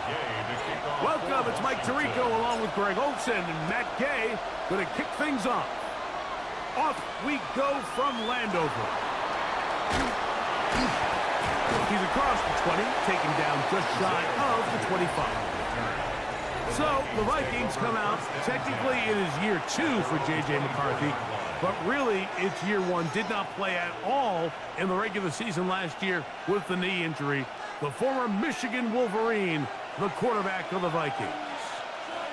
Welcome, it's Mike Tirico along with Greg Olson and Matt Gay going to kick things off. Off we go from Landover. He's across the 20, taken down just shy of the 25. So the Vikings come out. Technically it is year 2 for J.J. McCarthy, but really it's year 1. Did not play at all in the regular season last year with the knee injury. The former Michigan Wolverine, the quarterback of the Vikings.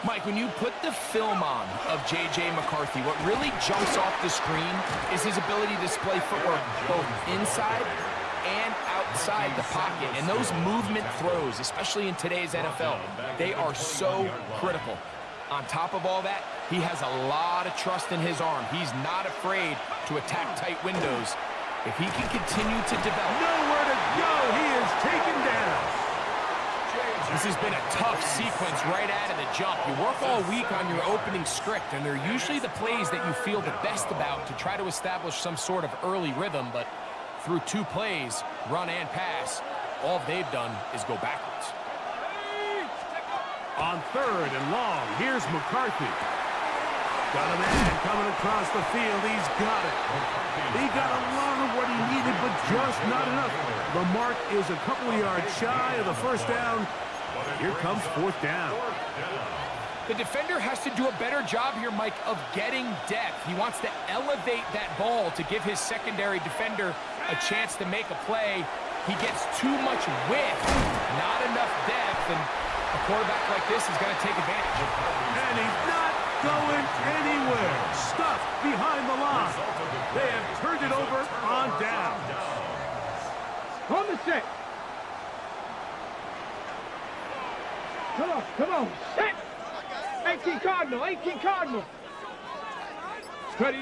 Mike, when you put the film on of J.J. McCarthy, what really jumps off the screen is his ability to display footwork both inside and outside the pocket. And those movement throws, especially in today's NFL, they are so critical. On top of all that, he has a lot of trust in his arm. He's not afraid to attack tight windows. If he can continue to develop... Nowhere to go! He is taken down! This has been a tough sequence right out of the jump. You work all week on your opening script, and they're usually the plays that you feel the best about to try to establish some sort of early rhythm, but through 2 plays, run and pass, all they've done is go backwards. On 3rd and long, here's McCarthy. Got a man coming across the field. He's got it. He got a lot of what he needed, but just not enough. The mark is a couple of yards shy of the first down. Here comes 4th down. The defender has to do a better job here, Mike, of getting depth. He wants to elevate that ball to give his secondary defender a chance to make a play. He gets too much width, not enough depth, and a quarterback like this is going to take advantage. And he's not going anywhere. Stuffed behind the line. They have turned it over on down. On the set. Come on, set. 18 Cardinal, 18 Cardinal. Steady.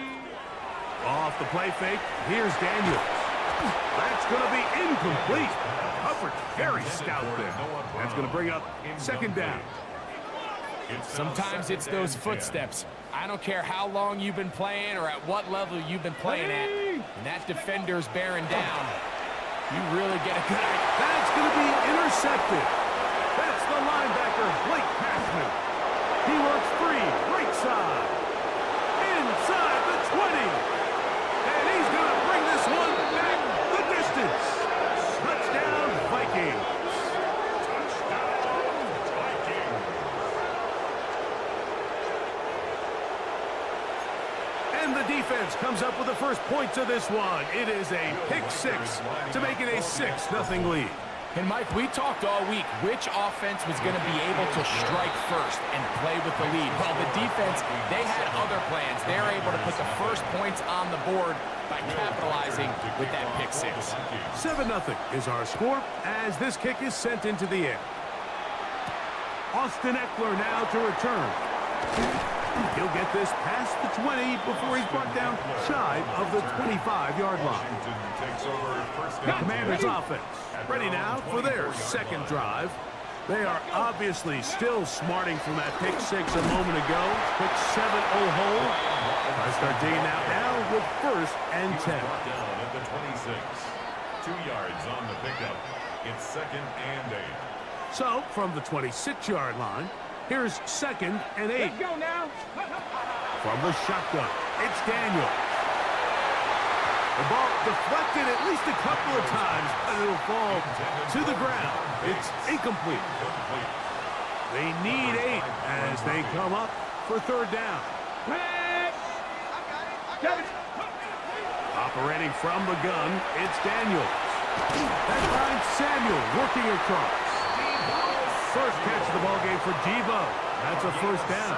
Off the play fake, here's Daniels. That's going to be incomplete. Coverage very stout there. That's going to bring up 2nd down. Sometimes it's those footsteps. I don't care how long you've been playing or at what level you've been playing at. And that defender's bearing down. You really get a good idea. That's going to be intercepted. That's the linebacker, Blake Cashman. He works free, right side. Inside the 20. And he's going to bring this one back the distance. Touchdown, Vikings. And the defense comes up with the first points of this one. It is a pick 6 to make it a 6-0 lead. And Mike, we talked all week which offense was going to be able to strike first and play with the lead. Well, the defense, they had other plans. They're able to put the first points on the board by capitalizing with that pick 6. 7-0 is our score as this kick is sent into the air. Austin Eckler now to return. He'll get this past the 20 before he's brought down shy of the 25-yard line. The Commanders offense ready now for their 2nd drive. They are obviously still smarting from that pick 6 a moment ago. Pick 7 hole. I start digging out now with 1st and 10. Down at the 26. 2 yards on the pickup. It's 2nd and 8. So from the 26-yard line, here's 2nd and 8. Let's go now. From the shotgun, it's Daniel. The ball deflected at least a couple of times, but it'll fall to the ground. It's incomplete. They need 8 as they come up for 3rd down. Operating from the gun, it's Daniel. That finds Samuel working across. First catch of the ball game for Debo. That's a 1st down.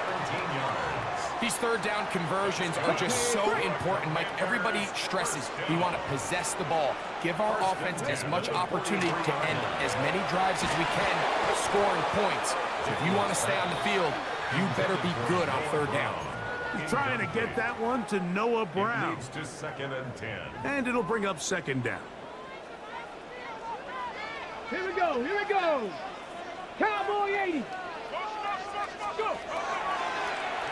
These 3rd down conversions are just so important, Mike. Everybody stresses we want to possess the ball. Give our offense as much opportunity to end as many drives as we can, scoring points. So if you want to stay on the field, you better be good on 3rd down. He's trying to get that one to Noah Brown. It leads to 2nd and 10. And it'll bring up 2nd down. Here we go. Cowboy 80. Go.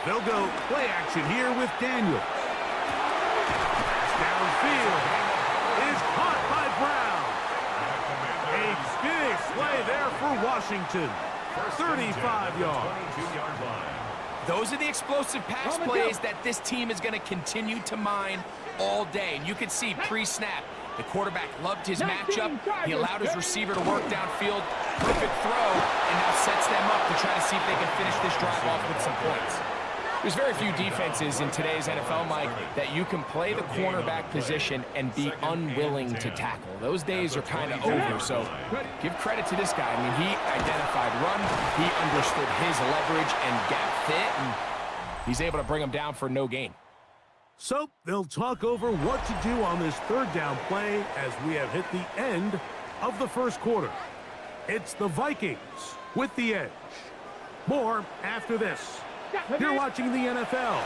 They'll go play action here with Daniel. Pass downfield is caught by Brown. A big play there for Washington. 35 yards. 22-yard line. Those are the explosive pass plays that this team is going to continue to mine all day. And you can see pre-snap, the quarterback loved his matchup. He allowed his receiver to work downfield. Perfect throw, and now sets them up to try to see if they can finish this drive off with some points. There's very few defenses in today's NFL, Mike, that you can play the cornerback position and be unwilling to tackle. Those days are kind of over, so give credit to this guy. I mean, he identified run, he understood his leverage and gap fit, and he's able to bring him down for no gain. So they'll talk over what to do on this third down play as we have hit the end of the first quarter. It's the Vikings with the edge. More after this. You're watching the NFL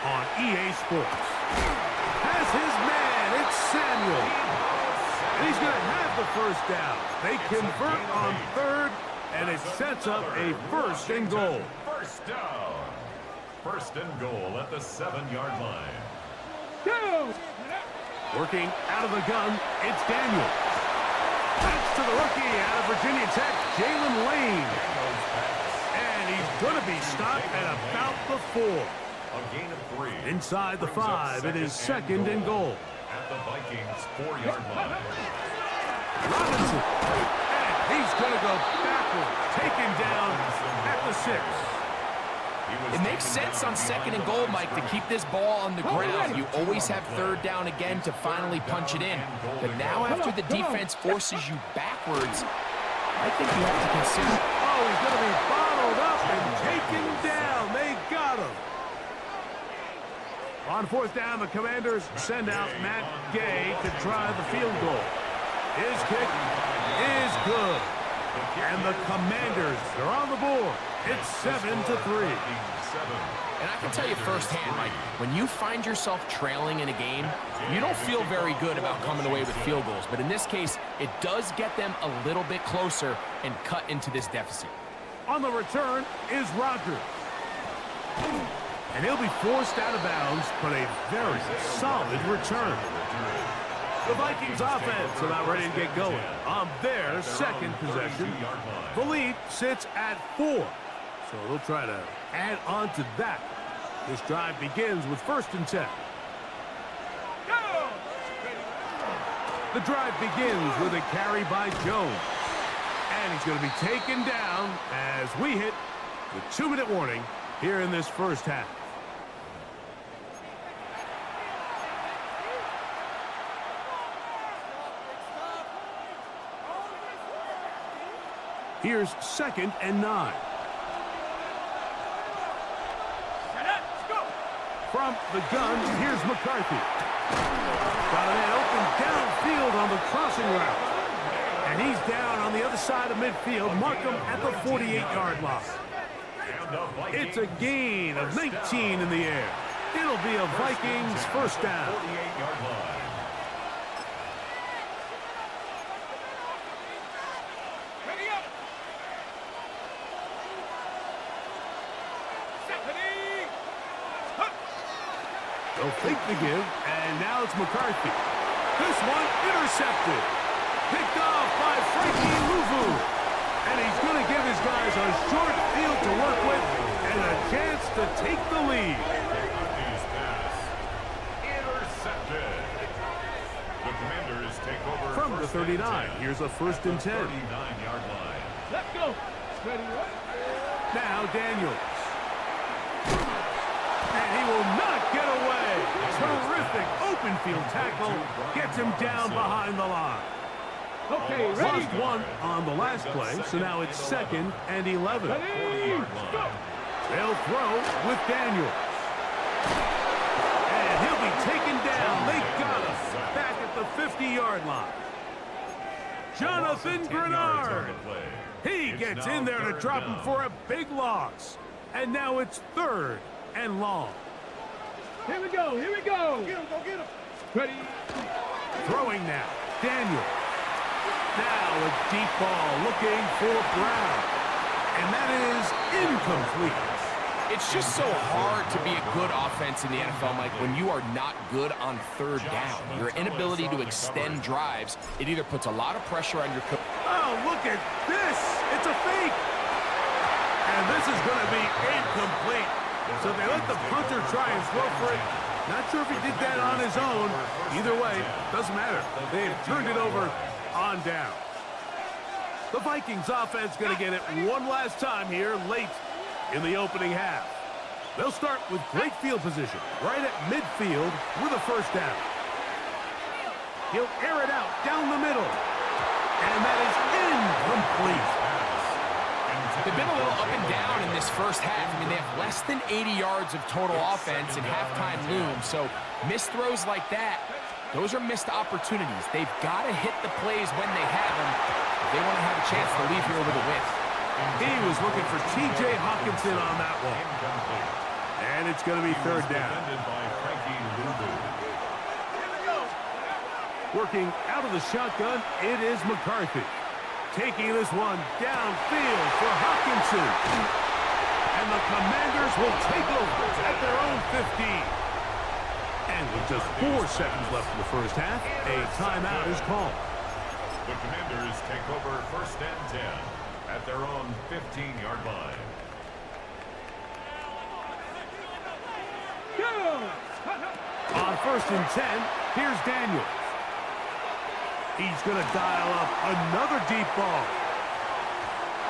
on EA Sports. Has his man, it's Samuel. And he's going to have the first down. They convert on third, and it sets up a first and goal. First down. First and goal at the 7-yard line. Go! Working out of the gun, it's Daniel. That's to the rookie out of Virginia Tech, Jalen Lane. And he's going to be stopped at about the 4. A gain of 3. Inside the 5, it is second and goal. At the Vikings 4-yard line. Robinson. And he's going to go backward. Taken down at the 6. It makes sense on second and goal, Mike, to keep this ball on the ground. You always have third down again to finally punch it in. But now after the defense forces you backwards, I think you have to consider... Oh, he's going to be bottled up and taken down. They got him. On fourth down, the Commanders send out Matt Gay to try the field goal. His kick is good. And the Commanders are on the board. It's 7-3. And I can tell you firsthand, Mike, when you find yourself trailing in a game, you don't feel very good about coming away with field goals. But in this case, it does get them a little bit closer and cut into this deficit. On the return is Rodgers. And he'll be forced out of bounds, but a very solid return. The Vikings offense about ready to get going on their second possession. The lead sits at 4. So they'll try to add on to that. This drive begins with 1st and 10. The drive begins with a carry by Jones. And he's going to be taken down as we hit the 2-minute warning here in this first half. Here's 2nd and 9. From the gun, here's McCarthy. Got a man open downfield on the crossing route. And he's down on the other side of midfield. Mark him at the 48-yard line. It's a gain of 19 in the air. It'll be a Vikings first down. 48-yard line. They'll think to give, and now it's McCarthy. This one intercepted. Picked off by Frankie Luvu. And he's going to give his guys a short field to work with and a chance to take the lead. Intercepted. The Commanders take over From the 39, here's a 1st and 10. 39-yard line. Let's go. Ready, what? Now Daniels. And he will not get away. Terrific open field tackle. Gets him down behind the line. Okay, ready. Lost one on the last play, so now it's 2nd and 11. Ready, go. They'll throw with Daniels. And he'll be taken down. They got him back at the 50-yard line. Jonathan Grenard. He gets in there to drop him for a big loss. And now it's 3rd and long. Here we go, here we go. Get him, go get him. Ready. Throwing now, Daniel. Now a deep ball looking for Brown. And that is incomplete. It's just so hard to be a good offense in the NFL, Mike, when you are not good on third down. Your inability to extend drives, it either puts a lot of pressure on your... Oh, look at this. It's a fake. And this is going to be incomplete. So they let the punter try and throw for it. Not sure if he did that on his own. Either way, doesn't matter. They've turned it over on down. The Vikings offense going to get it one last time here late in the opening half. They'll start with great field position right at midfield with a first down. He'll air it out down the middle. And that is incomplete. They've been a little up and down in this first half. I mean, they have less than 80 yards of total offense and halftime looms. So missed throws like that, those are missed opportunities. They've got to hit the plays when they have them if they want to have a chance to leave here with a win. He was looking for T.J. Hawkinson on that one. And it's going to be third down. Working out of the shotgun, it is McCarthy. Taking this one downfield for Hawkinson. And the Commanders will take over at their own 15. And with just 4 seconds left in the first half, a timeout is called. The Commanders take over first and 10 at their own 15-yard line. On first and 10, here's Daniels. He's going to dial up another deep ball.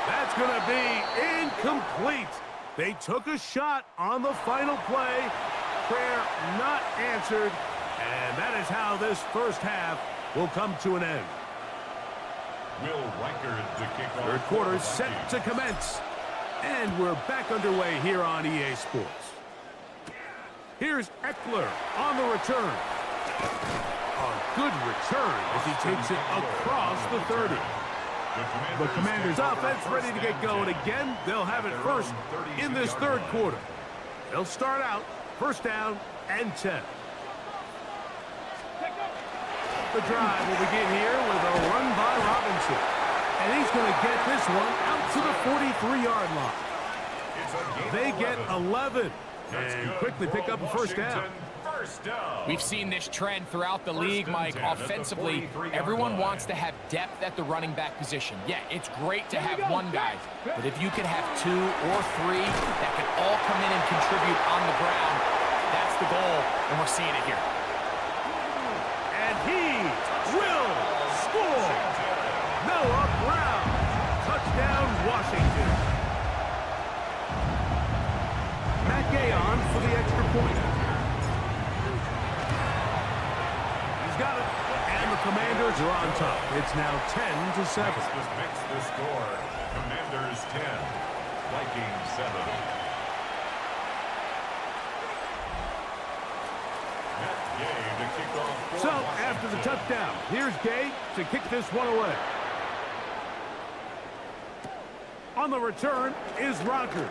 That's going to be incomplete. They took a shot on the final play. Prayer not answered. And that is how this first half will come to an end. Will Reichard to kick off. Third quarter set to commence. And we're back underway here on EA Sports. Here's Eckler on the return. A good return as he takes it across the 30. The Commanders offense ready to get going again. They'll have it first in this third quarter. They'll start out first down and 10. The drive will begin here with a run by Robinson. And he's going to get this one out to the 43-yard line. They get 11 and quickly pick up a first down. We've seen this trend throughout the league, Mike. Offensively, everyone wants to have depth at the running back position. Yeah, it's great to have one guy, but if you can have 2 or 3 that can all come in and contribute on the ground, that's the goal, and we're seeing it here. And he will score. Noah Brown. Touchdown, Washington. Matt Gayon for the extra point. Got it. And the Commanders are on top. It's now 10-7. Just makes the score. Commanders 10, Vikings 7. Matt Gay to kick off. So after the touchdown, here's Gay to kick this one away. On the return is Rocker.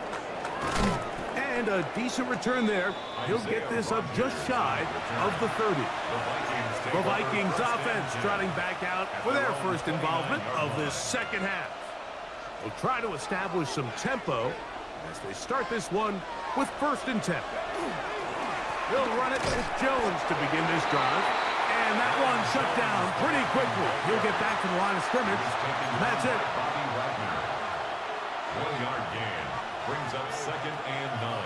And a decent return there. He'll get this up just shy of the 30. The Vikings offense trotting back out for their first involvement of this second half. They'll try to establish some tempo as they start this one with first and 10. They'll run it with Jones to begin this drive. And that one shut down pretty quickly. He'll get back to the line of scrimmage. And that's it. 1-yard gain brings up second and 9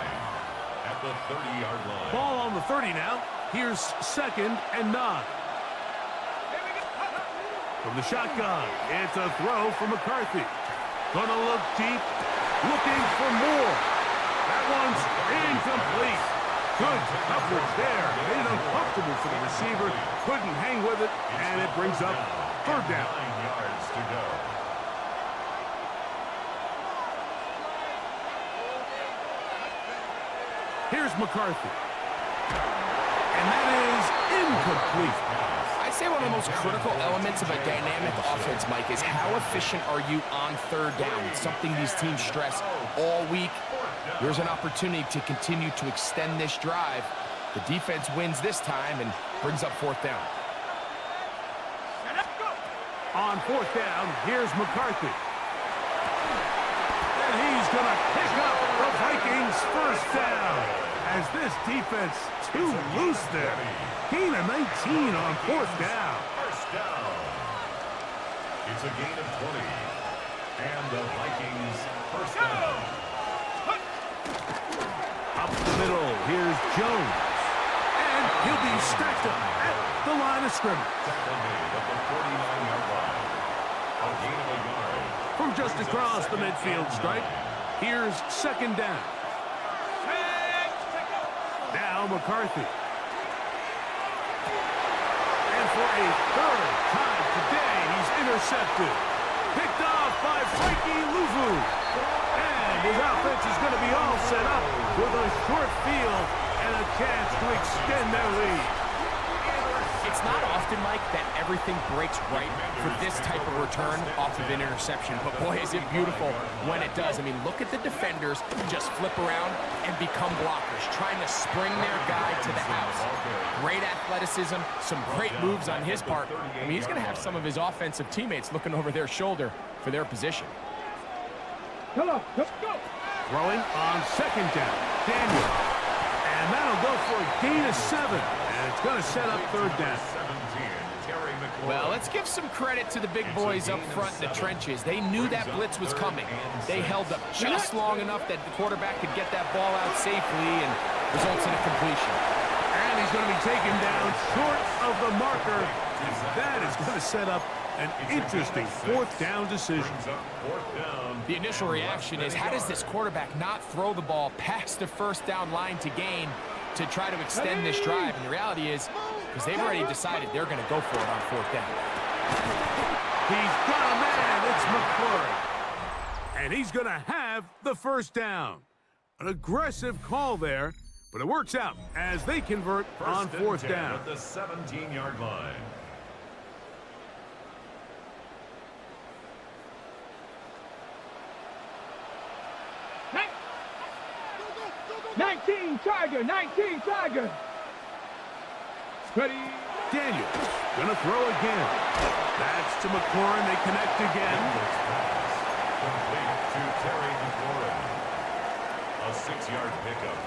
at the 30-yard line. Ball on the 30 now. Here's second and 9. From the shotgun, it's a throw from McCarthy. Gonna look deep, looking for more. That one's incomplete. Good coverage there. Made it uncomfortable for the receiver. Couldn't hang with it, and it brings up third down. 9 yards to go. Here's McCarthy. And that is incomplete. I'd say one of the most critical elements of a dynamic offense, Mike, is how efficient are you on third down? It's something these teams stress all week. Here's an opportunity to continue to extend this drive. The defense wins this time and brings up fourth down. On fourth down, here's McCarthy. And he's going to pick up the Vikings' first down. As this defense too loose there. Gain of 19 on fourth down. First down. It's a gain of 20. And the Vikings first down. Here's Jones. And he'll be stacked up at the line of scrimmage. Tackle made at the 49-yard line. A gain of a yard. From just across the midfield stripe, here's second down. Now McCarthy. And for a third time today, he's intercepted. Picked off by Frankie Luvu. And his offense is going to be all set up with a short field and a chance to extend their lead. It's not often, Mike, that everything breaks right for this type of return off of an interception. But boy, is it beautiful when it does. I mean, look at the defenders just flip around and become blockers, trying to spring their guy to the house. Great athleticism, some great moves on his part. I mean, he's going to have some of his offensive teammates looking over their shoulder for their position. Come on, go. Throwing on second down, Daniel. And that'll go for a gain of 7. And it's going to set up third down. Well, let's give some credit to the big boys up front in the trenches. They knew that blitz was coming. They held up just long enough that the quarterback could get that ball out safely and results in a completion. And he's going to be taken down short of the marker. That is going to set up an interesting fourth down decision. The initial reaction is, how does this quarterback not throw the ball past the first down line to gain to try to extend this drive? And the reality is, because they've already decided they're going to go for it on fourth down. He's got a man. It's McClure. And he's going to have the first down. An aggressive call there, but it works out as they convert on fourth down. At the 17-yard line. Tiger, 19 Tiger. Ready. Daniels gonna throw again. That's to McLaurin. They connect again. Complete to Terry McLaurin. A 6-yard pickup.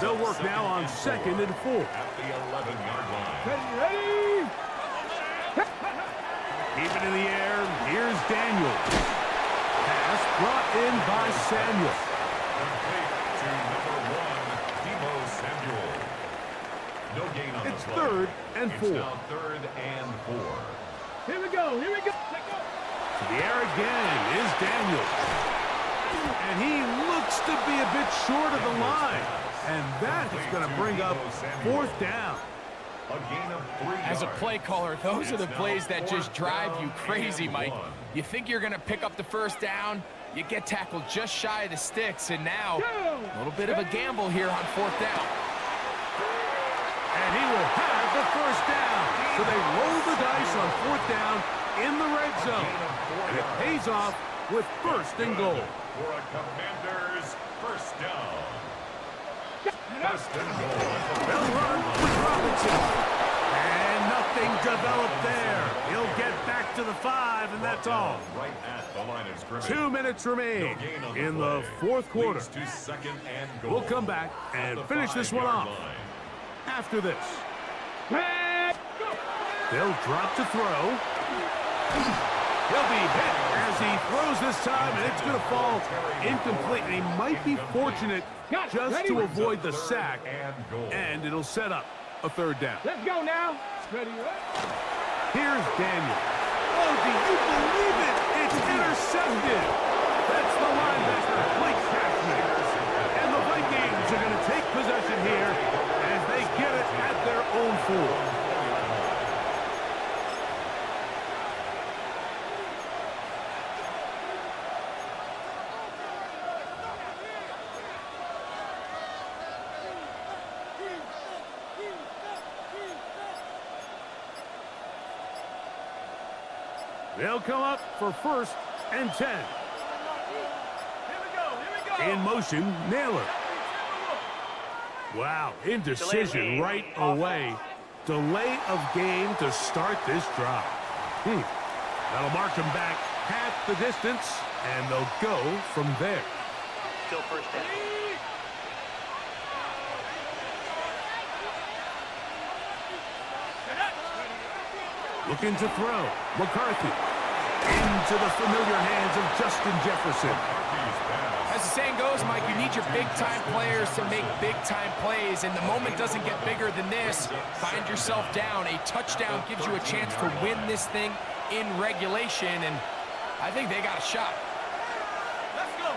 They'll work now on second and 4. At the 11-yard line. Ready. Keep it in the air. Here's Daniels. Pass brought in by Samuel. Complete to number 1, Debo Samuel. No gain on It's the play. third and 4. It's now third and 4. Here we go. To the air again is Daniels. And he looks to be a bit short of the line. And that is going to bring up fourth down. A gain of 3 As a yards. play caller, those are the plays that just drive you crazy, Mike. You think you're going to pick up the first down, you get tackled just shy of the sticks, and now a little bit of a gamble here on fourth down. And he will have the first down. So they roll the dice on fourth down in the red zone. And it pays off with first and goal. For a Commanders first down. First and goal. They'll run with Robinson. And nothing developed there. He'll get back to the 5, and that's all. Right at the line of scrimmage. 2 minutes remain No gain on in the play. fourth quarter. Leads to second and goal. We'll come back and finish this one off after this. They'll drop to throw. He'll be hit as he throws this time, and it's going to fall incomplete. And he might be fortunate just to avoid the sack, and it'll set up a third down. Let's go now. Ready. Here's Daniel. Oh, do you believe it? It's intercepted. That's the linebacker, Blake Cashman. And the Vikings are going to take possession here as they get it at their own 4. They'll come up for first and 10. Here we go. In motion, Naylor. Wow, indecision right away. Delay of game to start this drive. That'll mark them back half the distance, and they'll go from there. Still first down. Looking to throw. McCarthy into the familiar hands of Justin Jefferson. As as the saying goes, Mike, you need your big-time players to make big-time plays, and the moment doesn't get bigger than this. Find yourself down. A touchdown gives you a chance to win this thing in regulation, and I think they got a shot. Let's go.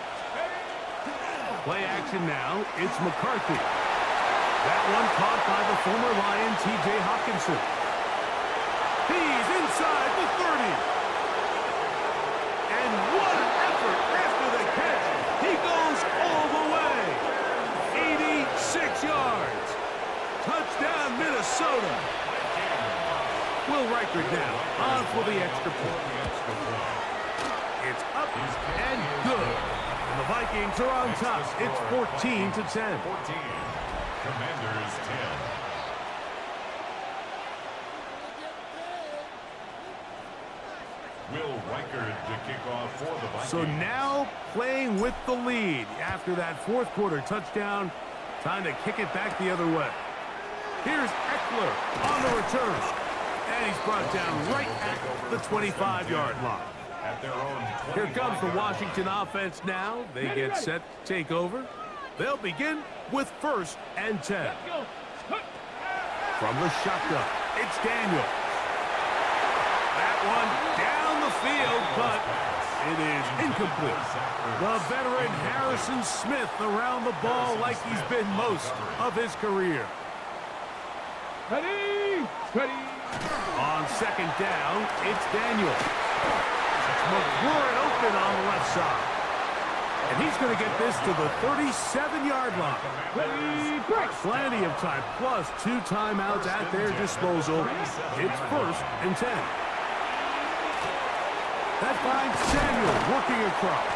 Play action now. It's McCarthy. That one caught by the former Lion, T.J. Hawkinson. He's inside the 30. And what an effort after the catch. He goes all the way. 86 yards. Touchdown, Minnesota. Will Reichert now on for the extra point. It's up and good. And the Vikings are on top. It's 14-10. 14. Commanders 10. Will Reichert to kick off for the Vikings. So now playing with the lead after that fourth quarter touchdown. Time to kick it back the other way. Here's Eckler on the return. And he's brought down right at the 25-yard line. At their own Here comes the Washington offense now. They get set to take over. They'll begin with 1st and 10. From the shotgun, it's Daniel. That one down the field, but it is incomplete. The veteran Harrison Smith around the ball like he's been most of his career. Ready. Ready. On 2nd down, it's Daniel. It's McLaurin open on the left side. And he's going to get this to the 37-yard line. Ready. Break. Plenty of time, plus 2 timeouts at their disposal. It's 1st and 10. That finds Samuel working across.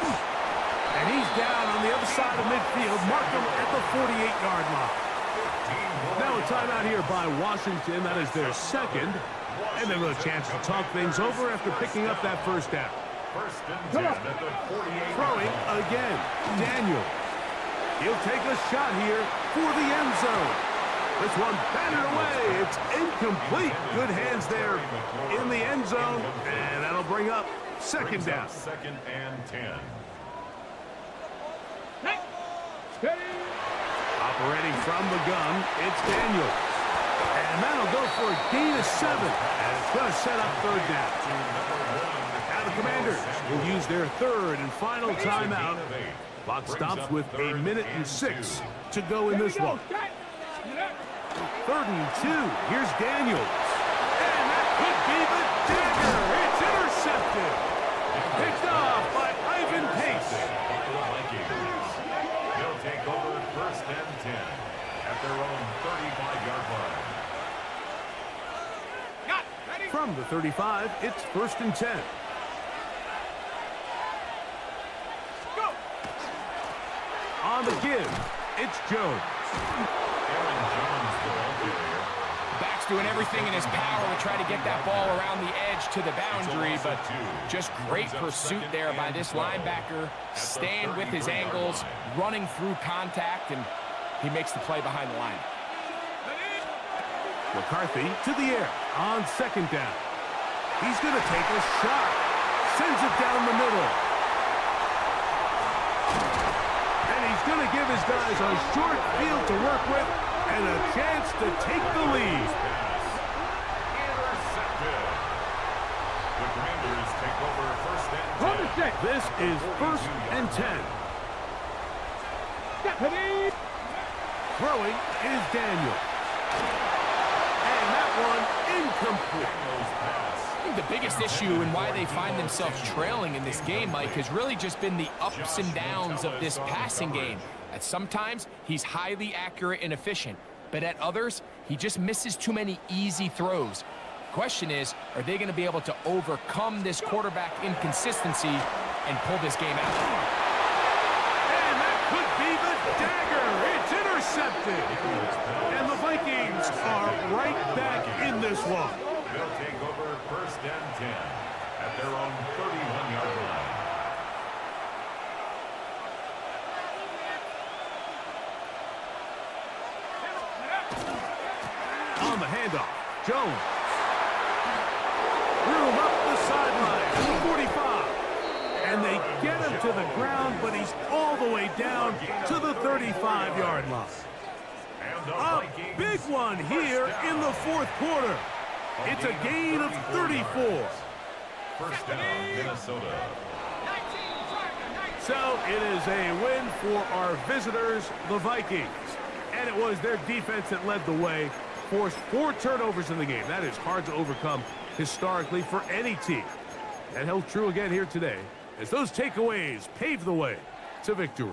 And he's down on the other side of midfield. Mark him at the 48-yard line. Now a timeout here by Washington. That is their 2nd. And then a chance to talk things over after picking up that 1st down. 1st and 10 at the 48. Throwing again. Daniel. He'll take a shot here for the end zone. This one batted away. It's incomplete. Good hands there in the end zone. And that'll bring up 2nd down. 2nd and 10. Ready. Operating from the gun, it's Daniel. And that'll go for a gain of 7. And it's going to set up 3rd down. Now the Commanders will use their 3rd and final timeout. Clock stops with 1 minute and 6 to go in this one. 3rd and 2. Here's Daniels. And that could be the dagger. It's intercepted. Picked off by Ivan Pace. They'll take over 1st and 10 at their own 35-yard line. From the 35, it's 1st and 10. Go. On the give, it's Jones. Aaron Jones, the ball carrier. Back's doing everything in his power to try to get that ball around the edge to the boundary, but just great pursuit there by this linebacker. Staying with his angles, running through contact, and he makes the play behind the line. McCarthy to the air on 2nd down. He's going to take a shot. Sends it down the middle. And he's going to give his guys a short field to work with and a chance to take the lead. Intercepted. The Commanders take over 1st and 10. This is 1st and 10. Ready. Throwing is Daniel. And that one incomplete. I think the biggest issue and why they find themselves trailing in this game, Mike, has really just been the ups and downs of this passing game. At sometimes, he's highly accurate and efficient, but at others, he just misses too many easy throws. Question is, are they going to be able to overcome this quarterback inconsistency and pull this game out? And that could be the dagger. It's intercepted. And the Vikings are right back in this one. They'll take over 1st and 10 at their own 31-yard line. On the handoff, Jones. Room up the sideline, 45. And they get him to the ground, but he's all the way down to the 35-yard line. A big one here in the fourth quarter. It's a gain of 34. First down, Minnesota. So it is a win for our visitors, the Vikings. And it was their defense that led the way, forced 4 turnovers in the game. That is hard to overcome historically for any team. That held true again here today, as those takeaways pave the way to victory.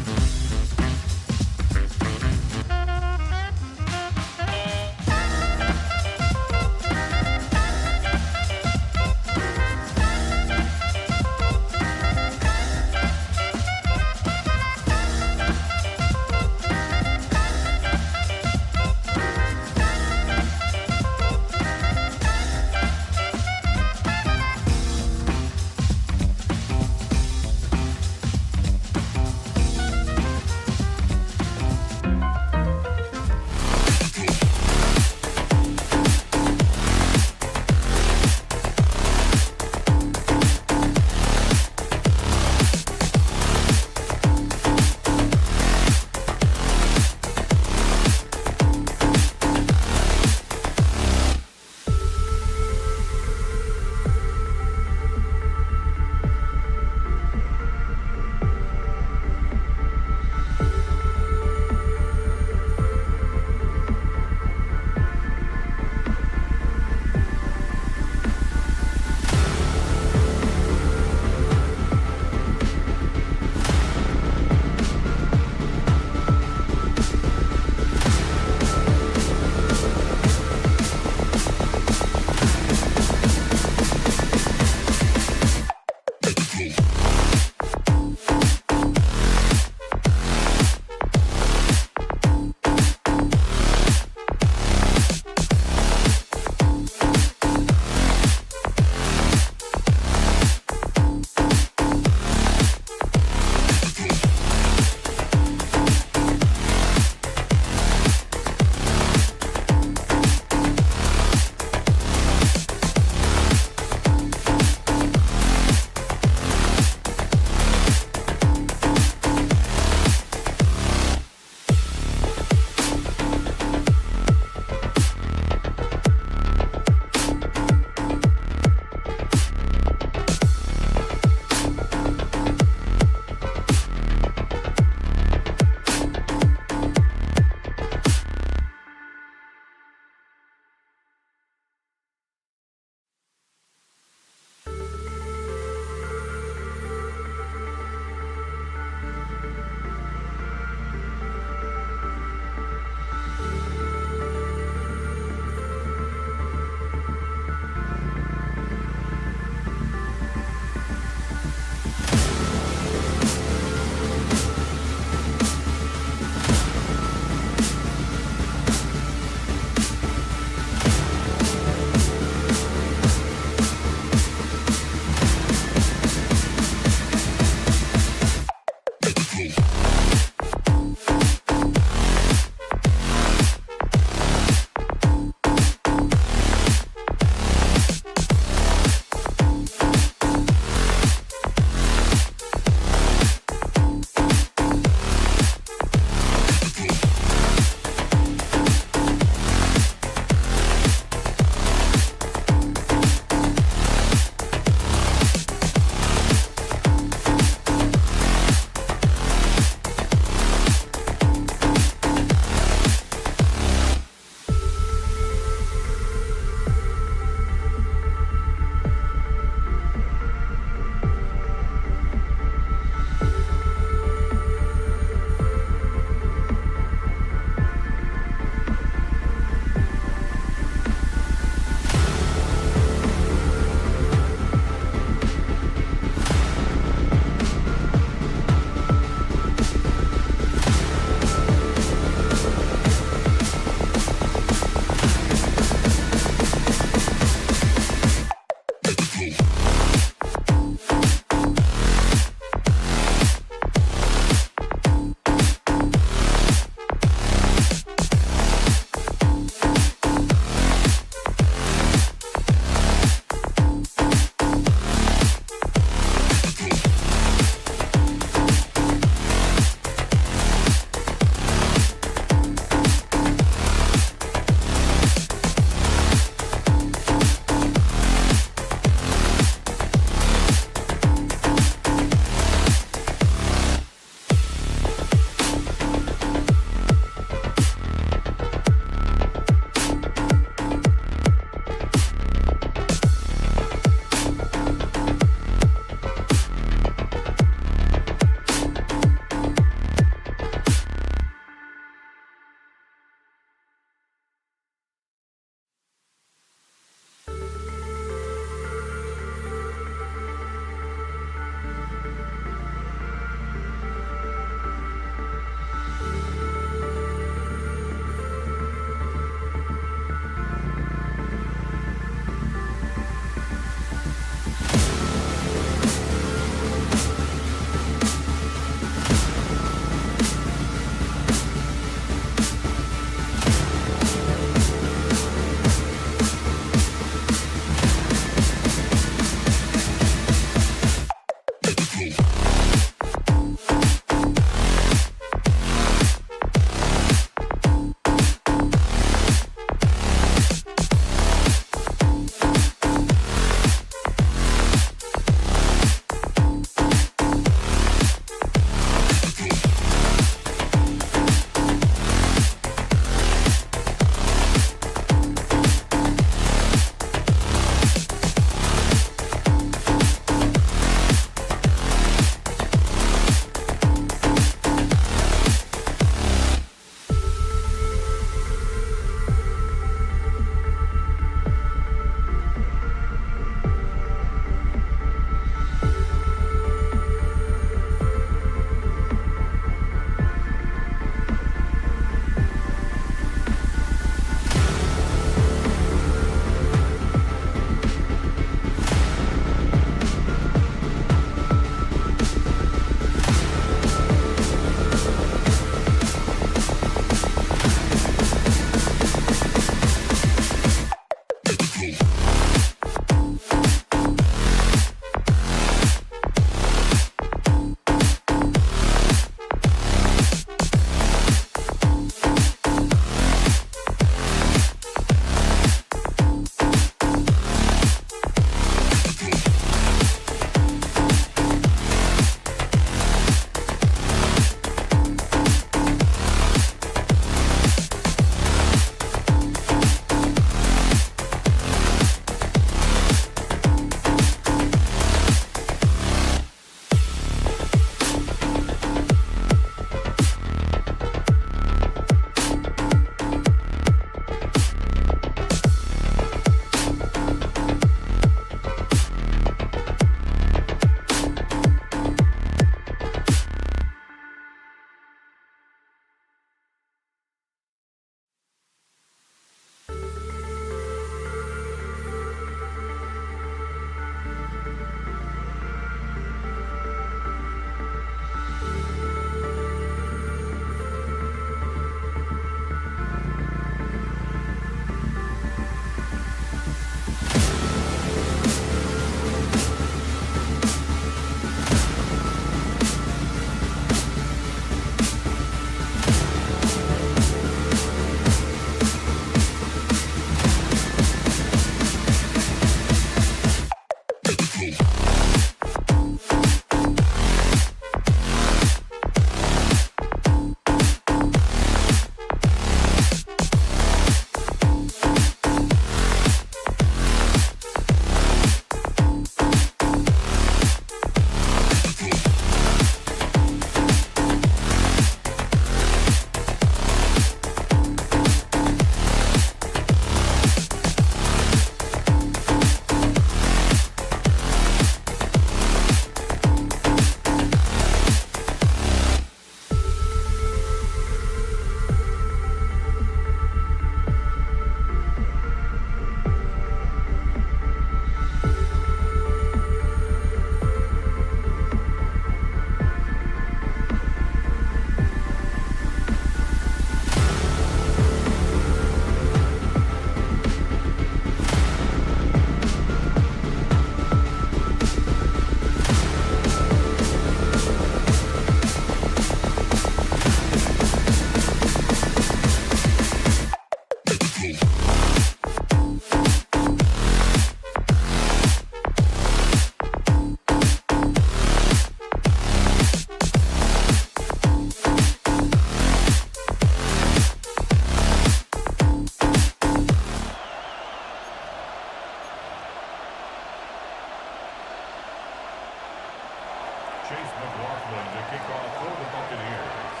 Chase McLaughlin to kick off for the Buccaneers.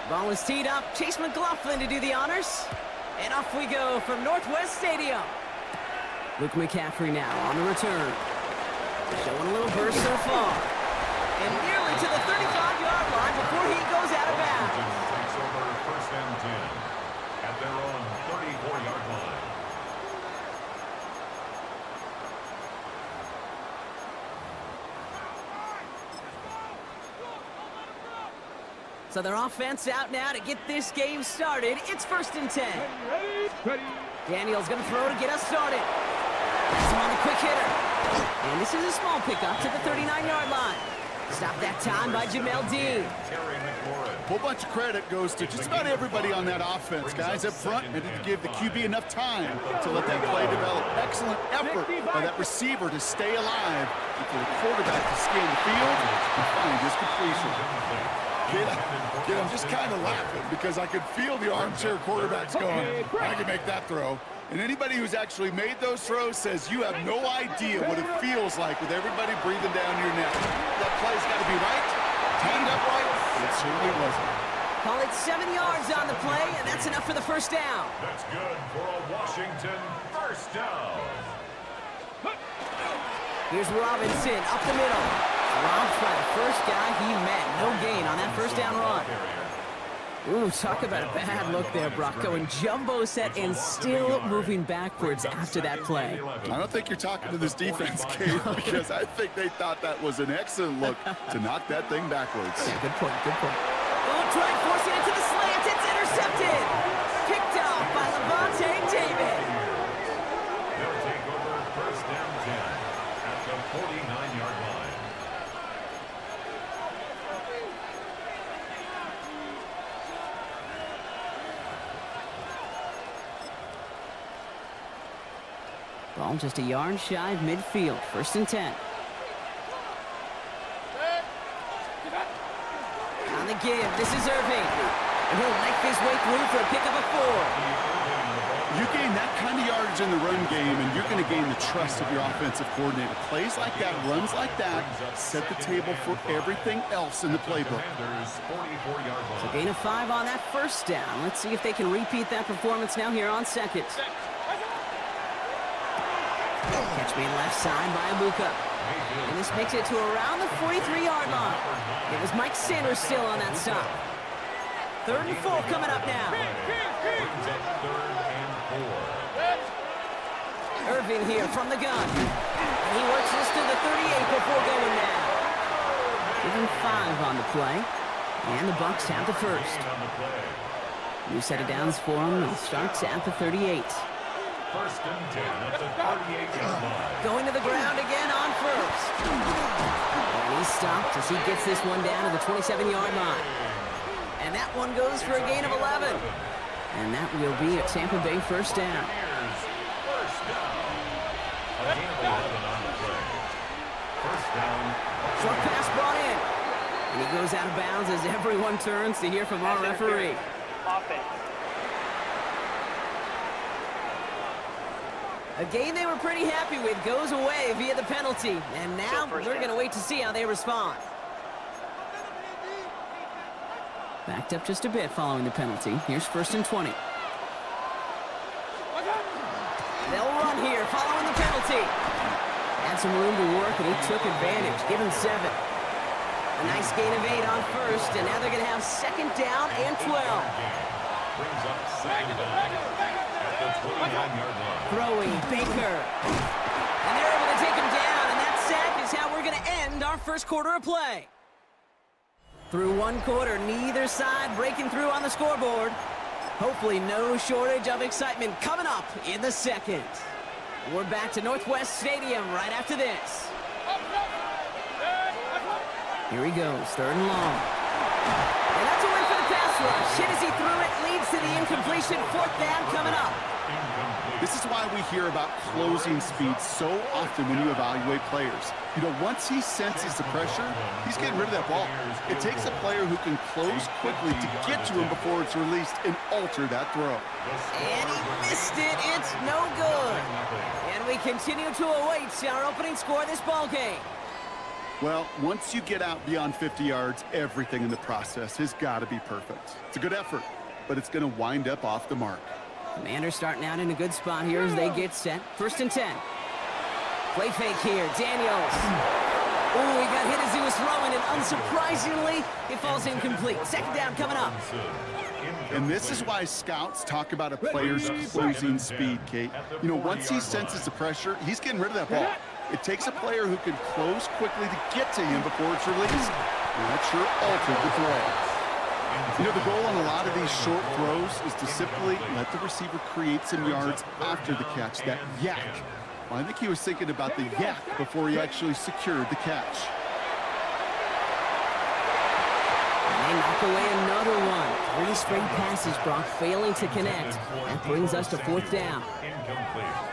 Ball is teed up. Chase McLaughlin to do the honors. And off we go from Northwest Stadium. Luke McCaffrey now on the return. Showing a little burst so far. And nearly to the 35-yard line before he goes out of bounds. Takes over first and 10 at their own 34-yard line. So their offense out now to get this game started. It's first and 10. Ready. Daniel's going to throw to get us started. That's him on the quick hitter. And this is a small pickup to the 39-yard line. Stop that time by Jamel Dean. A whole bunch of credit goes to just about everybody on that offense. Guys up front needed to give the QB enough time to let that play develop. Excellent effort by that receiver to stay alive and for the quarterback to scan the field and find his completion. Kid, I'm just kind of laughing because I could feel the armchair quarterbacks going, I can make that throw. And anybody who's actually made those throws says you have no idea what it feels like with everybody breathing down your neck. That play's got to be right, timed up right. It certainly wasn't. Call it 7 yards on the play, and that's enough for the first down. That's good for a Washington first down. Here's Robinson up the middle. Robbed by the first guy he met. No gain on that first down run. Ooh, talk about a bad look there, Brock. Going jumbo set and still moving backwards after that play. I don't think you're talking to this defense, Kate, because I think they thought that was an excellent look to knock that thing backwards. Yeah, good point, good point. Oh, try forcing it to the slant. It's intercepted. Picked off by Levante David. They'll take over first down 10 at the 49-yard line. Ball just a yard shy of midfield. First and 10. On the give, this is Irving. And he'll knife his way through for a pickup of 4. You gain that kind of yardage in the run game, and you're going to gain the trust of your offensive coordinator. Plays like that, runs like that, set the table for everything else in the playbook. So gain of 5 on that first down. Let's see if they can repeat that performance now here on second. Catch made left side by Abuka. And this makes it to around the 43-yard line. It was Mike Sanders still on that stop. 3rd and 4 coming up now. Irving here from the gun. And he works this to the 38 before going down. Give him 5 on the play. And the Bucs have the first. New set of downs for him. It starts at the 38. First and 10 at the 38-yard line. Going to the ground again on first. And he's stopped as he gets this one down to the 27-yard line. And that one goes for a gain of 11. And that will be a Tampa Bay first down. First down. A gain of 11 on the play. First down. Short pass brought in. And he goes out of bounds as everyone turns to hear from our referee. Offense. A game they were pretty happy with goes away via the penalty. And now we're going to wait to see how they respond. Backed up just a bit following the penalty. Here's first and 20. They'll run here following the penalty. Had some room to work, and he took advantage. Give him 7. A nice gain of 8 on first, and now they're going to have second down and 12. Brings up second down at the 29-yard line. Throwing Baker. And they're able to take him down, and that sack is how we're going to end our first quarter of play. Through one quarter, neither side breaking through on the scoreboard. Hopefully no shortage of excitement coming up in the second. We're back to Northwest Stadium right after this. Here he goes, 3rd and long. And that's a win for the pass rush. Hit as he threw it, leads to the incompletion. 4th down coming up. This is why we hear about closing speed so often when you evaluate players. You know, once he senses the pressure, he's getting rid of that ball. It takes a player who can close quickly to get to him before it's released and alter that throw. And he missed it. It's no good. And we continue to await our opening score of this ball game. Well, once you get out beyond 50 yards, everything in the process has got to be perfect. It's a good effort, but it's going to wind up off the mark. Commanders starting out in a good spot here as they get set. 1st and 10. Play fake here. Daniels. Oh, he got hit as he was throwing, and unsurprisingly, it falls incomplete. 2nd down coming up. And this is why scouts talk about a player's closing speed, Kate. You know, once he senses the pressure, he's getting rid of that ball. It takes a player who can close quickly to get to him before it's released. And that sure altered the throw. You know, the goal on a lot of these short throws is to simply let the receiver create some yards after the catch, that yak. Well, I think he was thinking about the yak before he actually secured the catch. And they knock away another one. 3 straight passes, Brock failing to connect. That brings us to 4th down.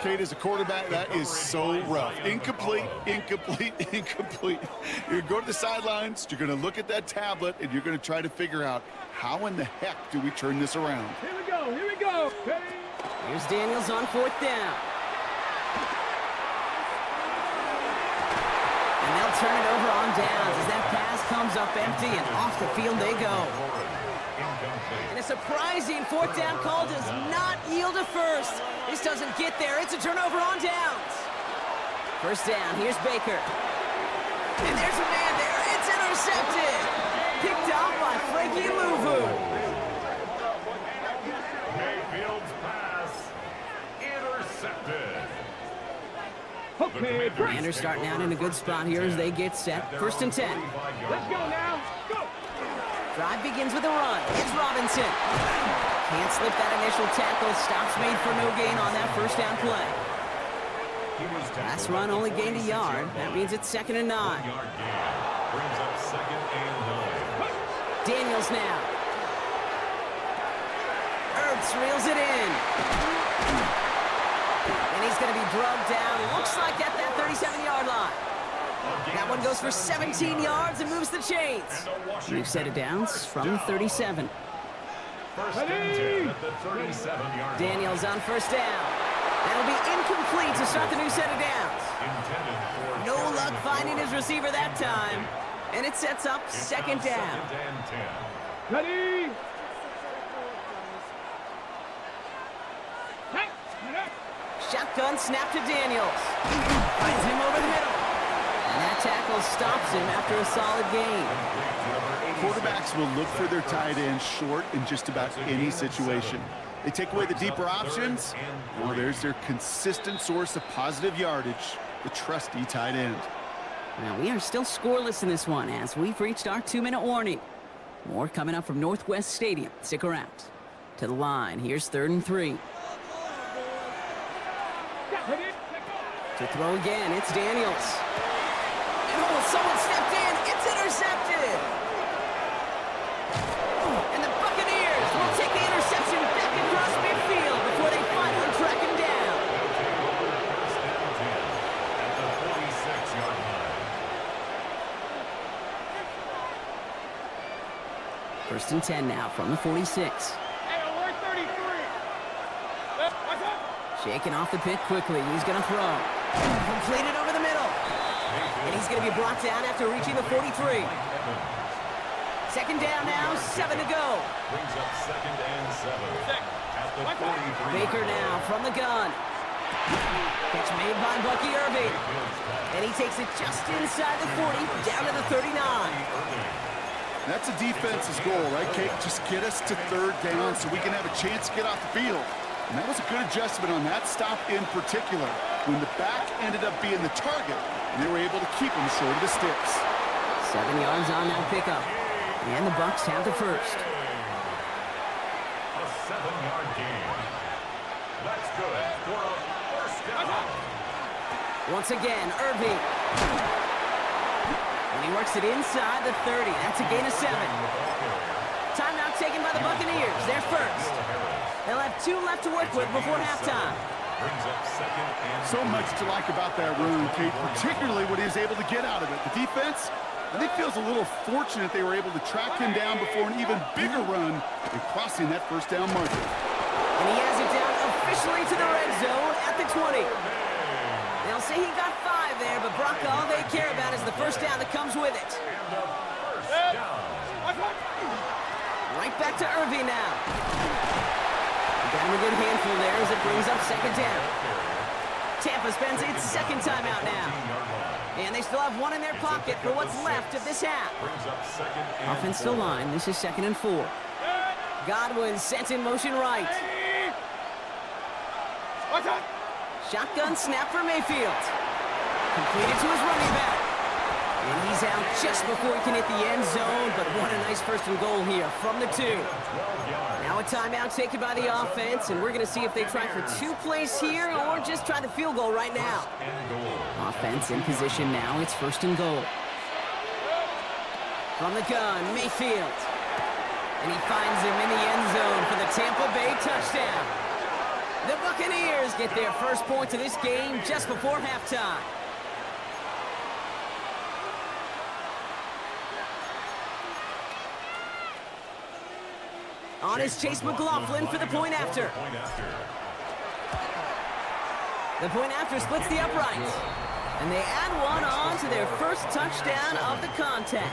Kate, as a quarterback, that is so rough. Incomplete, incomplete, incomplete. You're going to go to the sidelines, you're going to look at that tablet, and you're going to try to figure out how in the heck do we turn this around. Here we go, here we go. Here's Daniels on 4th down. And they'll turn it over on downs as that pass comes up empty, and off the field they go. And a surprising 4th down call does not yield a first. This doesn't get there. It's a turnover on downs. 1st down. Here's Baker. And there's a man there. It's intercepted. Picked off by Frankie Louvu. Mayfield's pass intercepted. Okay, Commanders starting out in a good spot here as they get set. 1st and 10. let's go now. Go. Drive begins with a run. It's Robinson. Can't slip that initial tackle. Stops made for no gain on that 1st down play. Last run only gained a yard. That means it's 2nd and 9. Brings up 2nd and 9. Daniels now. Ertz reels it in. And he's going to be drugged down. Looks like at that 37-yard line. That one goes for 17 yards and moves the chains. New set of downs from 37. 1st and 10 at the 37-yard line. Daniels on 1st down. That'll be incomplete to start the new set of downs. No luck finding his receiver that time. And it sets up 2nd down. 2nd and 10. Ready. Shotgun snap to Daniels. Finds him over the middle. And that tackle stops him after a solid gain. Quarterbacks will look for their tight end short in just about any situation. They take away the deeper options. Well, there's their consistent source of positive yardage, the trusty tight end. Now, we are still scoreless in this one as we've reached our 2-minute warning. More coming up from Northwest Stadium. Stick around. To the line. Here's 3rd and 3. To throw again, it's Daniels. And oh, someone stepped in. It's intercepted. And the Buccaneers will take the interception back across midfield before they finally track him down. At the 46-yard line. 1st and 10 now from the 46. Hey, alert 33. What's up? Shaking off the pick quickly. He's going to throw. Completed over the middle. And he's going to be brought down after reaching the 43. 2nd down now, 7 to go. Brings up 2nd and 7. At the 43. Baker now from the gun. Catch made by Bucky Irving. And he takes it just inside the 40, down to the 39. That's a defense's goal, right, Kate? Just get us to 3rd down so we can have a chance to get off the field. And that was a good adjustment on that stop in particular, when the back ended up being the target, and they were able to keep him short of the sticks. 7 yards on that pickup. And the Bucs have the first. A 7-yard gain. That's good for a 1st down. Once again, Irving. And he works it inside the 30. That's a gain of 7. Timeout taken by the Buccaneers. They're first. They'll have 2 left to work with before halftime. Brings up 2nd and So much to like about that run, Kate, particularly what he was able to get out of it. The defense, I think, feels a little fortunate they were able to track him down before an even bigger run and crossing that 1st down marker. And he has it down officially to the red zone at the 20. say he got 5 there, but Brock, all they care about is the first down that comes with it. Right back to Irving now. Got him a good handful there as it brings up second down. Tampa spends its second timeout now. And they still have one in their pocket for what's left of this half. Offense still line. This is 2nd and 4. Godwin sent in motion right. Shotgun snap for Mayfield. Completed to his running back. And he's out just before he can hit the end zone, but what a nice 1st and goal here from the 2. Now a timeout taken by the offense, and we're going to see if they try for 2 plays here or just try the field goal right now. Offense in position now. It's 1st and goal. From the gun, Mayfield. And he finds him in the end zone for the Tampa Bay touchdown. The Buccaneers get their first point of this game just before halftime. On is Chase McLaughlin for the point after. The point after splits the uprights. And they add one on to their first touchdown of the contest.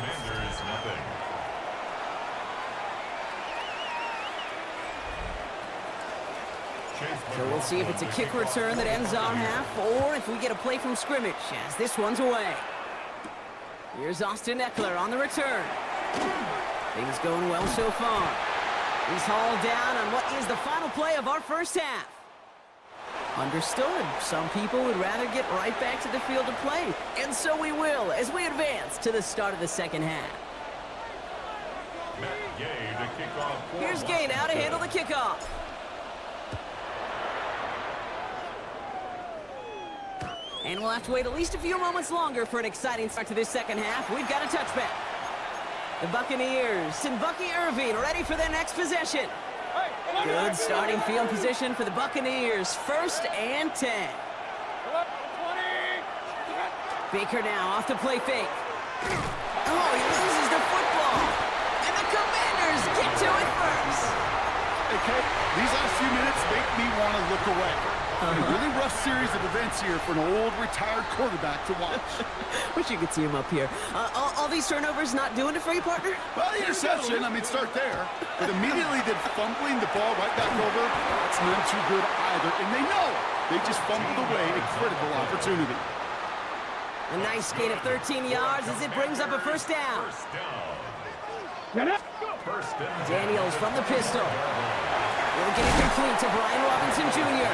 So we'll see if it's a kick return that ends our half or if we get a play from scrimmage as this one's away. Here's Austin Eckler on the return. Things going well so far. He's hauled down on what is the final play of our first half. Understood. Some people would rather get right back to the field to play. And so we will as we advance to the start of the second half. Here's Gay now to handle the kickoff. And we'll have to wait at least a few moments longer for an exciting start to this second half. We've got a touchback. The Buccaneers and Bucky Irving ready for their next possession. Good starting field position for the Buccaneers. 1st and 10. Baker now off the play fake. Oh, he loses the football. And the Commanders get to it first. Okay, these last few minutes make me want to look away. A really rough series of events here for an old retired quarterback to watch. Wish you could see him up here. All these turnovers not doing it for you, partner? Well, the interception, I mean, start there. But immediately then fumbling the ball right back over, that's none too good either. And they know it. They just fumbled away a critical opportunity. A nice gain of 13 yards as it brings up a first down. Daniels from the pistol. Will get it complete to Brian Robinson Jr.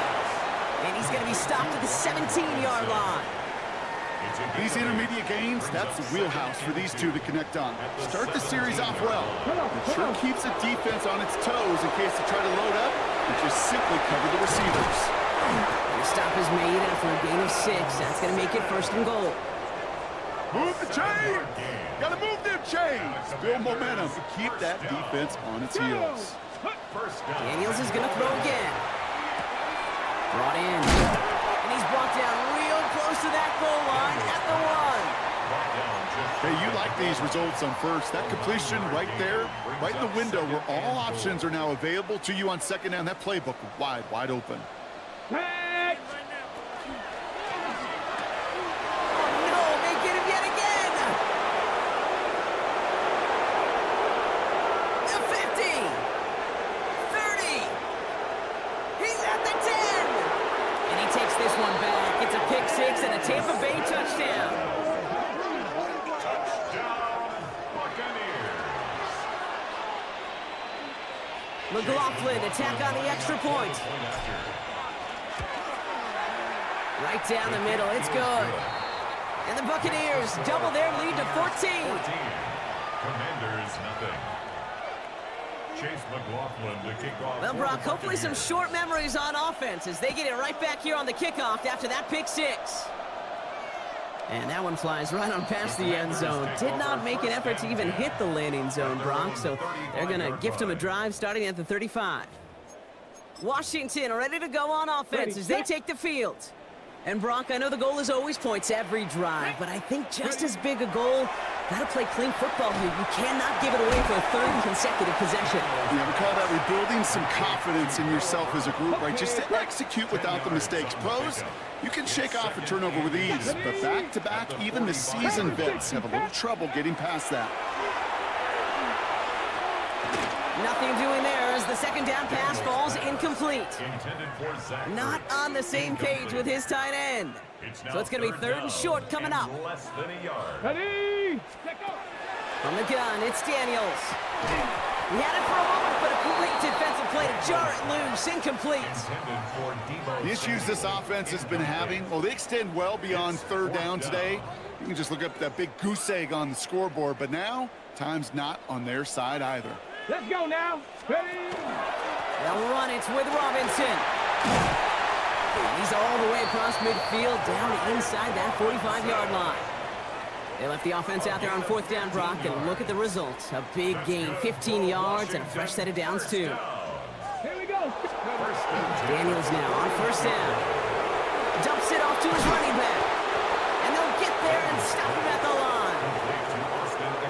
And he's going to be stopped at the 17-yard line. These intermediate gains, that's the wheelhouse for these two to connect on. Start the series off well. It sure keeps the defense on its toes in case they try to load up and just simply cover the receivers. The stop is made after a gain of 6. That's going to make it 1st and goal. Move the chains! Gotta move them chains! Build momentum. Keep that defense on its heels. Daniels is going to throw again. Brought in. And he's brought down real close to that goal line at the 1. Hey, you like these results on first. That completion right there, right in the window where all options are now available to you on second down. That playbook wide open. And a Tampa Bay touchdown. McLaughlin attack on the extra point. Right down the middle. It's good. And the Buccaneers double their lead to 14. Commanders nothing. Chase McLaughlin to kick off. Well, Brock, hopefully some short memories on offense as they get it right back here on the kickoff after that pick 6. And that one flies right on past the end zone. Did not make an effort to even hit the landing zone, Brock, so they're going to gift him a drive starting at the 35. Washington ready to go on offense as they take the field. And Brock, I know the goal is always points every drive, but I think just as big a goal, gotta play clean football here. You cannot give it away for a third consecutive possession. Yeah, we call that rebuilding some confidence in yourself as a group, right? Just to execute without the mistakes. Pros, you can shake off a turnover with ease, but back-to-back, even the seasoned vets have a little trouble getting past that. Nothing doing there as the second down pass falls incomplete. Not on the same page with his tight end. So it's going to be third and short coming up. Less than a yard. Ready? From the gun, it's Daniels. He had it for a moment, but a great defensive play to jar it loose, incomplete. The issues this offense has been having, well, they extend well beyond third down today. You can just look up that big goose egg on the scoreboard, but now, time's not on their side either. Let's go now. Ready? They'll run it with Robinson. And he's all the way across midfield, down inside that 45-yard line. They left the offense out there on fourth down, Brock, and look at the results. A big gain, 15 yards, and a fresh set of downs, too. Here we go. Daniels now on first down. Dumps it off to his running back. And they'll get there and stop him at the line.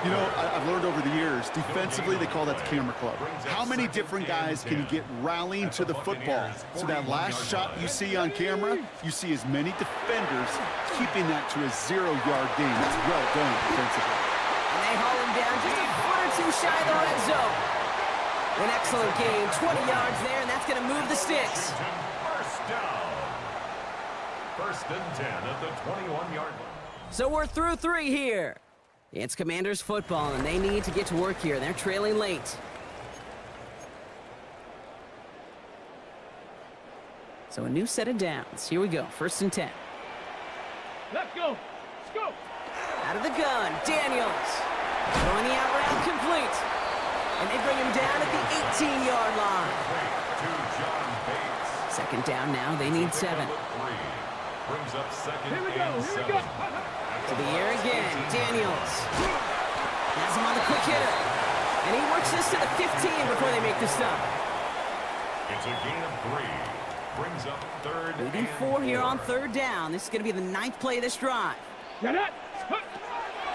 You know, I've learned over the years, defensively, they call that the camera club. How many different guys can you get rallying to the football? So that last shot you see on camera, you see as many defenders keeping that to a 0-yard gain. That's well done defensively. And they haul him down just a foot or two shy of the red zone. An excellent gain, 20 yards there, and that's going to move the sticks. First down. First and 10 at the 21-yard line. So we're through 3 here. It's Commanders football, and they need to get to work here. They're trailing late. So a new set of downs. Here we go, first and 10. Let's go. Let's go. Out of the gun, Daniels. Throwing the out route complete. And they bring him down at the 18-yard line. Second down now, they need 7. Brings up second Here we go. and Here we 7. go. To the air again, Daniels. Has him on the quick hitter. And he works this to the 15 before they make the stop. It's a gain of 3. Brings up third Leading and 4 here 4. on third down. This is going to be the 9th play of this drive. Get it.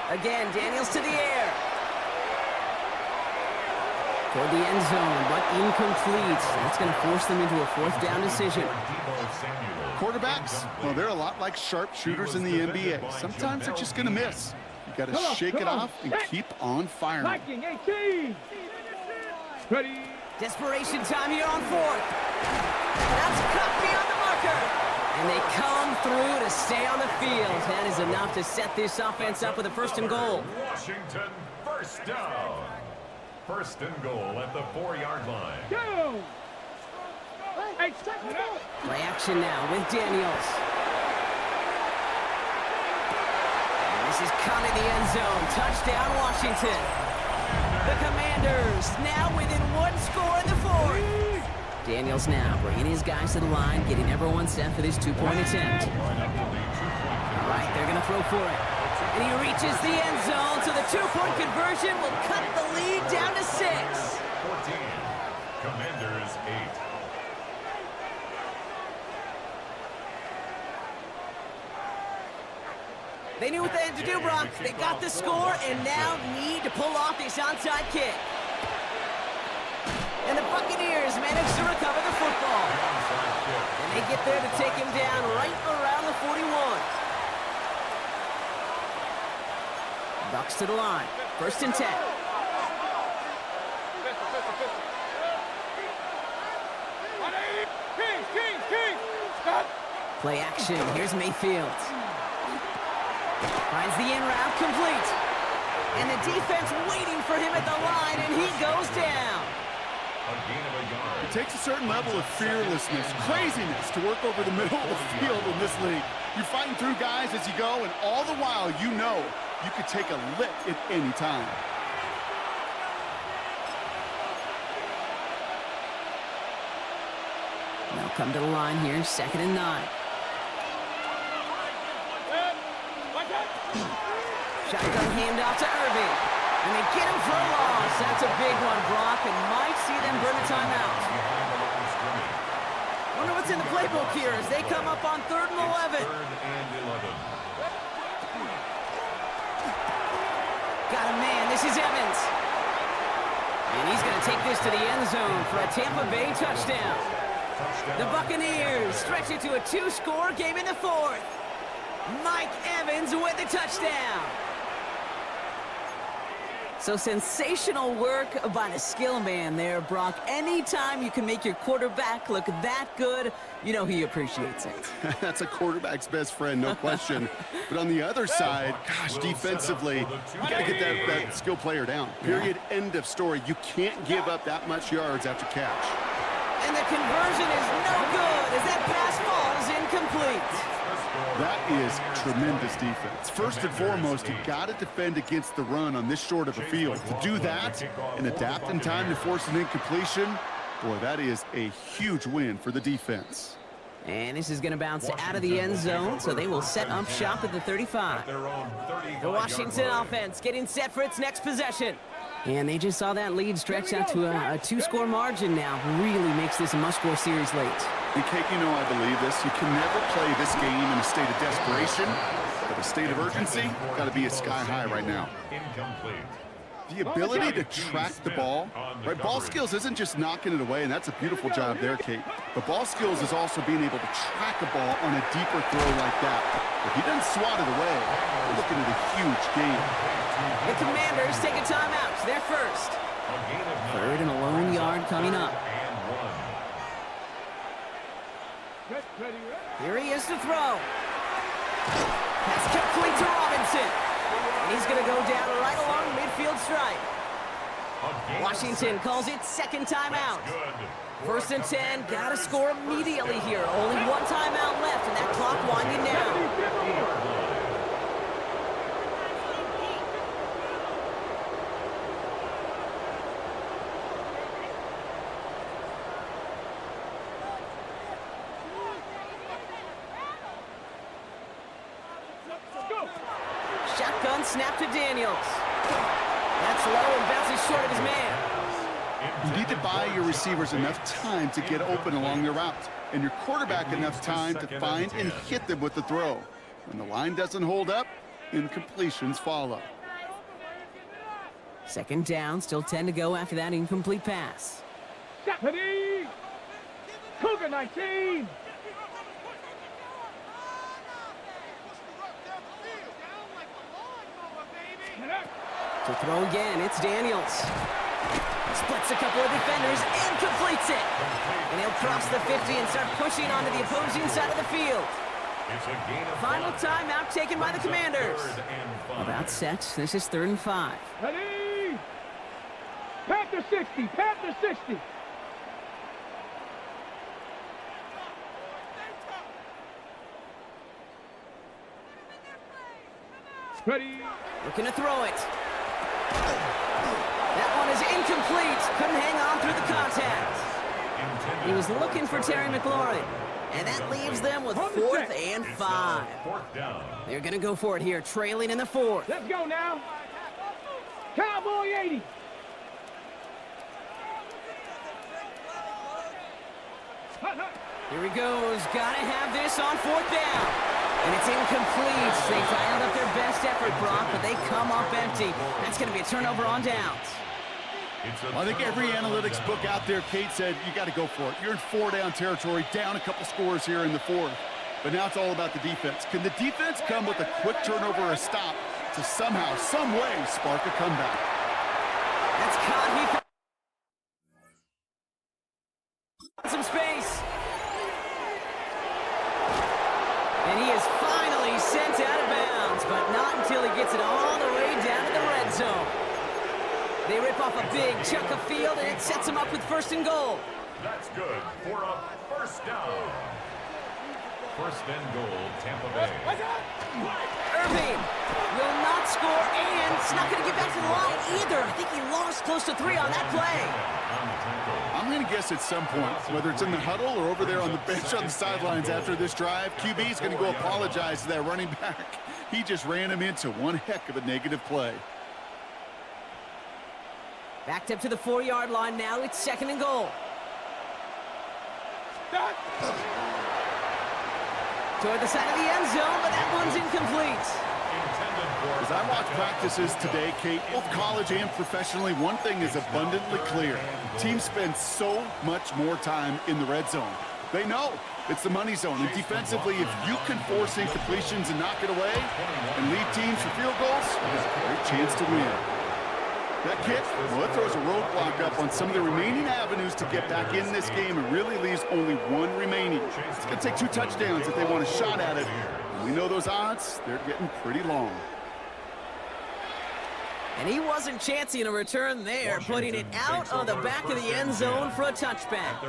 Again, Daniels to the air. Toward the end zone, but incomplete. That's going to force them into a fourth down decision. Quarterbacks, well, they're a lot like sharpshooters in the NBA. Sometimes they're just going to miss. You got to shake it off and keep on firing. Viking 18. Ready? Desperation time here on fourth. That's cut beyond the marker. And they come through to stay on the field. That is enough to set this offense up with a first and goal. Washington, first down. First and goal at the 4-yard line. Go. Hey, Play action now with Daniels. And this is caught in the end zone. Touchdown, Washington. The Commanders now within 1 score in the 4th. Daniels now bringing his guys to the line, getting everyone set for this 2-point attempt. All right, they're going to throw for it. And he reaches the end zone, so the 2-point conversion will cut the lead down to 6. 14. Commanders 8. They knew what they had to do, Brock. They got the score and now need to pull off this onside kick. And the Buccaneers manage to recover the football. And they get there to take him down right around the 41. Bucks to the line. First and 10. Play action. Here's Mayfield. Finds the in route complete. And the defense waiting for him at the line, and he goes down. It takes a certain level of fearlessness, craziness to work over the middle of the field in this league. You're fighting through guys as you go, and all the while you know you could take a lick at any time. They'll come to the line here, 2nd and 9. Shotgun handoff to Irving. And they get him for a loss. That's a big one, Brock, and might see them burn a timeout. wonder what's in the playbook here as they come up on 3rd and 11. Third and 11. Got a man. This is Evans. And he's going to take this to the end zone for a Tampa Bay touchdown. The Buccaneers stretch it to a 2-score game in the 4th. Mike Evans with the touchdown. So sensational work by the skill man there, Brock. Anytime you can make your quarterback look that good, you know he appreciates it. That's a quarterback's best friend, no question. But on the other side, gosh, defensively, you got to get that skill player down. Period, end of story. You can't give up that much yards after catch. And the conversion is no good as that pass falls incomplete. That is tremendous defense. First and foremost, you got to defend against the run on this short of a field. To do that and adapt in time to force an incompletion, boy, that is a huge win for the defense. And this is going to bounce out of the end zone, so they will set up shop at the 35. The Washington offense getting set for its next possession. And they just saw that lead stretch out to a 2-score margin now. Really makes this a must-score series late. And Kate, you know I believe this. You can never play this game in a state of desperation, but a state of urgency got to be a sky high right now. Incomplete. The ability to track the ball, right? Ball skills isn't just knocking it away, and that's a beautiful job there, Kate. But ball skills is also being able to track a ball on a deeper throw like that. If he doesn't swat it away, we're looking at a huge game. The Commanders take a timeout. They're first. 3rd and a lone yard coming up. Here he is to throw. Pass complete to Robinson. And he's going to go down right along midfield stripe. Washington calls it second timeout. 1st and 10, got to score immediately here. Only one timeout left, and that clock winding down. Shotgun snap to Daniels. That's low and bounces short of his man. You need to buy your receivers enough time to get open along the route, and your quarterback enough time to find and hit them with the throw. When the line doesn't hold up, incompletions follow. 2nd down, still 10 to go after that incomplete pass. Stephanie! Cougar 19! To throw again, it's Daniels. Splits a couple of defenders and completes it. And he'll cross the 50 and start pushing onto the opposing side of the field. Final timeout taken by the Commanders. About set. This is 3rd and 5. Ready! Panther 60! Panther 60! Ready! Looking to throw it. That one is incomplete. Couldn't hang on through the contact. He was looking for Terry McLaurin. And that leaves them with 4th and 5. They're going to go for it here, trailing in the 4th. Let's go now. Cowboy 80. Here he goes. Got to have this on 4th down. And it's incomplete. They dialed up their best effort, Brock, but they come up empty. That's going to be a turnover on downs. Well, I think every analytics book out there, Kate, said you got to go for it. You're in 4-down territory, down a couple scores here in the 4th. But now it's all about the defense. Can the defense come with a quick turnover or a stop to somehow, some way, spark a comeback? That's caught. He some space. And he is finally sent out of bounds, but not until he gets it all the way down to the red zone. They rip off a big chunk of field, and it sets him up with 1st and goal. That's good for a 1st down. 1st and goal, Tampa Bay. Irving will not score, and it's not going to get back to the line either. I think he lost close to 3 on that play. I'm going to guess at some point, whether it's in the huddle or over there on the bench on the sidelines after this drive, QB's going to go apologize to that running back. He just ran him into one heck of a negative play. Backed up to the 4-yard line now. It's 2nd and goal. Toward the side of the end zone, but that one's incomplete. As I watch practices today, Kate, both college and professionally, one thing is abundantly clear. Teams spend so much more time in the red zone. They know it's the money zone. And defensively, if you can force incompletions and knock it away and lead teams for field goals, there's a great chance to win. That kick, well, it throws a roadblock up on some of the remaining avenues to get back in this game and really leaves only one remaining. It's going to take 2 touchdowns if they want a shot at it. And we know those odds, they're getting pretty long. And he wasn't chancing a return there, putting it out on the back of the end zone for a touchback.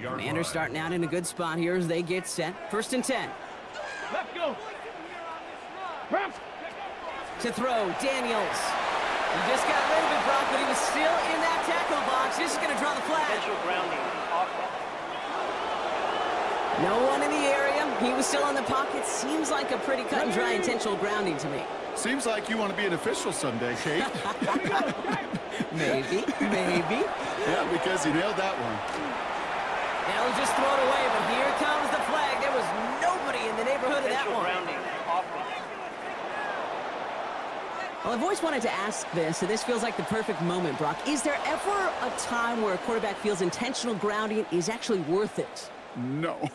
Commanders starting out in a good spot here as they get set. 1st and 10. Let's go. To throw, Daniels. He just got rid of it, Brock, but he was still in that tackle box. This is going to draw the flag. Potential grounding. No one in the area. He was still in the pocket. Seems like a pretty cut and dry intentional grounding to me. Seems like you want to be an official someday, Kate. Maybe. Yeah, because you nailed that one. Now he'll just throw it away, but here comes the flag. There was nobody in the neighborhood of that Potential one. grounding. Well, I've always wanted to ask this, and this feels like the perfect moment, Brock. Is there ever a time where a quarterback feels intentional grounding is actually worth it? No.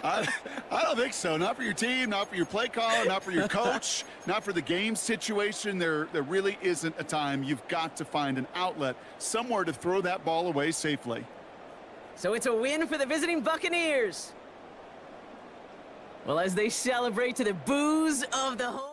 I don't think so. Not for your team, not for your play caller, not for your coach, not for the game situation. There really isn't a time. You've got to find an outlet, somewhere to throw that ball away safely. So it's a win for the visiting Buccaneers. Well, as they celebrate to the boos of the home.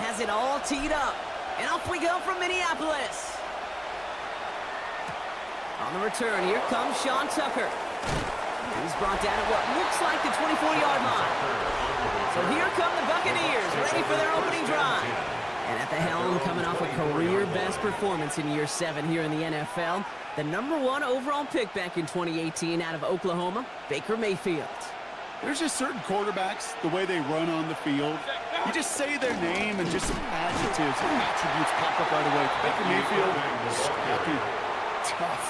has it all teed up. And off we go from Minneapolis. On the return, here comes Sean Tucker. He's brought down at what looks like the 24-yard line. So here come the Buccaneers, ready for their opening drive. And at the helm, coming off a career-best performance in year 7 here in the NFL, the #1 overall pick back in 2018 out of Oklahoma, Baker Mayfield. There's just certain quarterbacks, the way they run on the field. You just say their name and just some adjectives and attributes pop up right away. Baker Mayfield, scrappy, tough,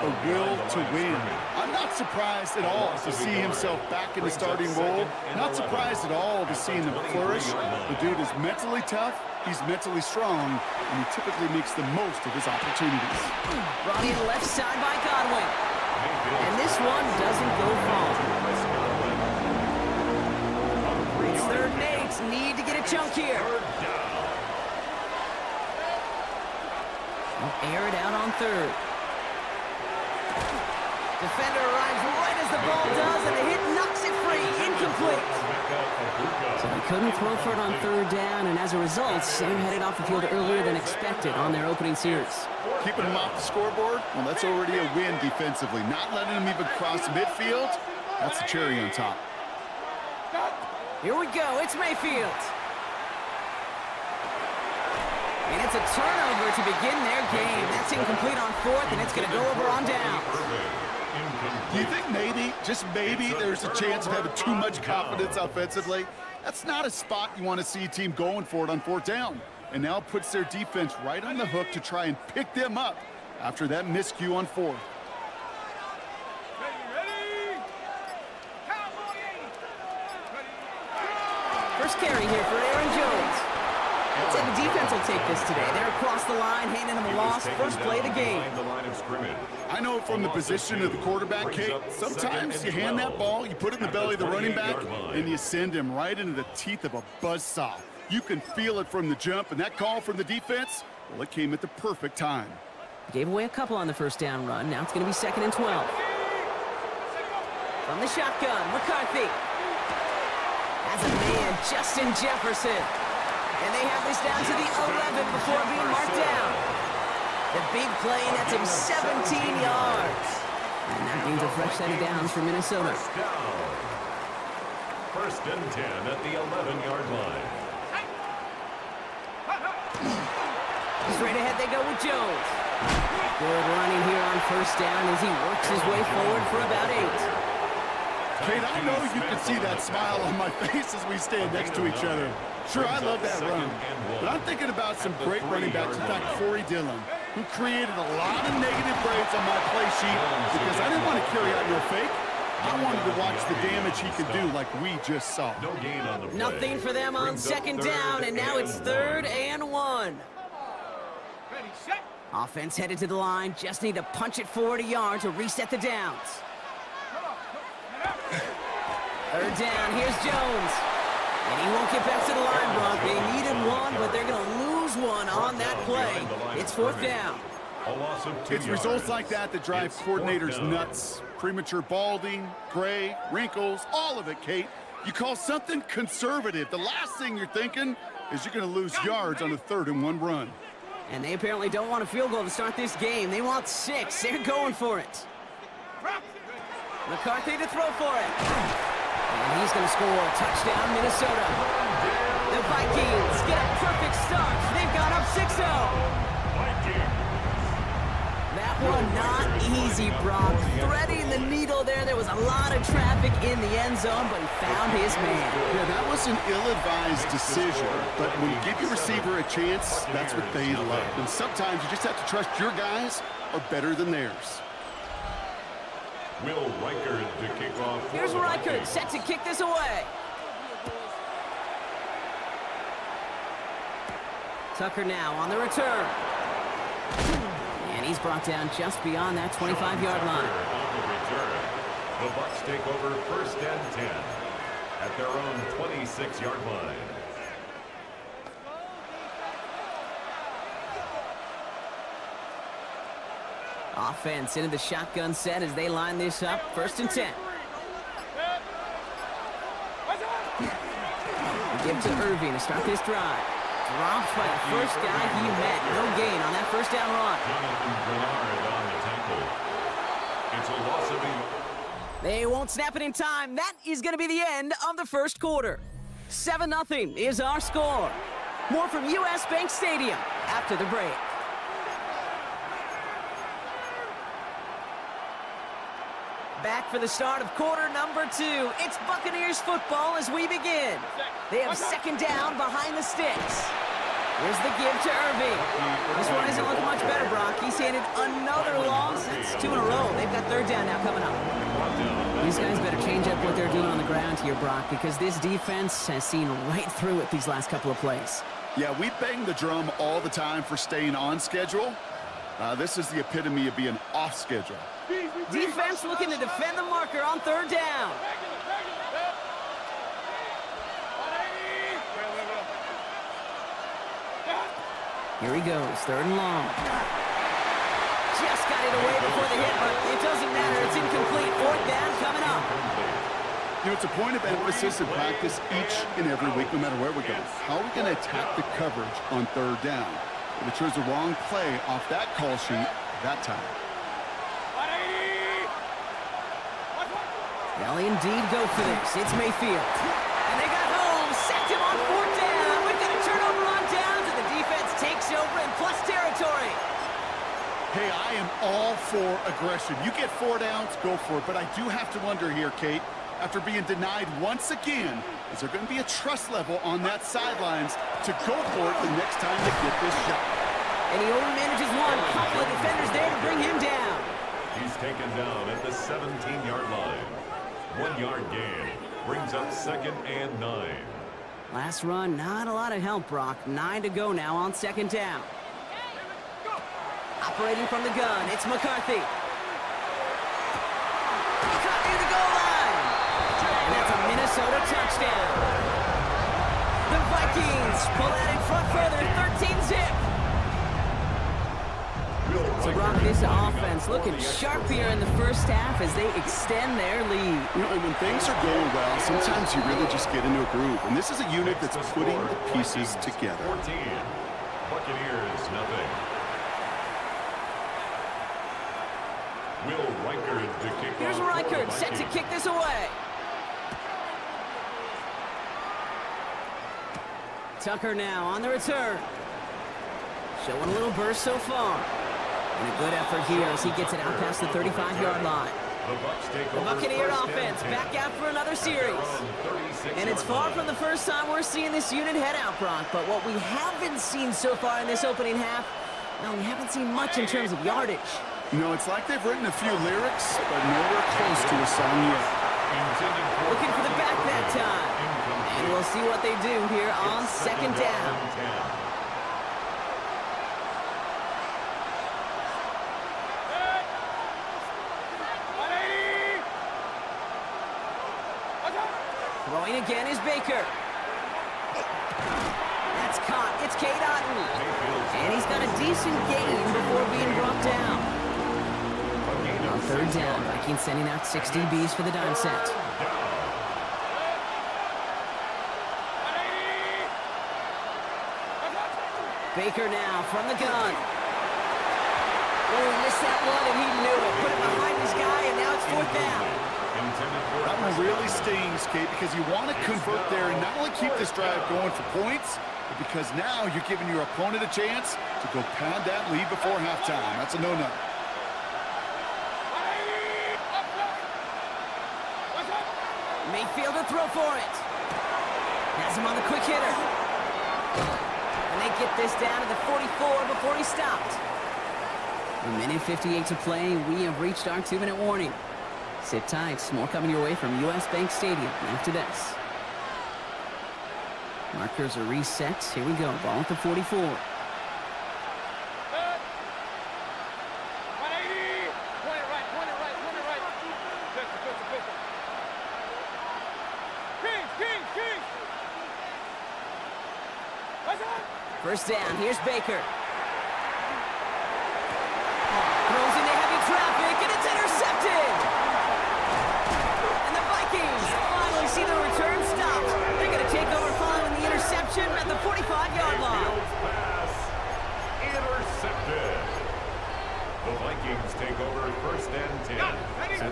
a will to win. I'm not surprised at all to see himself back in the starting role. Not surprised at all to see him flourish. The dude is mentally tough, he's mentally strong, and he typically makes the most of his opportunities. Brought in left side by Godwin. And this one doesn't go far. It's 3rd and 8. Need to get a chunk here. They'll air it out on 3rd. Defender arrives right as the ball does, and the hit knocks it free. Incomplete. So they couldn't throw for it on 3rd down, and as a result, they're headed off the field earlier than expected on their opening series. Keeping them off the scoreboard, well, that's already a win defensively. Not letting them even cross midfield, that's the cherry on top. Here we go, it's Mayfield. And it's a turnover to begin their game. That's incomplete on 4th, and it's going to go over on downs. Do you think maybe, just maybe, there's a chance of having too much confidence offensively? That's not a spot you want to see a team going for it on 4th down. And now puts their defense right on the hook to try and pick them up after that miscue on 4th. First carry here for Aaron Jones. I'd say the defense will take this today. They're across the line, handing them a loss. First play of the game. I know from the position of the quarterback, Kate, sometimes you hand that ball, you put it in the belly of the running back, and you send him right into the teeth of a buzzsaw. You can feel it from the jump, and that call from the defense, well, it came at the perfect time. Gave away a couple on the first down run. Now it's going to be 2nd and 12. From the shotgun, McCarthy. As a man, Justin Jefferson. And they have this down to the 11 before being marked down. The big play nets him 17 yards. And that means a fresh set of downs for Minnesota. First and 10 at the 11-yard line. Straight ahead they go with Jones. Good running here on first down as he works his way forward for about 8. Kate, I know you can see that smile on my face as we stand next to each other. Sure, I love that run, but I'm thinking about some great running backs. In fact, Corey Dillon, who created a lot of negative grades on my play sheet because I didn't want to carry out no fake. I wanted to watch the damage he could do like we just saw. No gain on the play. Nothing for them on 2nd down, and now it's 3rd and 1. Offense headed to the line. Just need to punch it forward a yard to reset the downs. 3rd down, here's Jones. And he won't get back to the line, Brock. They needed one, but they're going to lose one on that play. It's 4th down. It's results like that that drive coordinators nuts. Premature balding, gray, wrinkles, all of it, Kate. You call something conservative. The last thing you're thinking is you're going to lose yards on a 3rd and 1 run. And they apparently don't want a field goal to start this game. They want 6. They're going for it. McCarthy to throw for it. And he's going to score a touchdown, Minnesota. The Vikings get a perfect start. They've gone up 6-0. That one not easy, Brock. Threading the needle there. There was a lot of traffic in the end zone, but he found his man. Yeah, that was an ill-advised decision. But when you give your receiver a chance, that's what they love. And sometimes you just have to trust your guys are better than theirs. Will Reichert to kick off. Here's Reichert set to kick this away. Tucker now on the return. And he's brought down just beyond that 25-yard line. The Bucs take over 1st and 10 at their own 26-yard line. Offense into the shotgun set as they line this up. 1st and 10. Give to Irving to start this drive. Dropped by the first guy he met. No gain on that first down run. Jonathan Bernard on the tackle. It's a loss of 8. They won't snap it in time. That is going to be the end of the first quarter. 7-0 is our score. More from US Bank Stadium after the break. Back for the start of quarter number 2. It's Buccaneers football as we begin. They have second down behind the sticks. Here's the give to Irving. This one isn't looking much better, Brock. He's handed another loss. That's 2 in a row. They've got third down now coming up. These guys better change up what they're doing on the ground here, Brock, because this defense has seen right through it these last couple of plays. Yeah, we bang the drum all the time for staying on schedule. This is the epitome of being off schedule. Defense looking to defend the marker on third down. Here he goes, third and long. Just got it away before the hit, but it doesn't matter. It's incomplete. Fourth down coming up. You know, it's a point of emphasis in practice each and every week, no matter where we go. How are we going to attack the coverage on third down? If it chose the wrong play off that call sheet that time. They'll indeed go for this. It's Mayfield. And they got home. Sacked him on fourth down. We've got a turnover on downs, and the defense takes over in plus territory. Hey, I am all for aggression. You get 4 downs, go for it. But I do have to wonder here, Kate, after being denied once again, is there going to be a trust level on that sidelines to go for it the next time they get this shot? And he only manages one. Couple of defenders there to bring him down. He's taken down at the 17-yard line. 1-yard gain brings up 2nd and 9. Last run, not a lot of help, Brock. 9 to go now on second down. Operating from the gun, it's McCarthy. Caught near the goal line. And that's a Minnesota touchdown. The Vikings pull out in front further, 13-zip. So, Brock, this offense looking sharp here in the first half as they extend their lead. You know, and when things are going well, sometimes you really just get into a groove. And this is a unit that's putting the pieces together. 14. Buccaneers, nothing. Will Reichard to kick off. Here's Reichard set to kick this away. Tucker now on the return. Showing a little burst so far. And a good effort here as he gets it out past the 35-yard line. The Buccaneer offense back out for another series. And it's far from the first time we're seeing this unit head out, Brock. But what we haven't seen so far in this opening half, well, we haven't seen much in terms of yardage. You know, it's like they've written a few lyrics, but nowhere close to a song yet. Looking for the back that time. And we'll see what they do here on second down. Throwing again is Baker. That's caught. It's Cade Otton. And he's got a decent gain before being brought down. On third down, Vikings sending out 6 DBs for the dime set. Baker now from the gun. Oh, he missed that one, and he knew it. Put it behind his guy, and now it's fourth down. That one really stings, Kate, because you want to convert there and not only keep this drive going for points, but because now you're giving your opponent a chance to go pound that lead before halftime. That's a no-no. Mayfield to throw for it. Has him on the quick hitter. And they get this down to the 44 before he stopped. A minute 58 to play. We have reached our 2-minute warning. Sit tight. More coming your way from US Bank Stadium after this. Markers are reset. Here we go. Ball at the 44. First down, here's Baker. Throws into heavy traffic, and it's intercepted! And the Vikings finally see the return stopped. They're going to take over following the interception at the 45-yard line.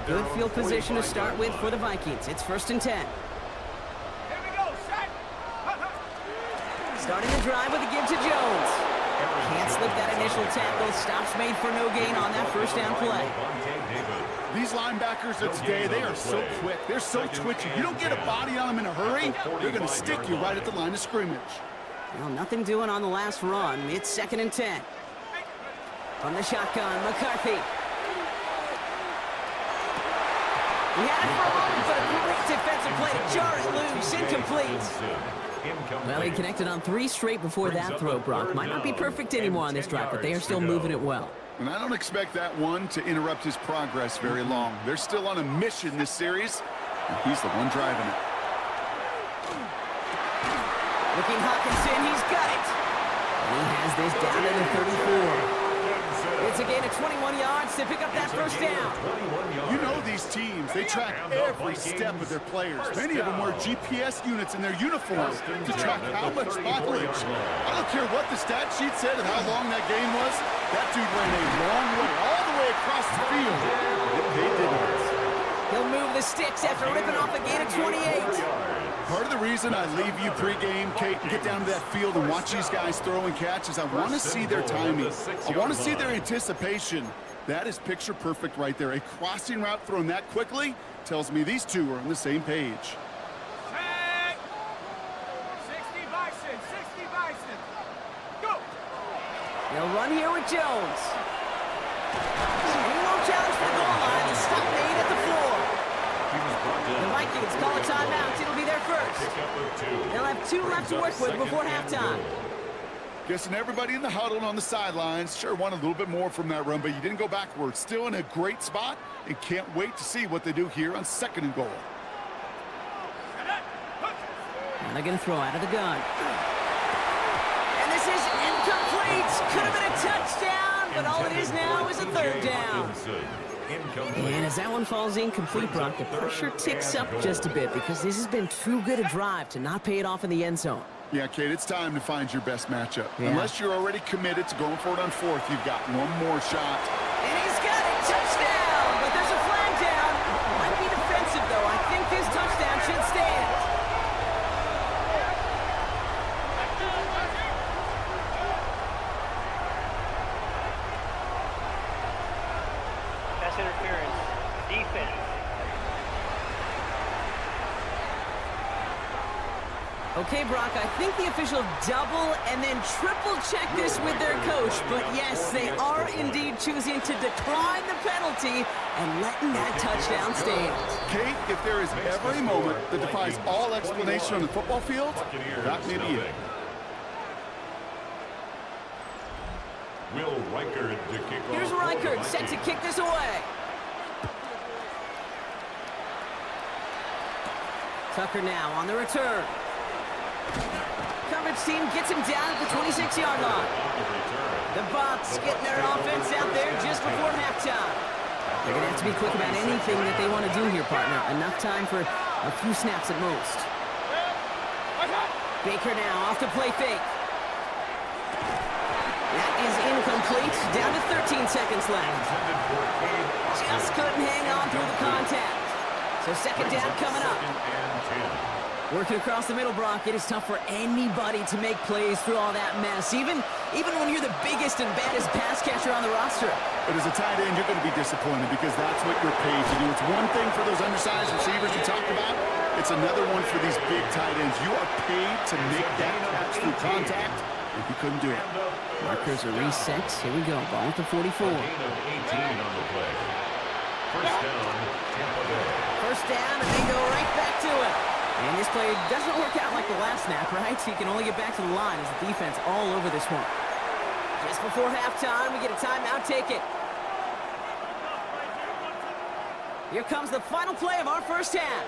Good field position to start with for the Vikings. It's 1st and 10. Starting the drive with a give to Jones. Can't slip that initial tackle. Stops made for no gain on that first down play. These linebackers of today, they are so quick. They're so twitchy. You don't get a body on them in a hurry, they're going to stick you right at the line of scrimmage. Well, nothing doing on the last run. It's 2nd and 10. From the shotgun, McCarthy. He had it for a moment, but a great defensive play to jar it loose. Incomplete. Well, he connected on 3 straight before that throw, Brock. Might not be perfect anymore on this drive, but they are still moving it well. And I don't expect that one to interrupt his progress very long. They're still on a mission this series, and he's the one driving it. Looking Hawkinson, he's got it. And he has this down to the 34. It's a gain of 21 yards to pick up that first down. You know these teams, they track every step of their players. Many of them wear GPS units in their uniforms to track how much mileage. I don't care what the stat sheet said and how long that game was. That dude ran a long way, all the way across the field. It paid dividends. He'll move the sticks after ripping off a gain of 28. Part of the reason I leave you pregame, Kate, and get down to that field and watch these guys throw and catch is I want to see their timing. I want to see their anticipation. That is picture perfect right there. A crossing route thrown that quickly tells me these two are on the same page. 60 Bison, 60 Bison. Go! They'll run here with Jones. And he won't challenge for the goal line. The stop made at the floor. The Vikings call a timeout. It'll be their first. They'll have 2 left to work with before halftime. Guessing everybody in the huddle and on the sidelines sure want a little bit more from that run, but you didn't go backwards. Still in a great spot and can't wait to see what they do here on 2nd and goal. And they're going to throw out of the gun. And this is incomplete. Could have been a touchdown, but all it is now is a 3rd down. And as that one falls incomplete, Brock, the pressure ticks up just a bit because this has been too good a drive to not pay it off in the end zone. Yeah, Kate, it's time to find your best matchup. Yeah. Unless you're already committed to going for it on 4th, you've got one more shot. And he's got it. Touchdown! But there's a flag down. Might be defensive, though. I think this touchdown should stand. Pass interference. Defense. Okay, Brock, I think the official double and then triple check this with their coach. But yes, they are indeed choosing to decline the penalty and letting that touchdown stand. Kate, if there is ever a moment that defies all explanation on the football field, that may be it. Will Reichard to kick off. Here's Reichard set to kick this away. Tucker now on the return. Coverage team gets him down at the 26-yard line. The Bucs getting their offense out there just before halftime. They're going to have to be quick about anything that they want to do here, partner. Enough time for a few snaps at most. Baker now off the play fake. That is incomplete. Down to 13 seconds left. Just couldn't hang on through the contact. So 2nd down coming up. Working across the middle, Brock, it is tough for anybody to make plays through all that mess, even when you're the biggest and baddest pass catcher on the roster. But as a tight end, you're going to be disappointed because that's what you're paid to do. It's one thing for those undersized receivers you talked about. It's another one for these big tight ends. You are paid to make that catch through contact, and you couldn't do it. Markers are reset. Here we go. Ball at the 44. Gain of 18 on the play. First down, Tampa Bay. First down, and they go right back to it. And this play doesn't work out like the last snap, right? So you can only get back to the line as the defense all over this one. Just before halftime, we get a timeout. Take it. Here comes the final play of our first half.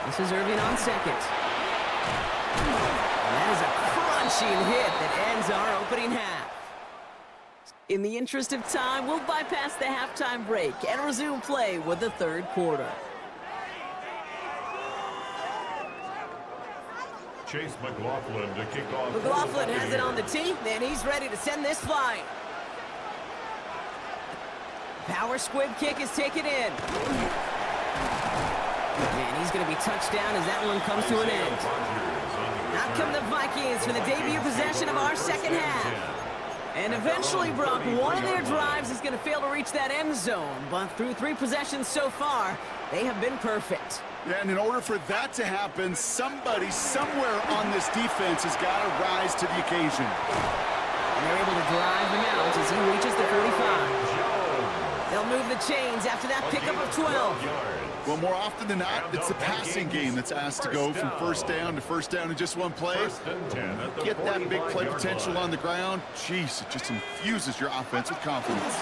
This is Irving on 2nd. And that is a crunching hit that ends our opening half. In the interest of time, we'll bypass the halftime break and resume play with the 3rd quarter. Chase McLaughlin to kick off. McLaughlin has it on the tee, and he's ready to send this flying. Power squib kick is taken in. And he's going to be touched down as that one comes to an end. Out come the Vikings for the debut possession of our second half. And eventually, Brock, one of their drives is going to fail to reach that end zone. But through 3 possessions so far, they have been perfect. Yeah, and in order for that to happen, somebody somewhere on this defense has got to rise to the occasion. And they're able to drive him out as he reaches the 45. They'll move the chains after that pickup of 12. Well, more often than not, it's the passing game that's asked to go from first down in just one play. Get that big play potential on the ground. Jeez, it just infuses your offense with confidence.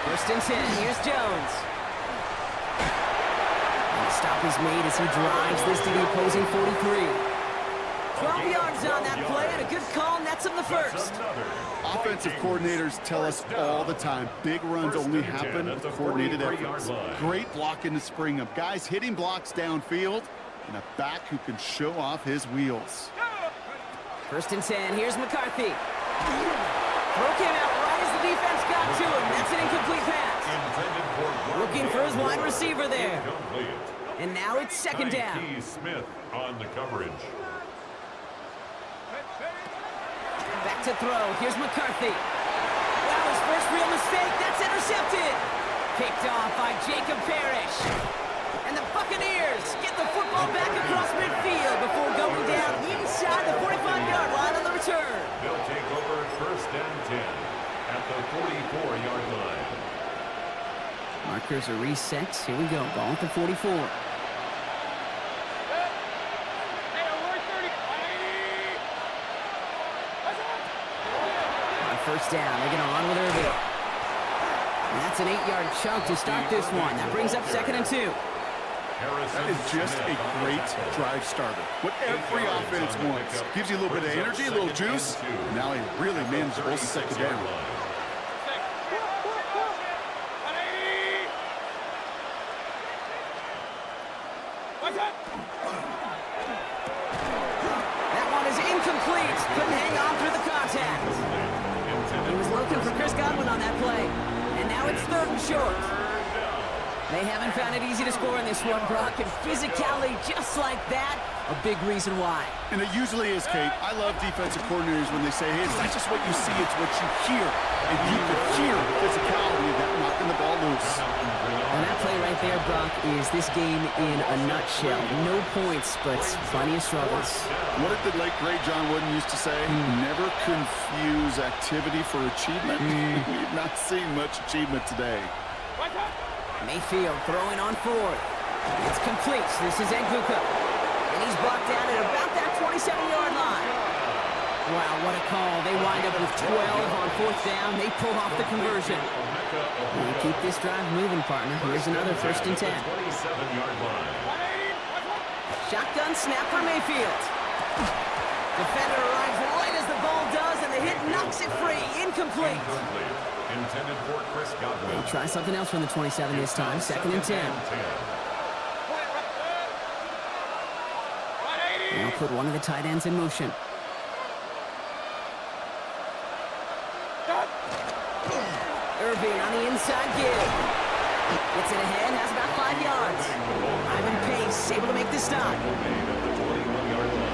First and 10, here's Jones. And the stop is made as he drives this to the opposing 43. 12 yards on that play, and a good call nets him the first. Offensive coordinators tell us all the time, big runs only happen with coordinated efforts. Great blocking to spring up. Guys hitting blocks downfield, and a back who can show off his wheels. First and 10, here's McCarthy. Throw came out right as the defense got to him. That's an incomplete pass. Looking for his wide receiver there. And now it's second down. Smith on the coverage. Back to throw. Here's McCarthy. Wow, his first real mistake. That's intercepted. Picked off by Jacob Parrish. And the Buccaneers get the football back across midfield before going down inside the 45-yard line on the return. They'll take over first and 10 at the 44-yard line. Markers are reset. Here we go. Ball at the 44. First down, they get on with Irving. And that's an 8-yard chunk to start this one. That brings up second and 2. That is just a great drive starter. What every offense wants. Gives you a little bit of energy, a little juice. And now he really manageable second down. That one is incomplete. Couldn't hang on through the contact. He was looking for Chris Godwin on that play. And now it's third and short. They haven't found it easy to score in this one, Brock. And physicality just like that, a big reason why. And it usually is, Kate. I love defensive coordinators when they say, hey, it's not just what you see, it's what you hear. And you can hear physicality of that knocking the ball loose. And that play right there, Brock, is this game in a nutshell. No points, but plenty of struggles. What did the late, great John Wooden used to say? Never confuse activity for achievement. We've not seen much achievement today. Mayfield throwing on fourth. It's complete. This is Nguka. And he's brought down at about that 27-yard line. Wow, what a call. They wind up with 12 on fourth down. They pull off the conversion. And keep this drive moving, partner. Here's another first and 10. 27-yard line. Shotgun snap for Mayfield. Defender arrives right as the ball does, and the hit knocks it free. Incomplete. Intended for Chris Godwin. They'll try something else from the 27 this time. Second and 10. And they'll put one of the tight ends in motion. Irving on the inside give. Gets it ahead, has about 5 yards. Ivan Pace able to make the stop.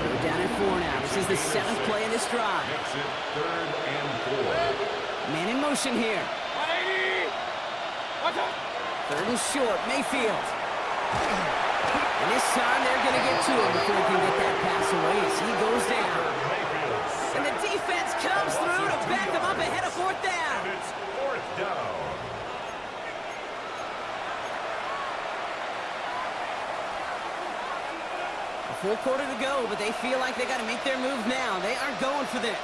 They're down at 4 now. This is the 7th play in this drive. Makes it third and 4. Man in motion here. 3rd and short, Mayfield. And this time they're going to get to him before he can get that pass away as he goes down. And the defense comes through to back him up ahead of 4th down. It's 4th down. A full quarter to go, but they feel like they got to make their move now. They are going for this.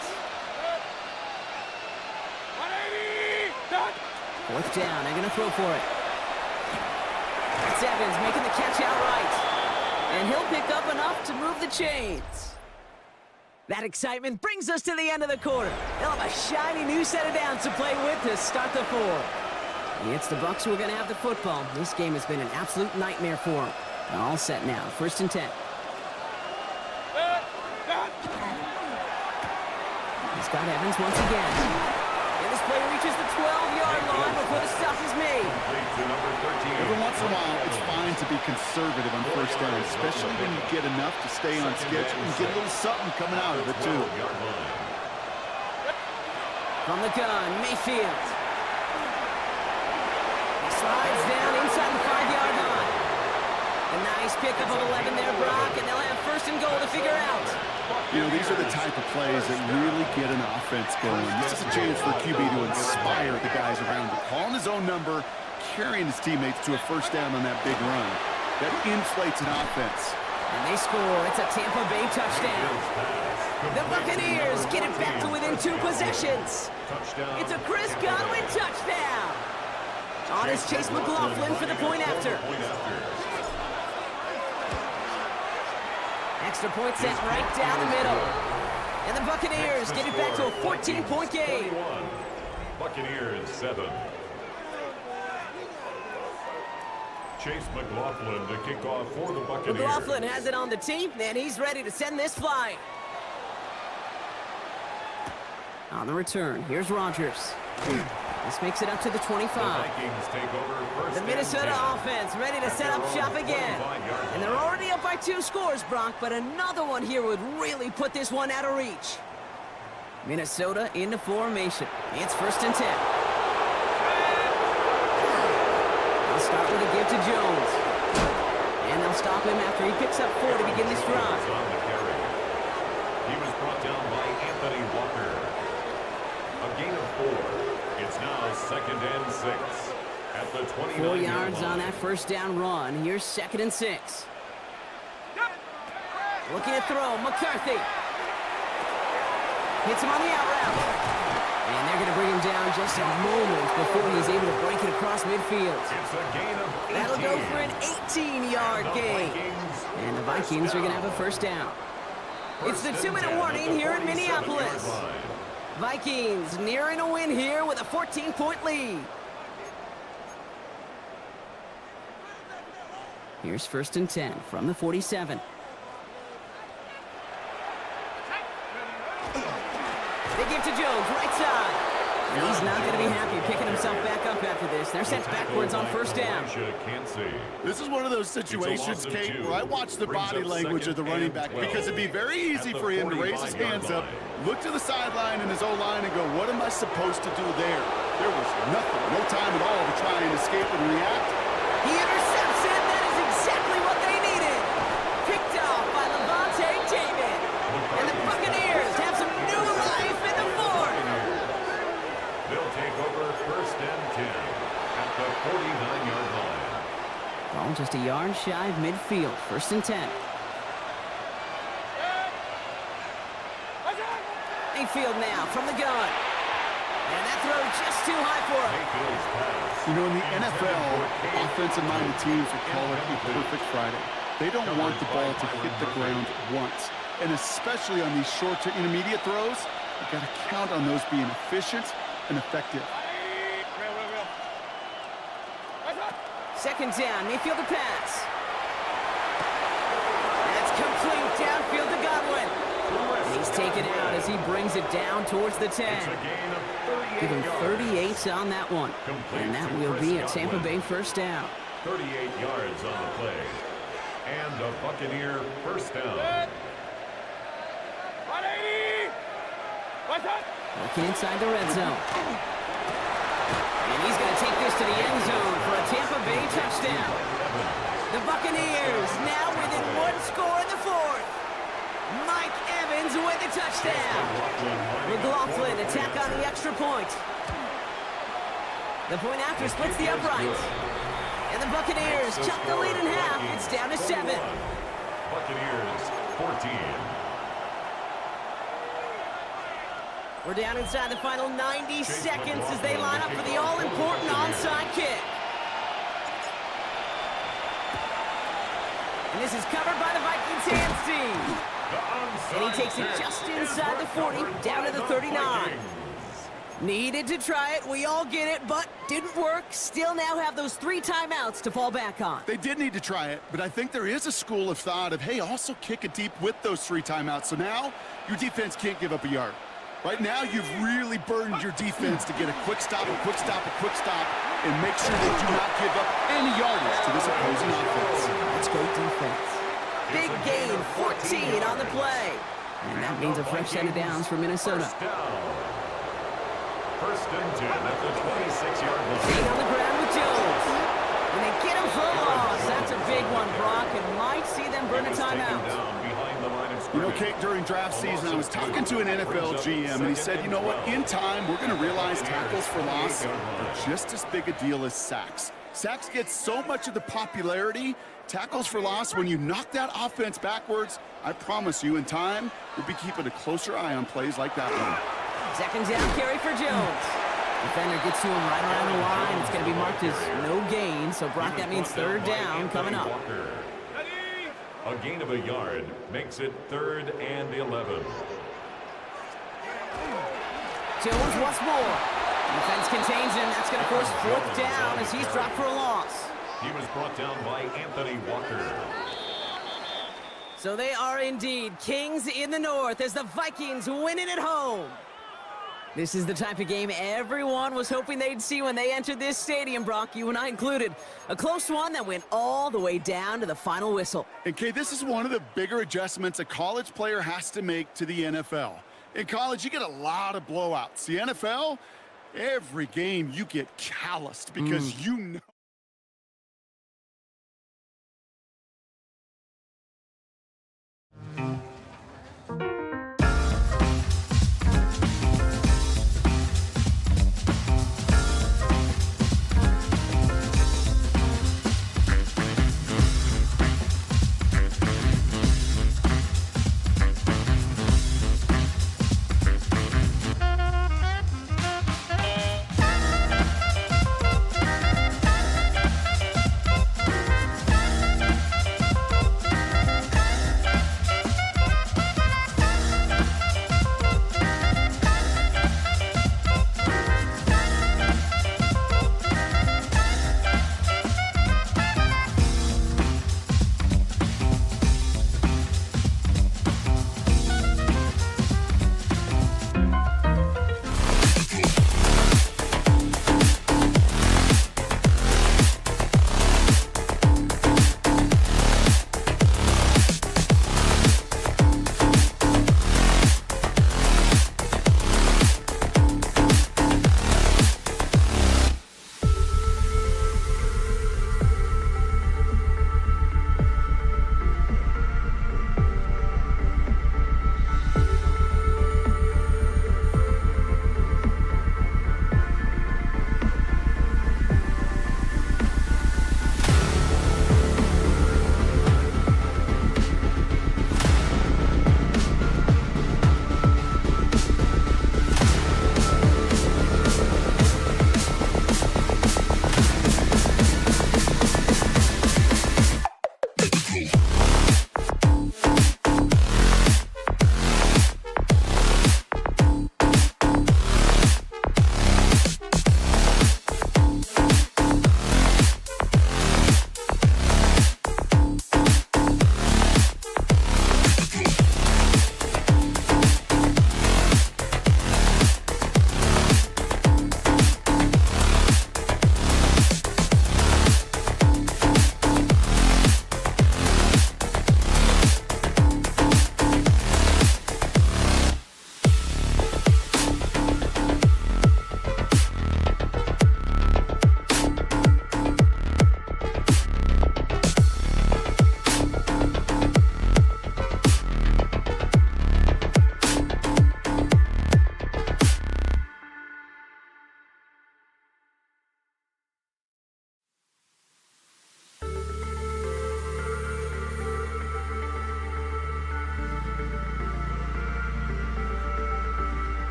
4th down, they're going to throw for it. That's Evans making the catch outright. And he'll pick up enough to move the chains. That excitement brings us to the end of the quarter. They'll have a shiny new set of downs to play with to start the 4th. It's the Bucs who are going to have the football. This game has been an absolute nightmare for them. All set now, 1st and 10. He's got Evans once again. And this play reaches the 12-yard line before the stop is made. Every once in a while, it's fine to be conservative on first down, especially when you get enough to stay on schedule and get a little something coming out of it, too. From the gun, Mayfield. He slides down inside the 5-yard line. A nice pickup of 11 there, Brock, and they'll have first and goal to figure out. You know, these are the type of plays that really get an offense going. This is a chance for QB to inspire the guys around him. Calling his own number, carrying his teammates to a first down on that big run. That inflates an offense. And they score. It's a Tampa Bay touchdown. The Buccaneers get it back to within 2 possessions. It's a Chris Godwin touchdown. On is Chase McLaughlin for the point after. Extra point set right down the middle. And the Buccaneers get it back to a 14-point game. Buccaneers 7. Chase McLaughlin to kick off for the Buccaneers. McLaughlin has it on the tee, and he's ready to send this flying. On the return, here's Rodgers. This makes it up to the 25. The Vikings take over first. The Minnesota offense ready to set up shop again. And they're already up by 2 scores, Brock, but another one here would really put this one out of reach. Minnesota into formation. It's first and 10. They'll start with a give to Jones. And they'll stop him after he picks up 4 to begin this drive. He was brought down by Anthony Walker. A gain of 4. It's now second and 6 at the 29. 4 yards on that first down run. Here's second and 6. Looking to throw, McCarthy. Hits him on the out route. And they're going to bring him down just a moment before he's able to break it across midfield. It's a gain of 18. That'll go for an 18-yard gain. And the Vikings are going to have a first down. It's the 2-minute warning here in Minneapolis. Vikings nearing a win here with a 14-point lead. Here's first and 10 from the 47. They give to Jones, right side. And he's not going to be happy picking himself back up after this. They're sent backwards on first down. This is one of those situations, Kate, where I watch the body language of the running back because it'd be very easy for him to raise his hands up, look to the sideline in his O-line and go, what am I supposed to do there? There was nothing, no time at all to try and escape and react. He intercepts it. That is exactly what they needed. Picked off by Levante David. And the Buccaneers have some new life in the fourth. They'll take over first and 10 at the 49-yard line. Ball just a yard shy of midfield. First and 10. Mayfield now from the gun. And that throw just too high for him. You know, in the NFL, offensive-minded teams would call it a perfect Friday. They don't want the ball to hit the ground once. And especially on these short to intermediate throws, you've got to count on those being efficient and effective. Second down, Mayfield to pass. That's complete downfield to Godwin. And he's taken out as he brings it down towards the 10. Give him 38 on that one. And that will be a Tampa Bay first down. 38 yards on the play. And a Buccaneer first down. Looking inside the red zone. And he's going to take this to the end zone for a Tampa Bay touchdown. The Buccaneers now within 1 score in the fourth. Mike Evans with the touchdown. McLaughlin attack on the extra point. The point after splits the upright. And the Buccaneers chop the lead in half. It's down to 7. Buccaneers 14. We're down inside the final 90 seconds as they line up for the all-important onside kick. And this is covered by the Vikings hands team. And he takes it just inside the 40, down to the 39. Needed to try it, we all get it, but didn't work. Still now have those 3 timeouts to fall back on. They did need to try it, but I think there is a school of thought of, hey, also kick it deep with those 3 timeouts. So now your defense can't give up a yard. Right now, you've really burdened your defense to get a quick stop, a quick stop, a quick stop, and make sure they do not give up any yardage to this opposing offense. That's great defense. Big gain, 14 on the play. And that means a fresh set of downs for Minnesota. First and 10 at the 26-yard line. Gain on the ground with Jones. And they get him for a loss. That's a big one, Brock, and might see them burn a timeout. You know, Kate, during draft season, I was talking to an NFL GM, and he said, you know what, in time, we're going to realize tackles for loss are just as big a deal as sacks. Sacks get so much of the popularity. Tackles for loss, when you knock that offense backwards, I promise you, in time, we'll be keeping a closer eye on plays like that one. Second down carry for Jones. Defender gets to him right around the line. It's going to be marked as no gain, so Brock, that means third down coming up. A gain of a yard makes it 3rd and 11. Jones once more. Defense contains him. That's going to force 4th down as he's dropped for a loss. He was brought down by Anthony Walker. So they are indeed kings in the north as the Vikings win it at home. This is the type of game everyone was hoping they'd see when they entered this stadium, Brock, you and I included. A close one that went all the way down to the final whistle. And, Kay, this is one of the bigger adjustments a college player has to make to the NFL. In college, you get a lot of blowouts. The NFL, every game you get calloused because you know.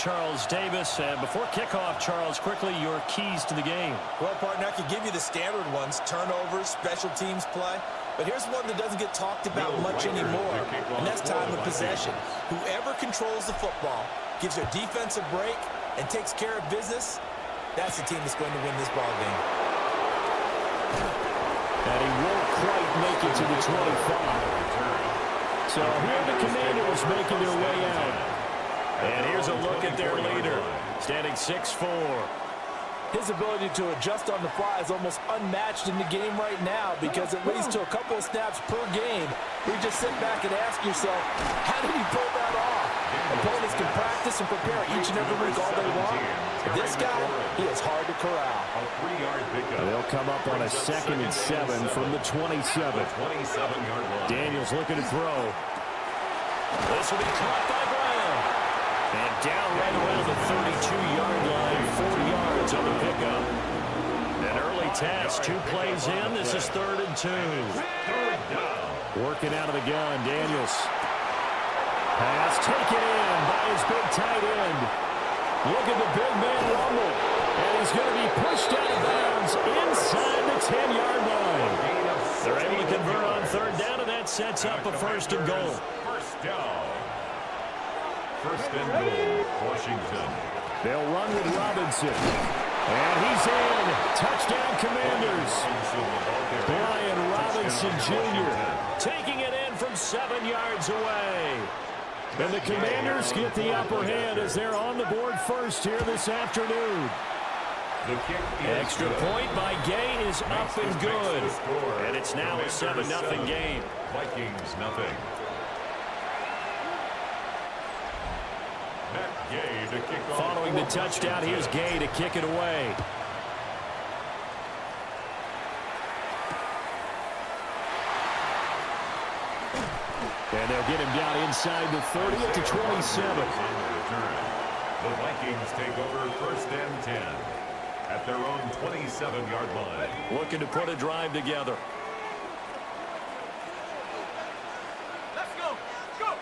Charles Davis. Before kickoff, Charles, quickly your keys to the game. Well, partner, I could give you the standard ones, turnovers, special teams play. But here's one that doesn't get talked about much anymore, and that's time of possession. Whoever controls the football, gives their defense a break, and takes care of business, that's the team that's going to win this ball game. And he won't quite make it to the 25. So here the Commanders making their way out. And here's a look at their leader, standing 6'4". His ability to adjust on the fly is almost unmatched in the game right now because it leads to a couple of snaps per game. We just sit back and ask yourself, how did he pull that off? Opponents can practice and prepare each and every week all they want. This guy, he is hard to corral. They'll come up on a 2nd and 7 from the 27. Daniels looking to throw. This will be caught by Brown. And down right around the 32-yard line, 4 yards on the pickup. An early test, 2 plays in. This is 3rd and 2. Working out of the gun, Daniels. Pass taken in by his big tight end. Look at the big man rumble. And he's going to be pushed out of bounds inside the 10-yard line. They're able to convert on 3rd down, and that sets up a 1st and goal. First down. 1st and goal, Washington. They'll run with Robinson. And he's in. Touchdown, Commanders. Brian Robinson Jr. taking it in from 7 yards away. And the Commanders get the upper hand as they're on the board first here this afternoon. Extra point by Gay is up and good. And it's now a 7-0 game. Vikings nothing. Gay to kick off. Following the touchdown, here's Gay to kick it away. And they'll get him down inside the 30 to 27. The Vikings take over 1st and 10 at their own 27-yard line. Looking to put a drive together. Let's go. Go.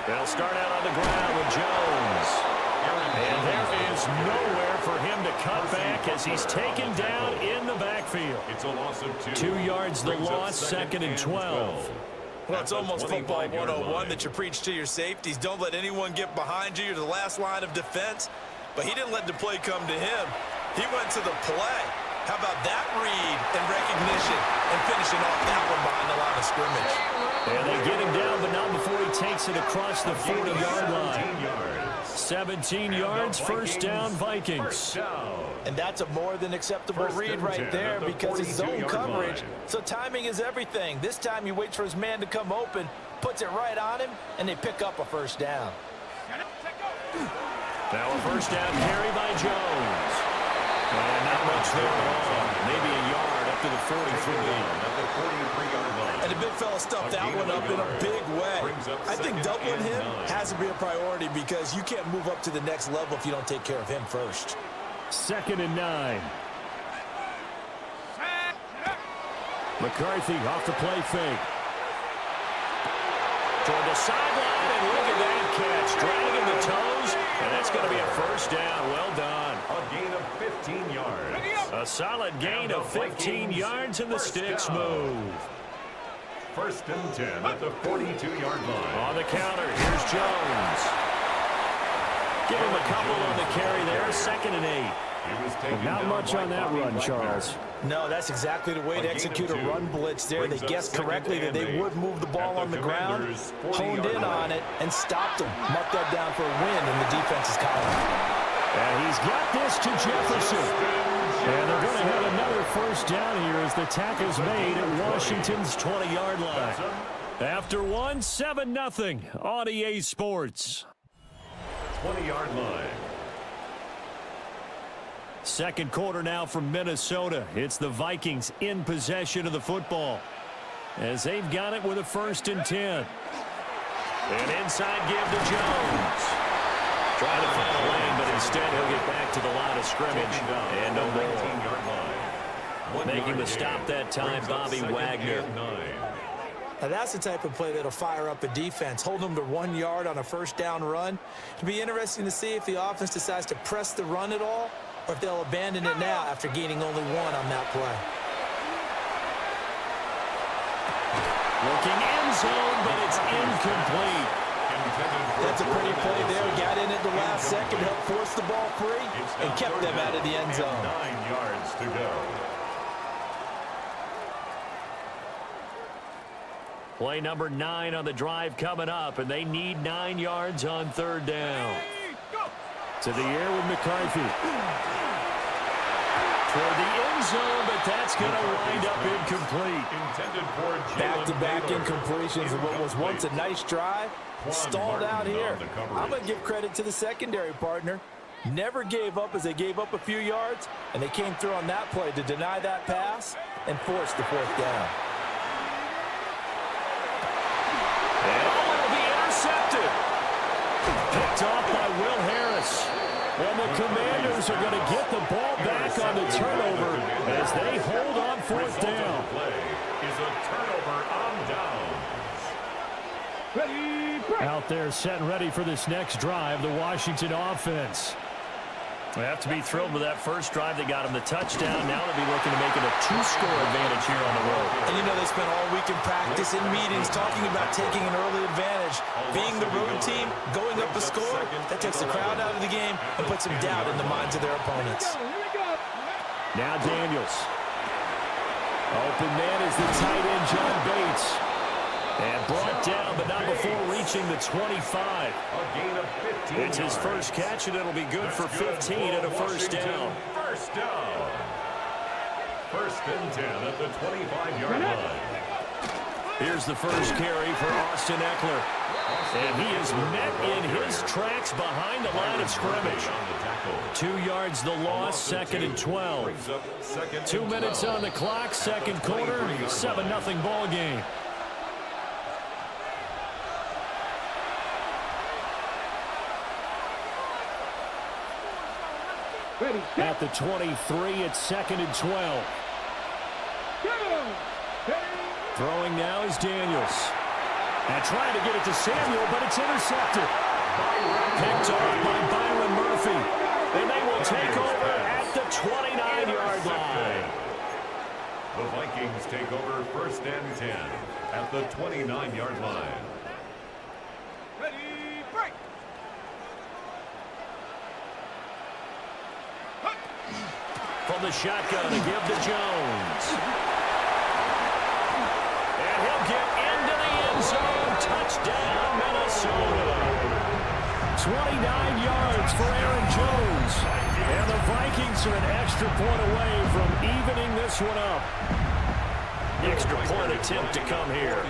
They'll start out on the ground with Jones. And there is nowhere for him to cut back as he's taken down in the backfield. It's a loss of 2. 2 yards the loss, 2nd and 12. Well, it's almost football 101 that you preach to your safeties. Don't let anyone get behind you. You're the last line of defense. But he didn't let the play come to him. He went to the play. How about that read and recognition and finishing off that one behind the line of scrimmage? And they get him down, but not before he takes it across the 40-yard line. 17 yards, 1st down, Vikings. And that's a more than acceptable read right there because it's zone coverage. So timing is everything. This time he waits for his man to come open, puts it right on him, and they pick up a 1st down. Now a 1st down carry by Jones. And not much there at all. Maybe a yard up to the 43-yard line. And the big fella stuffed that one up in a big way. I think doubling him has to be a priority because you can't move up to the next level if you don't take care of him first. 2nd and 9. McCarthy off the play fake. Toward the sideline, and look at that catch. Dragging the toes, and that's going to be a 1st down. Well done. A gain of 15 yards. A solid gain of 15 yards, and the sticks move. 1st and 10 at the 42-yard line. On the counter, here's Jones. Give him a couple on the carry there, 2nd and 8. Not much on that run, Charles. No, that's exactly the way to execute a run blitz there. They guessed correctly that they would move the ball on the ground, honed in on it, and stopped them. Marked that down for a win in the defense's column. And he's got this to Jefferson. And they're going to have another 1st down here as the tackle's made at Washington's 20-yard line. After one, 7-0 on EA Sports. 20-yard line. 2nd quarter now from Minnesota. It's the Vikings in possession of the football as they've got it with a 1st and 10. An inside give to Jones. Trying to find a lane, but instead he'll get back to the line of scrimmage and no more. Making the stop that time, Bobby Wagner. Now that's the type of play that'll fire up a defense. Hold them to 1 yard on a first down run. It'll be interesting to see if the offense decides to press the run at all or if they'll abandon it now after gaining only 1 on that play. Looking end zone, but it's incomplete. That's a pretty play there. Got in at the last second, helped force the ball free, and kept them out of the end zone. 9 yards to go. Play number 9 on the drive coming up, and they need 9 yards on 3rd down. To the air with McCarthy. Toward the end zone, but that's going to wind up incomplete. Back-to-back incompletions of what was once a nice drive. Stalled out here. I'm going to give credit to the secondary partner. Never gave up as they gave up a few yards, and they came through on that play to deny that pass and force the 4th down. And will be intercepted. Picked off by Will Harris. And the Commanders are going to get the ball back on the turnover as they hold on 4th down. Play is a turnover on downs. Out there set and ready for this next drive, the Washington offense. They have to be thrilled with that first drive. They got him the touchdown. Now they'll be looking to make it a 2-score advantage here on the road. And you know they spent all week in practice, in meetings, talking about taking an early advantage. Being the road team, going up a score, that takes the crowd out of the game and puts some doubt in the minds of their opponents. Now Daniels. Open man is the tight end, John Bates. And brought down, but not before reaching the 25. It's his first catch, and it'll be good for 15 and a first down. First down. 1st and 10 at the 25-yard line. Here's the first carry for Austin Eckler. And he is met in his tracks behind the line of scrimmage. 2 yards the loss, 2nd and 12. 2 minutes on the clock, 2nd quarter, 7-0 ball game. At the 23, it's 2nd and 12. Throwing now is Daniels. And trying to get it to Samuel, but it's intercepted. Picked off by Byron Murphy. And they will take over at the 29-yard line. The Vikings take over 1st and 10 at the 29-yard line. From the shotgun to give to Jones. And he'll get into the end zone. Touchdown, Minnesota. 29 yards for Aaron Jones. And the Vikings are an extra point away from evening this one up. Extra point attempt to come here.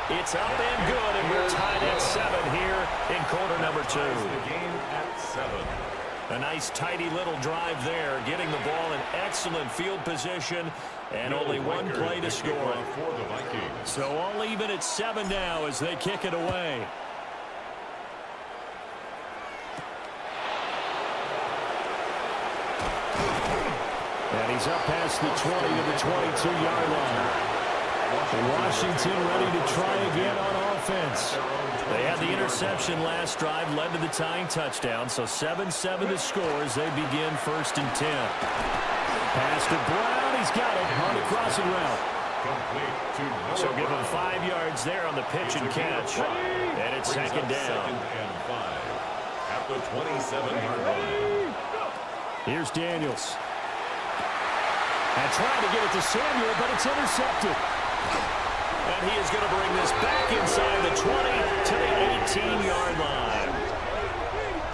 It's up and good, and we're tied at 7 here in quarter number 2. The game at 7. A nice, tidy little drive there, getting the ball in excellent field position, and only one play to score. For the Vikings. So all even at 7 now as they kick it away. And he's up past the 20 to the 22-yard line. Washington ready to try again on offense. They had the interception last drive, led to the tying touchdown, so 7-7 the score as they begin 1st and 10. Pass to Brown, he's got it on the crossing route. So give him 5 yards there on the pitch and catch, and it's 2nd down. 2nd and 5 at the 27-yard line. Here's Daniels. And trying to get it to Samuel, but it's intercepted. And he is going to bring this back inside the 20 to the 18-yard line.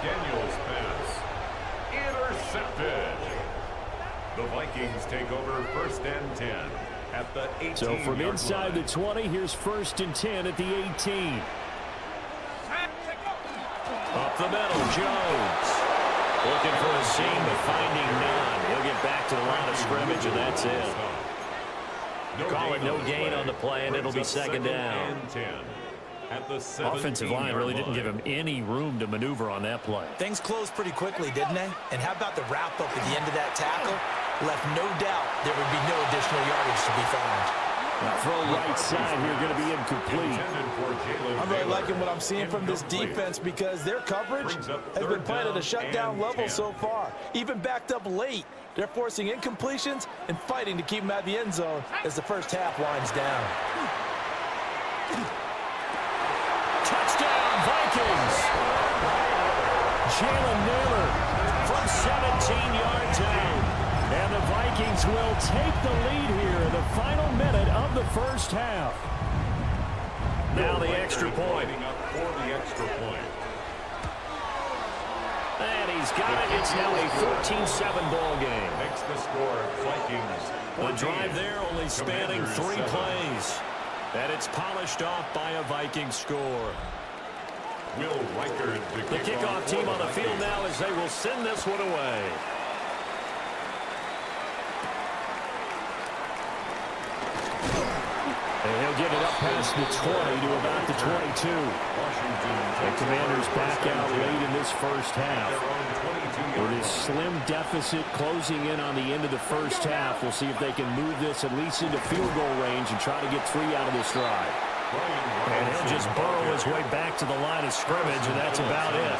Daniels pass intercepted. The Vikings take over 1st and 10 at the 18-yard line. So from inside the 20, here's 1st and 10 at the 18. Up the middle, Jones. Looking for a seam, but finding none. He'll get back to the line of scrimmage, and that's it. Call it no gain on the play, and it'll be 2nd down. Offensive line really didn't give him any room to maneuver on that play. Things closed pretty quickly, didn't they? And how about the wrap-up at the end of that tackle? left no doubt there would be no additional yardage to be found. Now throw right side here, going to be incomplete. I'm really liking what I'm seeing from this defense because their coverage has been playing at a shutdown level so far. Even backed up late, they're forcing incompletions and fighting to keep them out of the end zone as the first half winds down. Touchdown, Vikings! Jalen Naylor from 17 yards out. And the Vikings will take the lead here in the final minute of the first half. Now the extra point. And he's got it. It's now a 14-7 ball game. Makes the score Vikings. The drive there only spanning 3 plays. And it's polished off by a Viking score. Will Reichard, The kickoff team on the field now as they will send this one away. And he'll get it up past the 20 to about the 22. The Commanders back out late in this first half. With his slim deficit closing in on the end of the first half, we'll see if they can move this at least into field goal range and try to get 3 out of this drive. And he'll just burrow his way back to the line of scrimmage, and that's about it.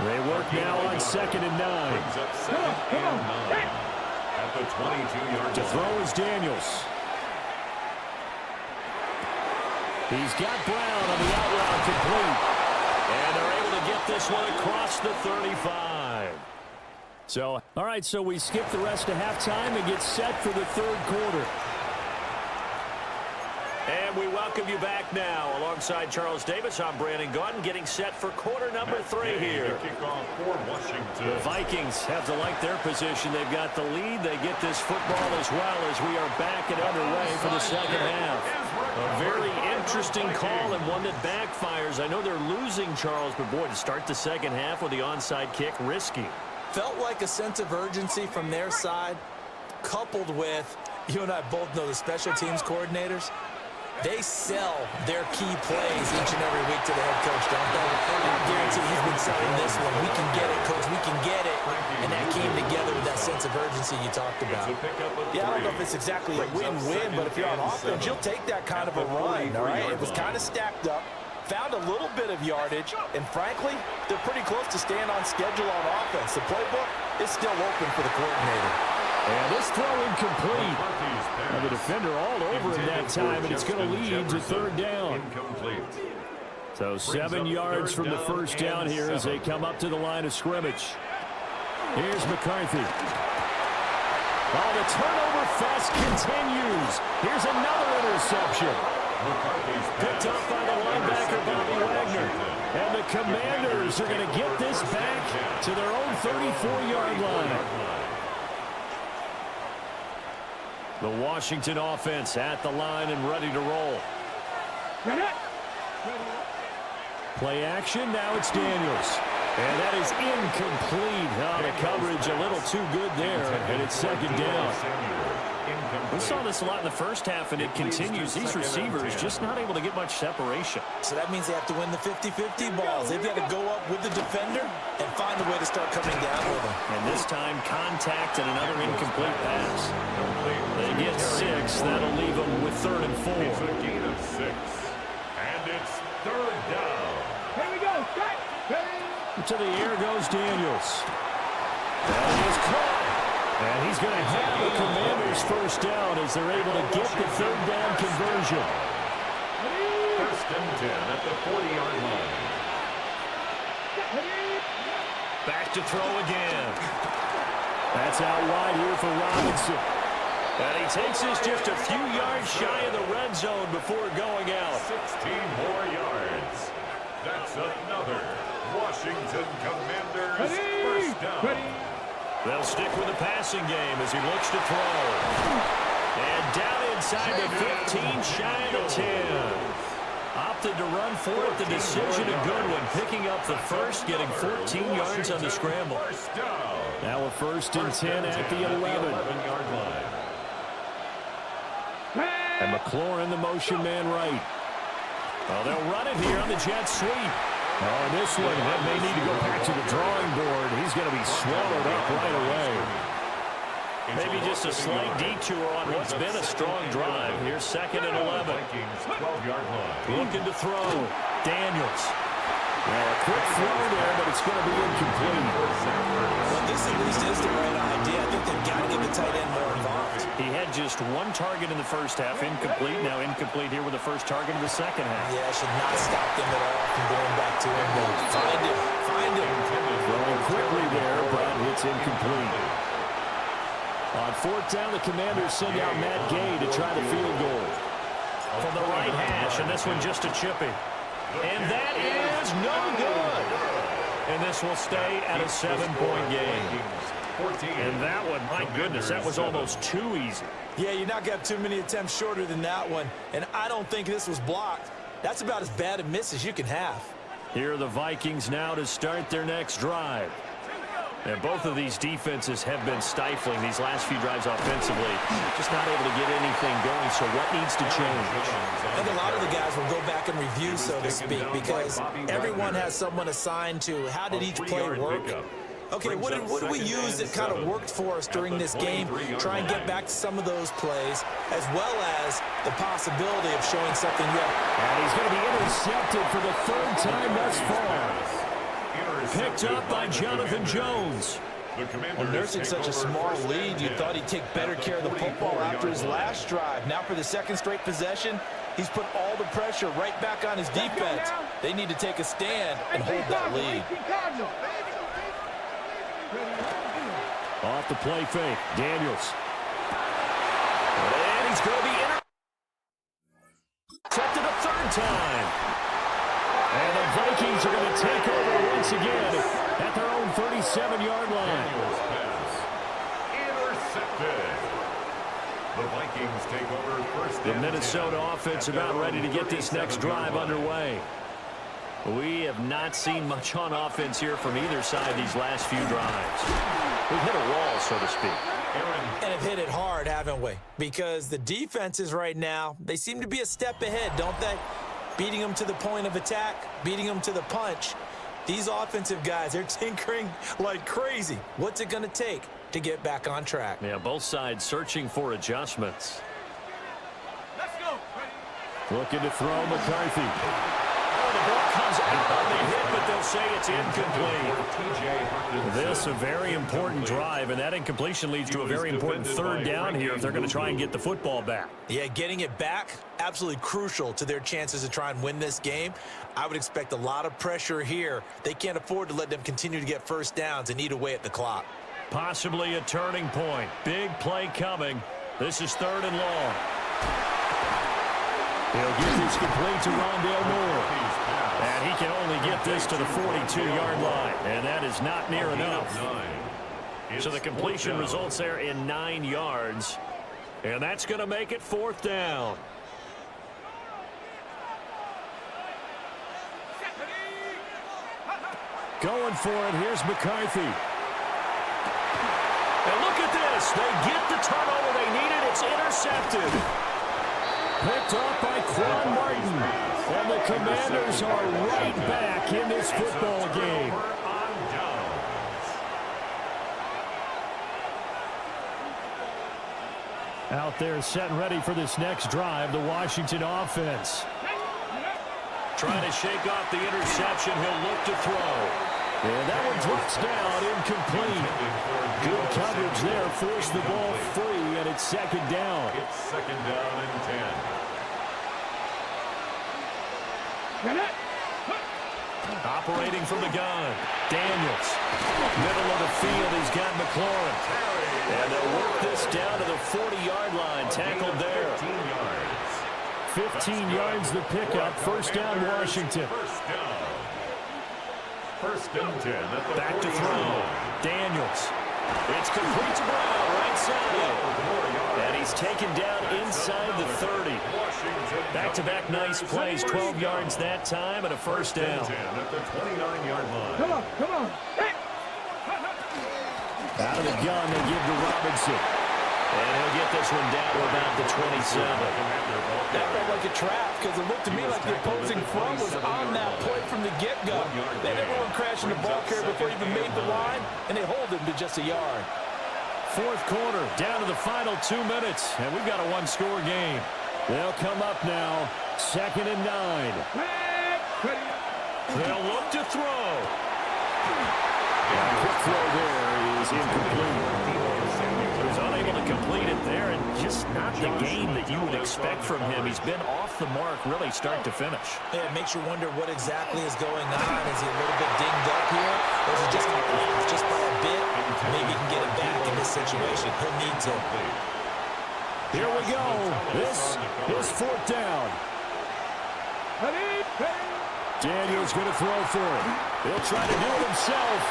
They work now on 2nd and 9. At the 22-yard To throw is Daniels. He's got Brown on the out route complete. And they're able to get this one across the 35. So, all right, so we skip the rest of halftime and get set for the third quarter. And we welcome you back now. Alongside Charles Davis, I'm Brandon Gaudin, getting set for quarter number 3 here. Kickoff for Washington. The Vikings have to like their position. They've got the lead. They get this football as well as we are back and underway for the second half. A very interesting call and one that backfires. I know they're losing, Charles, but boy, to start the second half with the onside kick, risky. Felt like a sense of urgency from their side, coupled with, you and I both know the special teams coordinators. They sell their key plays each and every week to the head coach, don't they? I guarantee he's been selling this one. We can get it, coach. We can get it. And that came together with that sense of urgency you talked about. Yeah, I don't know if it's exactly a win-win, but if you're on offense, you'll take that kind of a run, all right? It was kind of stacked up, found a little bit of yardage, and frankly, they're pretty close to staying on schedule on offense. The playbook is still open for the coordinator. And this throw incomplete. And the defender all over him that time, and it's going to lead to 3rd down. So 7 yards from the first down here as they come up to the line of scrimmage. Here's McCarthy. Oh, the turnover fest continues. Here's another interception. Picked up by the linebacker, Bobby Wagner. And the Commanders are going to get this back to their own 34-yard line. The Washington offense at the line and ready to roll. Play action, now it's Daniels. And that is incomplete. Oh, the coverage a little too good there, and it's 2nd down. We saw this a lot in the first half, and it continues. These receivers just not able to get much separation. So that means they have to win the 50-50 balls. They've got to go up with the defender and find a way to start coming down with them. And this time, contact and another incomplete pass. They get 6. That'll leave them with 3rd and 4. It's a gain of 6. And it's 3rd down. Here we go. Strike. To the air goes Daniels. That is caught. And he's going to have the Commanders first down as they're able to get the 3rd down conversion. 1st and 10 at the 40-yard line. Back to throw again. That's out wide here for Robinson. And he takes us just a few yards shy of the red zone before going out. 16 more yards. That's another Washington Commanders first down. They'll stick with the passing game as he looks to throw. And down inside the 15, shy of the 10. Opted to run for it. The decision a good one. Picking up the first, getting 14 yards on the scramble. Now a 1st and 10 at the 11-yard line. And McLaurin, the motion man right. Oh, they'll run it here on the jet sweep. Oh, this one may need to go back to the drawing board. He's going to be swallowed up right away. Maybe just a slight detour on what's been a strong drive. Here's 2nd and 11. Looking to throw. Daniels. Well, a quick throw there, but it's going to be incomplete. Well, this at least is the right idea. I think they've got to get the tight end more involved. He had just one target in the first half, incomplete. Now incomplete here with the first target of the second half. Yeah, should not stop them at all from going back to him. Find him. Find him. Throwing quickly there, but it's incomplete. On 4th down, the Commanders send out Matt Gay to try the field goal. From the right hash, and this one just a chipping. And that is no good. And this will stay at a 7-point game. And that one, my goodness, that was almost too easy. Yeah, you're not going to have too many attempts shorter than that one. And I don't think this was blocked. That's about as bad a miss as you can have. Here are the Vikings now to start their next drive. And both of these defenses have been stifling these last few drives offensively. Just not able to get anything going, so what needs to change? I think a lot of the guys will go back and review, so to speak, because everyone has someone assigned to how did each play work. Okay, what did we use that kind of worked for us during this game? Try and get back to some of those plays, as well as the possibility of showing something yet. And he's going to be intercepted for the 3rd time thus far. Picked up by Jonathan Jones. Well, nursing such a small lead, you thought he'd take better care of the football after his last drive. Now for the 2nd straight possession, he's put all the pressure right back on his defense. They need to take a stand and hold that lead. Off the play fake, Daniels. And he's going to be intercepted a 3rd time. And the Vikings are going to take over once again at their own 37-yard line. Intercepted. The Vikings take over first. The Minnesota offense about ready to get this next drive underway. We have not seen much on offense here from either side these last few drives. We've hit a wall, so to speak. And have hit it hard, haven't we? Because the defenses right now, they seem to be a step ahead, don't they? Beating them to the point of attack, beating them to the punch. These offensive guys, they're tinkering like crazy. What's it going to take to get back on track? Yeah, both sides searching for adjustments. Let's go. Looking to throw McCarthy. Oh, the ball comes out on the hit, but they'll say it's incomplete. This a very important drive, and that incompletion leads to a very important 3rd down here if they're going to try and get the football back. Yeah, getting it back, absolutely crucial to their chances to try and win this game. I would expect a lot of pressure here. They can't afford to let them continue to get first downs and eat away at the clock. Possibly a turning point. Big play coming. This is 3rd and long. He'll get this complete to Rondale Moore. And he can only get this to the 42-yard line. And that is not near enough. So the completion results there in 9 yards. And that's going to make it 4th down. Going for it. Here's McCarthy. And look at this. They get the turnover they needed. It's intercepted. Picked off by Quan Martin. And the Commanders are right back in this football game. Out there set and ready for this next drive, the Washington offense. Trying to shake off the interception. He'll look to throw. And that one drops down, incomplete. Good coverage there, forced the ball free, and it's 2nd down. It's 2nd down and 10. Operating from the gun, Daniels. Middle of the field, he's got McLaurin. And they'll work this down to the 40-yard line, tackled there. 15 yards the pickup, 1st down Washington. First and 10 at the Back to throw. Daniels. It's complete to Brown, right side. And he's taken down inside the 30. Back-to-back nice plays, 12 yards that time, and a 1st down. At the 29-yard line. Come on, come on. Out of the gun, they give to Robinson. And he'll get this one down to about the 27. That felt like a trap because it looked to me like the opposing front was on that point from the get-go. They never went crashing the ball carrier before he even made the line, and they hold him to just a yard. fourth quarter, down to the final 2 minutes, and we've got a one-score game. They'll come up now, 2nd and 9. They'll look to throw. Quick throw there is incomplete. He's unable to complete it there, and just not the game that you would expect from him. He's been off the mark really start to finish. Yeah, it makes you wonder what exactly is going on. Is he a little bit dinged up here? Or is it just by a bit? Maybe he can get it back in this situation. He'll need to. Here we go. This is 4th down. Daniel's going to throw for it. He'll try to do it himself.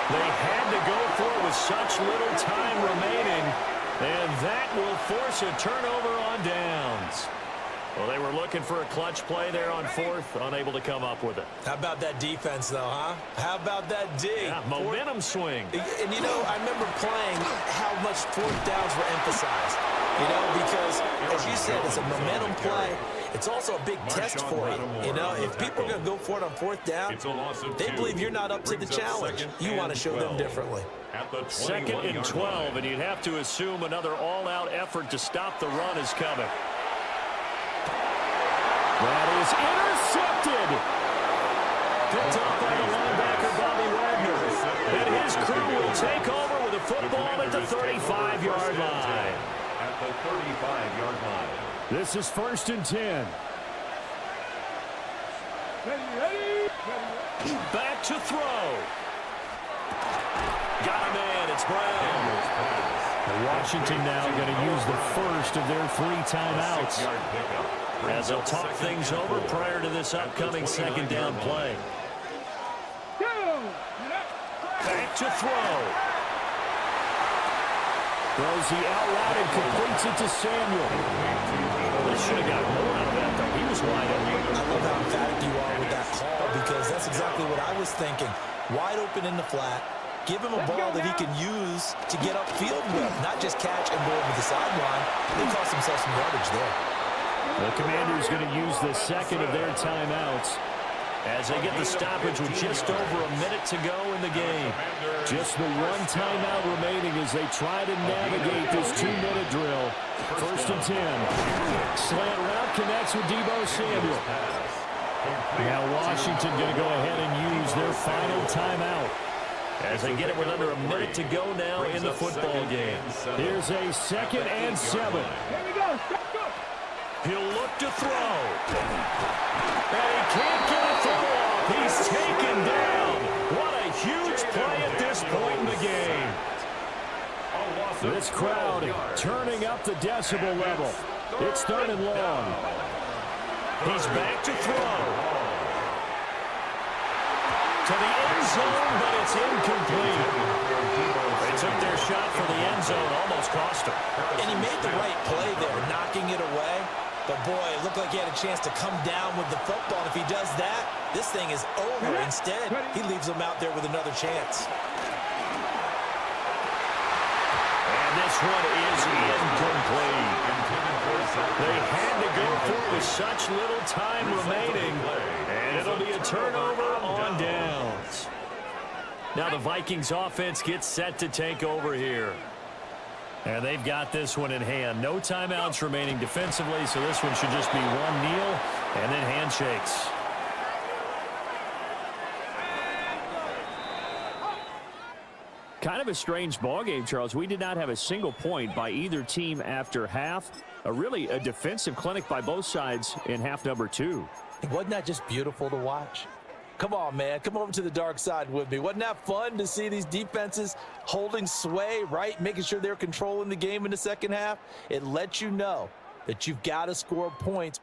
They had to go for it with such little time remaining, and that will force a turnover on downs. Well, they were looking for a clutch play there on 4th, unable to come up with it. How about that defense, though, huh? How about that D? Yeah, momentum swing. And, you know, I remember playing how much 4th downs were emphasized. You know, because, as you said, it's a momentum play. It's also a big test for you. You know, if people are going to go for it on 4th down, they believe you're not up to the challenge. You want to show them differently. 2nd and 12, and you'd have to assume another all-out effort to stop the run is coming. That is intercepted. Picked up by the linebacker, Bobby Wagner. And his crew will take over with a football at the 35-yard line. At the 35-yard line. This is 1st and 10. Back to throw. Got a man. It's Brown. Washington now going to use the first of their 3 timeouts as they'll talk things over prior to this upcoming 2nd down play. Back to throw. Throws the out route and completes it to Samuel. They should have got more out of that, though. He was wide open. I love how emphatic you are with that call, because that's exactly what I was thinking. Wide open in the flat. Give him a ball that he can use to get upfield with, not just catch and go over the sideline. They cost themselves some yardage there. The Commanders going to use the 2nd of their timeouts as they get the stoppage with just over a minute to go in the game. Just the 1 timeout remaining as they try to navigate this 2-minute drill. 1st and 10. Slant route connects with Deebo Samuel. Now Washington going to go ahead and use their final timeout as they get it with under a minute to go now in the football game. Here's a 2nd and 7. Here we go. He'll look to throw. And he can't get a throw off. He's taken down. What a huge play at this point in the game. This crowd turning up the decibel level. It's 3rd and long. He's back to throw. To the end zone, but it's incomplete. They took their shot for the end zone, almost cost him. And he made the right play there, knocking it away. But, boy, it looked like he had a chance to come down with the football. And if he does that, this thing is over. Instead, he leaves him out there with another chance. And this one is incomplete. They had to go for it with such little time remaining. And it'll be a turnover on downs. Now the Vikings offense gets set to take over here. And they've got this one in hand. No timeouts remaining defensively, so this one should just be one kneel and then handshakes. Kind of a strange ballgame, Charles. We did not have a single point by either team after half. Really a defensive clinic by both sides in half number 2. Wasn't that just beautiful to watch? Come on, man. Come over to the dark side with me. Wasn't that fun to see these defenses holding sway, right? Making sure they're controlling the game in the second half. It lets you know that you've got to score points.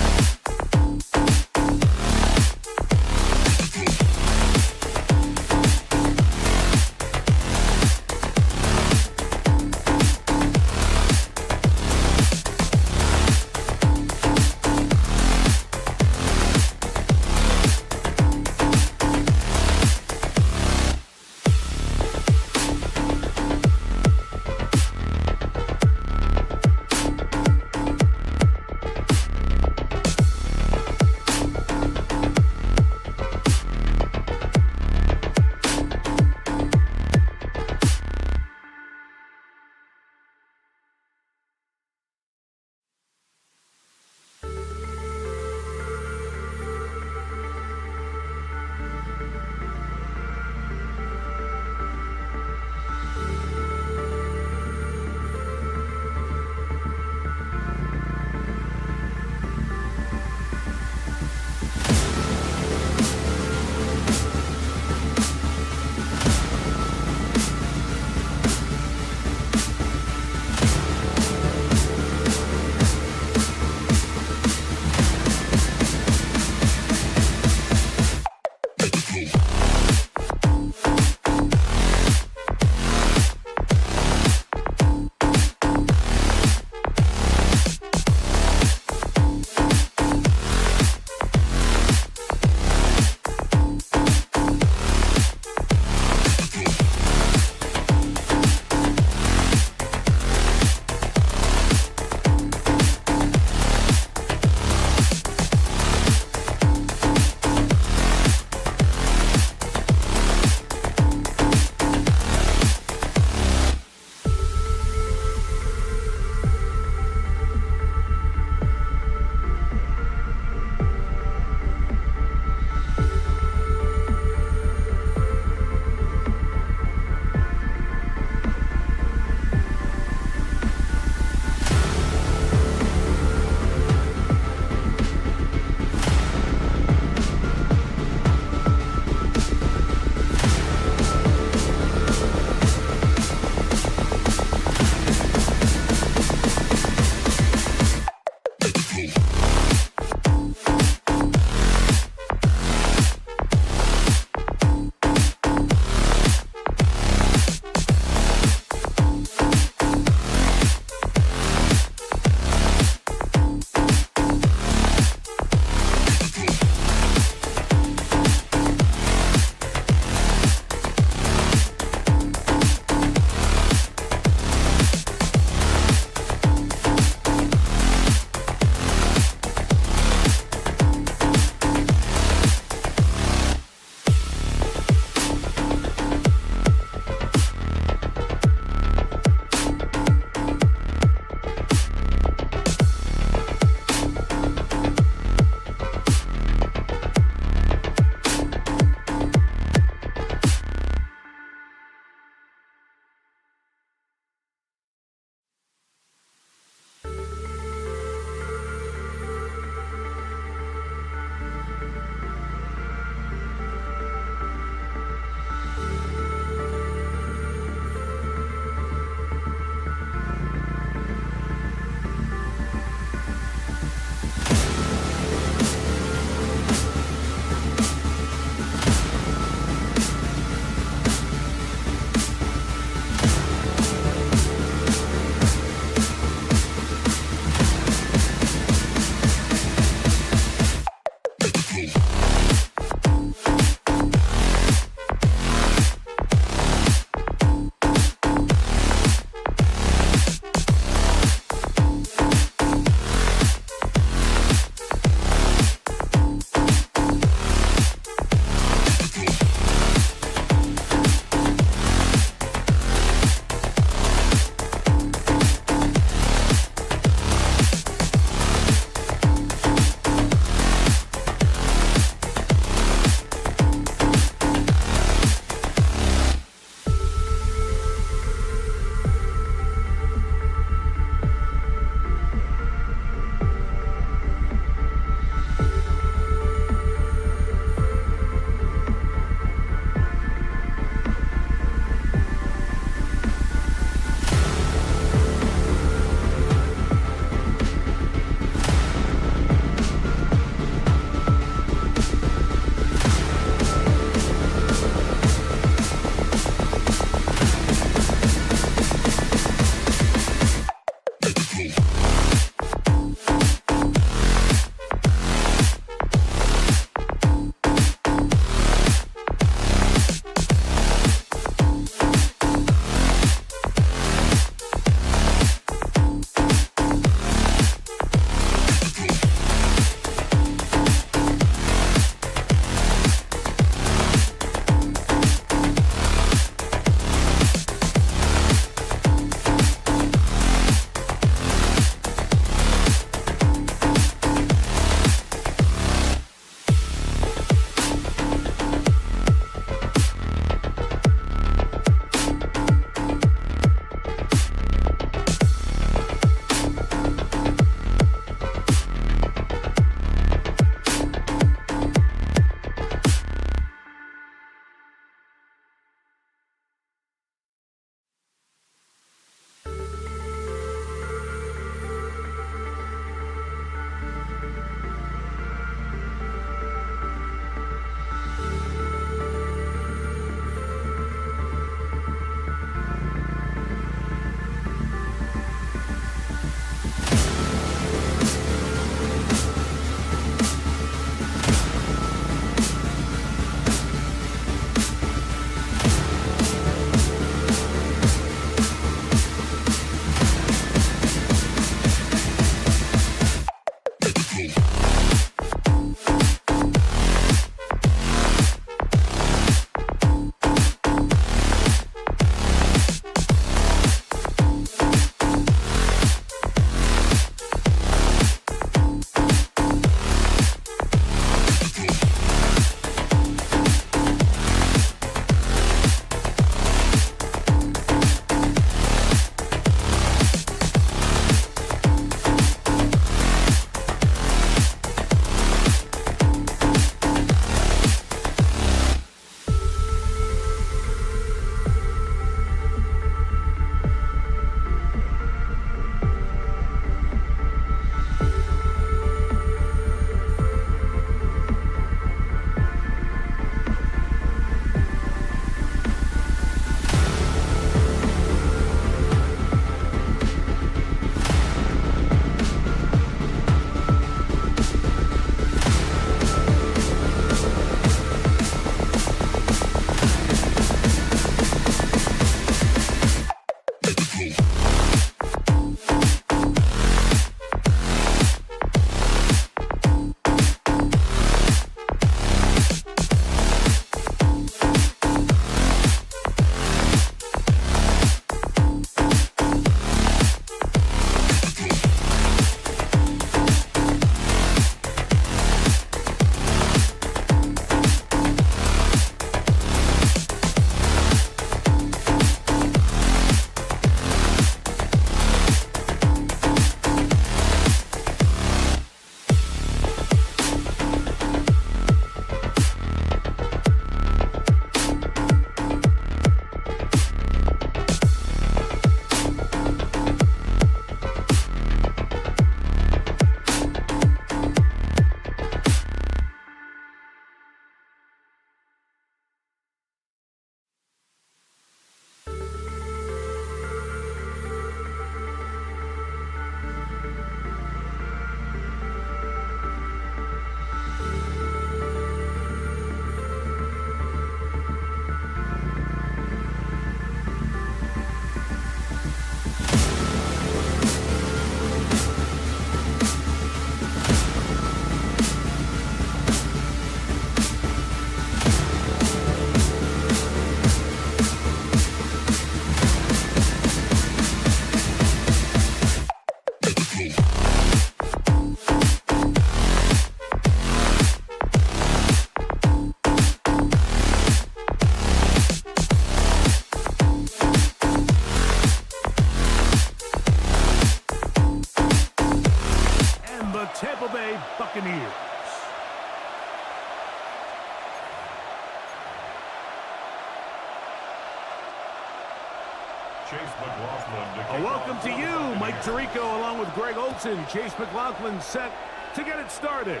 Welcome to you, Mike Tirico, along with Greg Olson. Chase McLaughlin set to get it started.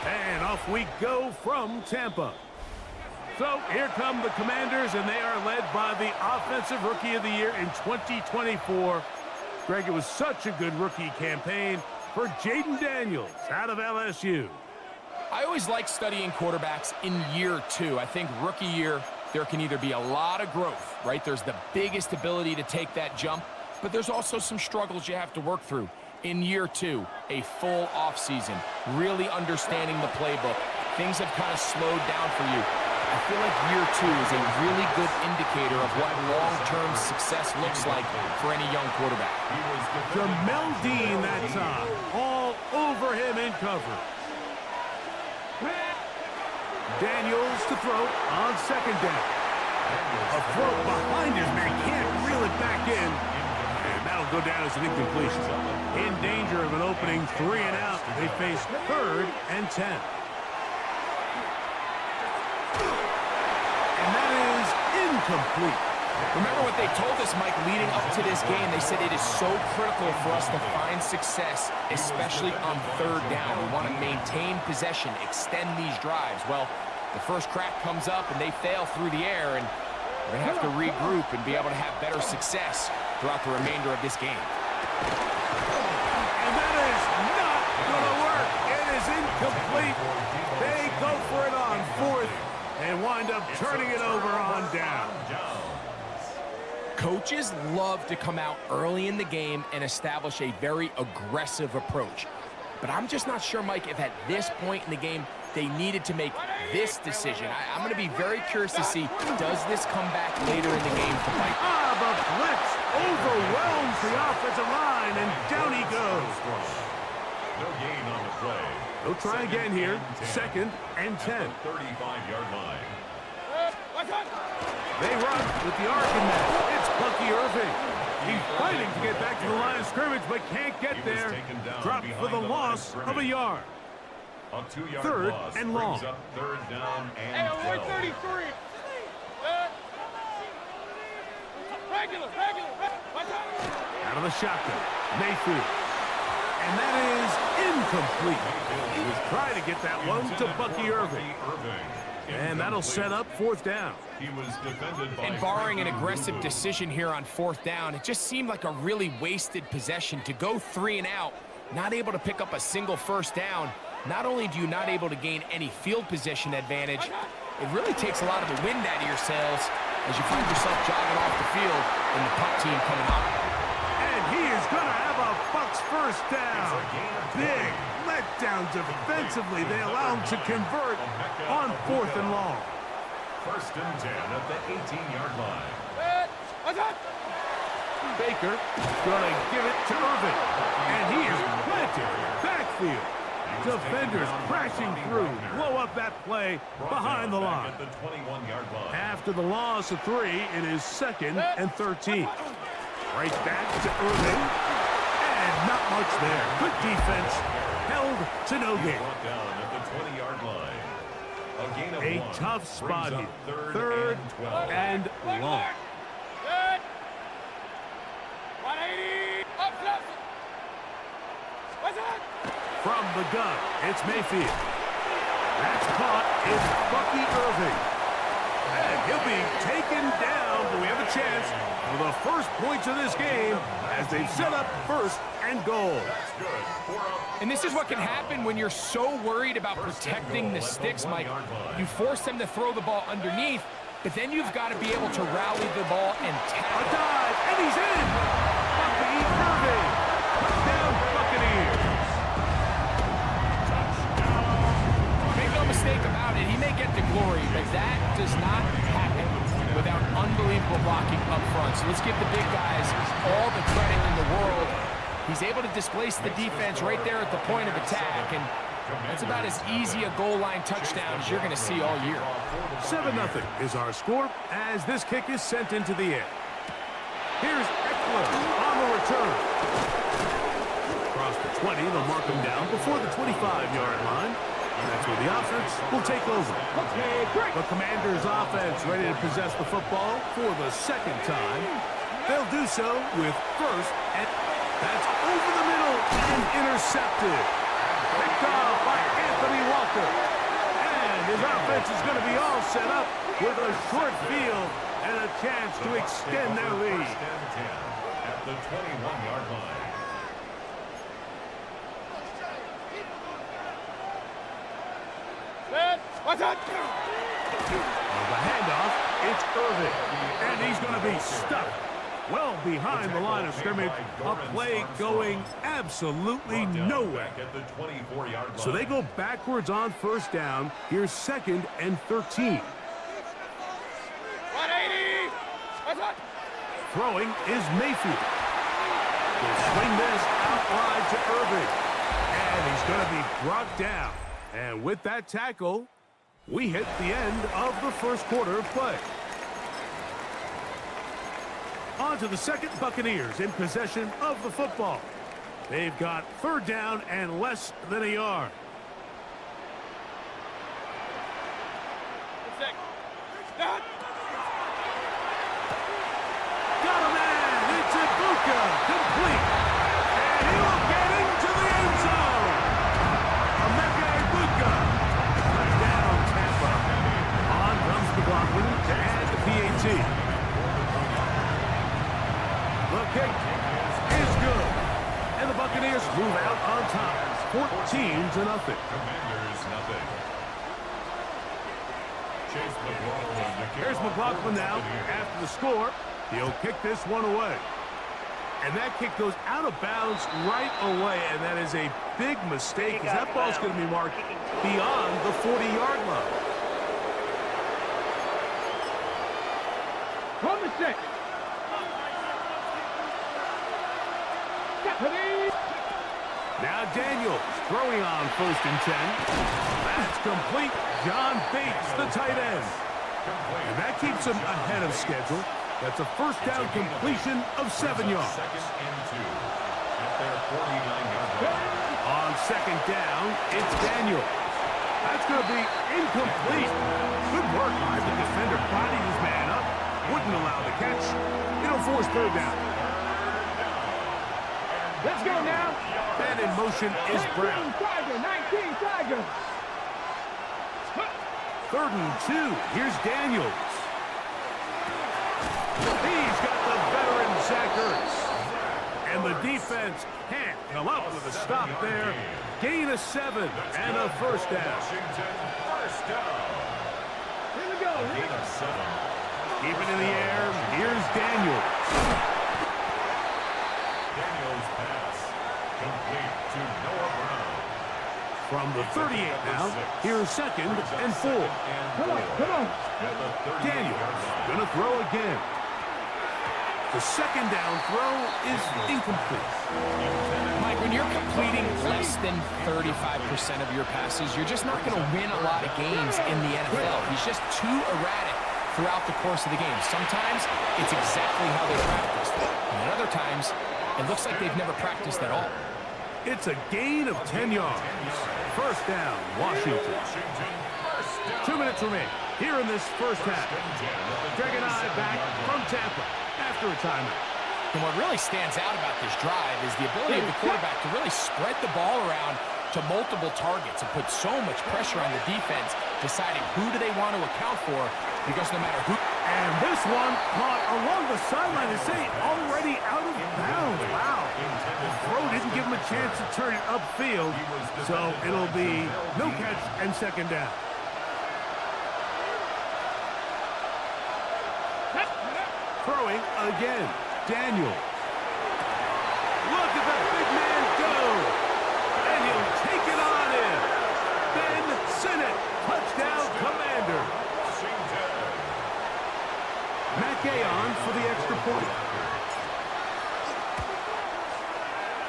And off we go from Tampa. So here come the Commanders, and they are led by the Offensive Rookie of the Year in 2024. Greg, it was such a good rookie campaign for Jaden Daniels out of LSU. I always like studying quarterbacks in year two. I think rookie year, there can either be a lot of growth, right? There's the biggest ability to take that jump, but there's also some struggles you have to work through. In year two, a full offseason, really understanding the playbook. Things have kind of slowed down for you. I feel like year two is a really good indicator of what long-term success looks like for any young quarterback. Jamel Dean that time, all over him in cover. Daniels to throw on second down. A throw behind his man, can't reel it back in. And that'll go down as an incompletion. In danger of an opening 3 and out. They face 3rd and 10. And that is incomplete. Remember what they told us, Mike, leading up to this game. They said it is so critical for us to find success, especially on 3rd down. We want to maintain possession, extend these drives. Well, the first crack comes up, and they fail through the air, and we're going to have to regroup and be able to have better success throughout the remainder of this game. And that is not going to work. It is incomplete. They go for it on 4th and wind up turning it over on down. Coaches love to come out early in the game and establish a very aggressive approach. But I'm just not sure, Mike, if at this point in the game they needed to make this decision. I'm going to be very curious to see, does this come back later in the game to bite? The blitz overwhelms the offensive line, and down he goes. No gain on the play. They'll try again here. 2nd and 10. 35-yard line. They run with the arc in that. It's Bucky Irving. He's fighting to get back to the line of scrimmage, but can't get there. Dropped for the loss of a yard. A 2-yard 3rd loss and long. brings up 3rd down and 12. 133. Regular. Out of the shotgun. Mayfield. And that is incomplete. He was trying to get that one to Bucky Irving. And that'll set up 4th down. He was defended by And barring an aggressive decision here on 4th down, it just seemed like a really wasted possession to go 3 and out, not able to pick up a single 1st down. Not only do you not able to gain any field position advantage, it really takes a lot of the wind out of your sails as you find yourself jogging off the field and the punt team coming up. And he is going to have a Bucs 1st down. Big letdown defensively. They allow him to convert on 4th and long. 1st and 10 at the 18-yard line. Baker going to give it to Irving. And he is planted backfield. Defenders crashing through. Blow up that play behind the line. At the 21-yard line. After the loss of 3, it is 2nd and 13. Right back to Irving. And not much there. Good defense. Held to no gain. Brought down at the 20-yard line. A gain of A 1 tough spot brings here. up 3rd 12. and long. Good. 180. Up, left. What's that? From the gun, it's Mayfield. That's caught. It's Bucky Irving. And he'll be taken down, but we have a chance for the first points of this game as they've set up 1st and goal. And this is what can happen when you're so worried about protecting the sticks, Mike. You force them to throw the ball underneath, but then you've got to be able to rally the ball and A tackle. dive, and he's in. Bucky Irving. Touchdown, Buccaneers. Make no mistake about it, he may get the glory, but that does not happen without unbelievable blocking up front. So let's give the big guys all the credit in the world. He's able to displace the defense right there at the point of attack, and that's about as easy a goal line touchdown as you're going to see all year. 7-0 is our score as this kick is sent into the air. Here's Eckler on the return. Across the 20, they'll mark him down before the 25-yard line. And that's where the offense will take over. The Commanders' offense ready to possess the football for the 2nd time. They'll do so with first, and that's over the middle and intercepted. Picked off by Anthony Walker. And his offense is going to be all set up with a short field and a chance to extend their lead. At the 21-yard line. What's up? On the handoff, it's Irving. And he's going to be stuck well behind the line of scrimmage. A play going absolutely nowhere. At the 24-yard line. So they go backwards on first down. Here's 2nd and 13. 180. What's up? Throwing is Mayfield. He'll swing this out wide to Irving. And he's going to be brought down. And with that tackle, we hit the end of the first quarter of play. On to the second. Buccaneers in possession of the football. They've got 3rd down and less than a yard. Got a man! It's Ibuka! Complete! And he'll get into the end zone! Emeka Ibuka! Touchdown, Tampa. On comes McLaughlin to add the PAT. The kick is good. And the Buccaneers move out on top. 14-0. Commanders, nothing. Chase McLaughlin. Here's McLaughlin now after the score. He'll kick this one away. And that kick goes out of bounds right away, and that is a big mistake because that ball's going to be marked beyond the 40-yard line. From the 6. Now Daniels throwing on 1st and 10. That's complete. John Bates, the tight end. And that keeps him ahead of schedule. That's a first down completion of 7 yards. 2nd and 2 at their 49-yard line. On 2nd down, it's Daniels. That's going to be incomplete. Good work by the defender. Bodied his man up. Wouldn't allow the catch. It'll force 3rd down. Let's go now. And in motion is Brown. 19 Tiger. 3rd and 2. Here's Daniels. He's got the veteran Zach Ertz. And the defense can't come up with a stop there. Gain of 7 and a first down. Washington, first down. Here we go. Gain of 7. Keep it in the air. Here's Daniels. Daniels pass. Complete to Noah Brown. From the 38 now, here's 2nd and 4. Come on. Daniels gonna throw again. The 2nd down throw is incomplete. Mike, when you're completing less than 35% of your passes, you're just not going to win a lot of games in the NFL. He's just too erratic throughout the course of the game. Sometimes it's exactly how they practiced. And at other times, it looks like they've never practiced at all. It's a gain of 10 yards. First down, Washington. 2 minutes remain here in this first half. Greg and I back from Tampa after a timeout. And what really stands out about this drive is the ability of the quarterback to really spread the ball around to multiple targets and put so much pressure on the defense, deciding who do they want to account for, because no matter who... And this one caught along the sideline to say already out of bounds. Wow. The throw didn't give him a chance to turn it upfield, so it'll be no catch and 2nd down. Throwing again. Daniels. Look at that big man go. And he'll take it on in. Ben Sinnott. Touchdown, Commander. Matt Gay on for the extra point.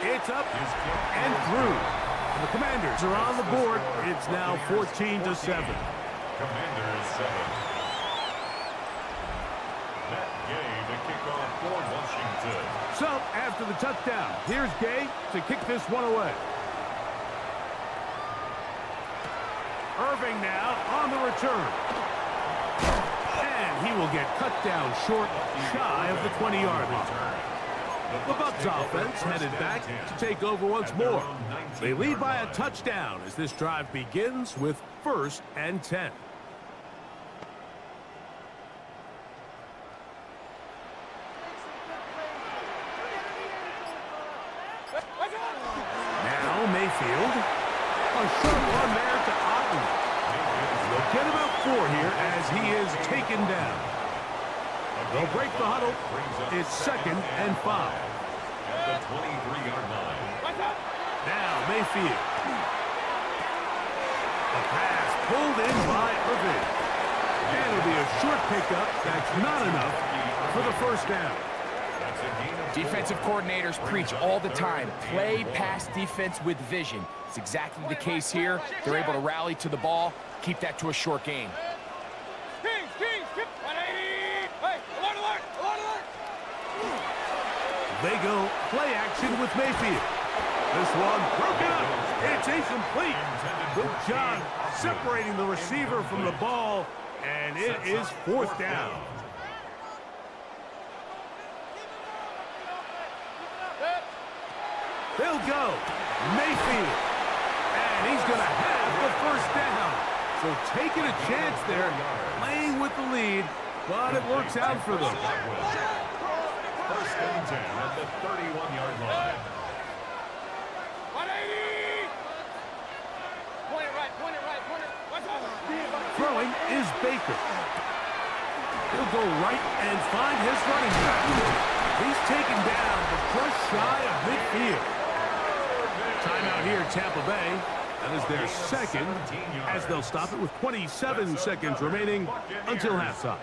It's up and through. And the Commanders are on the board. It's now 14-7. Commanders 7. Matt Gay to kick off for Washington. So, after the touchdown, here's Gay to kick this one away. Irving now on the return. And And he will get cut down short, shy of the 20-yard line. The Bucs offense headed back to take over once more. They lead by a touchdown as this drive begins with 1st and 10. Now Mayfield. A sharp run there to Otten. They'll get about 4 here as he is taken down. They'll break the huddle. It's 2nd and 5. At the 23-yard line. Now Mayfield. A pass pulled in by Irvin. And it'll be a short pickup. That's not enough for the 1st down. Defensive coordinators preach all the time, play pass defense with vision. It's exactly the case here. They're able to rally to the ball, keep that to a short game. They go play action with Mayfield. This one broken up. It's incomplete. Good job separating the receiver from the ball, and it is 4th down. They'll go. Mayfield. And he's going to have the 1st down. So taking a chance there, playing with the lead, but it works out for them. 1st and 10 at the 31-yard line. 180! Point it right. What's up? Throwing is Baker. He'll go right and find his running back. He's taken down, but just shy of midfield. Timeout here, Tampa Bay. That is their 2nd, as they'll stop it with 27 seconds remaining until halftime.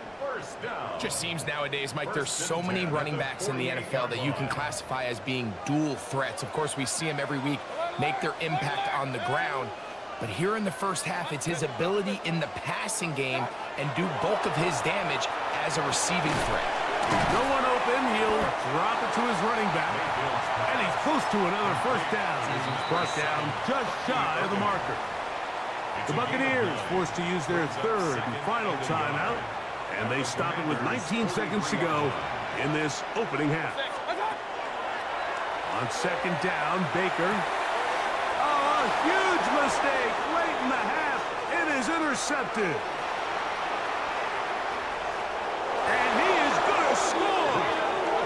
Just seems nowadays, Mike, there's so many running backs in the NFL that you can classify as being dual threats. Of course, we see them every week make their impact on the ground. But here in the 1st half, it's his ability in the passing game and do bulk of his damage as a receiving threat. No one open. He'll drop it to his running back. And he's close to another 1st down as he's brought down just shy of the marker. The Buccaneers forced to use their 3rd and final timeout. And they stop it with 19 seconds to go in this opening half. On 2nd down, Baker. Oh, a huge mistake late in the half. It is intercepted. And he is going to score.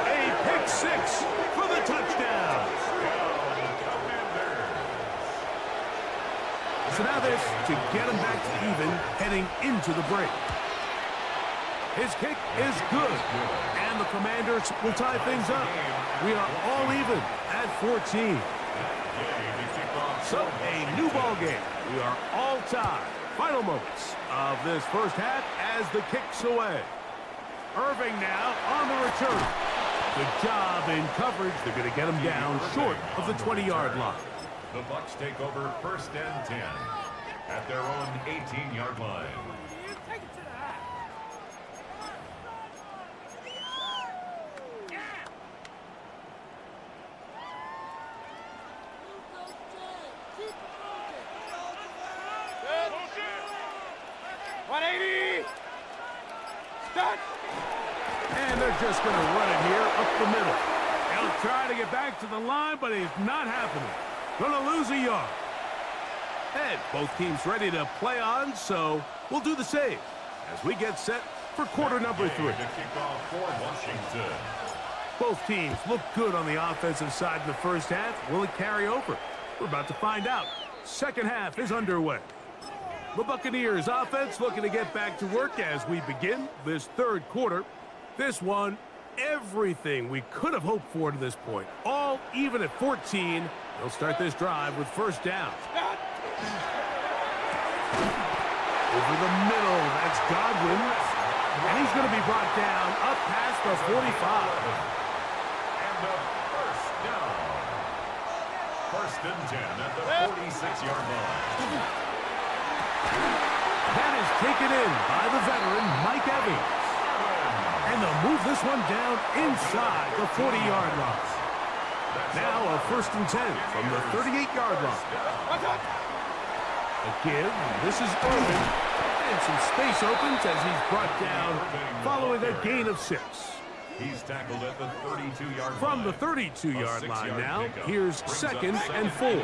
A pick 6 for the touchdown. So now this to get him back to even heading into the break. His kick is good, and the Commanders will tie things up. We are all even at 14. So, a new ball game. We are all tied. Final moments of this 1st half as the kick's away. Irving now on the return. Good job in coverage. They're going to get him down short of the 20-yard line. The Bucs take over 1st and 10 at their own 18-yard line. And they're just going to run it here up the middle. He'll try to get back to the line, but it's not happening. Going to lose a yard. And both teams ready to play on, so we'll do the same as we get set for quarter number 3. Both teams look good on the offensive side in the 1st half. Will it carry over? We're about to find out. 2nd half is underway. The Buccaneers offense looking to get back to work as we begin this 3rd quarter. This one, everything we could have hoped for to this point. All even at 14. They'll start this drive with 1st down. Over the middle, that's Godwin. And he's going to be brought down up past the 45. And the 1st down. 1st and 10 at the 46-yard line. That is taken in by the veteran, Mike Evans. And they'll move this one down inside the 40-yard line. Now a 1st and 10 from the 38-yard line. A give. This is Irvin. And some space opens as he's brought down following a gain of 6. He's tackled at the 32-yard line. From the 32-yard line now, here's 2nd and 4. And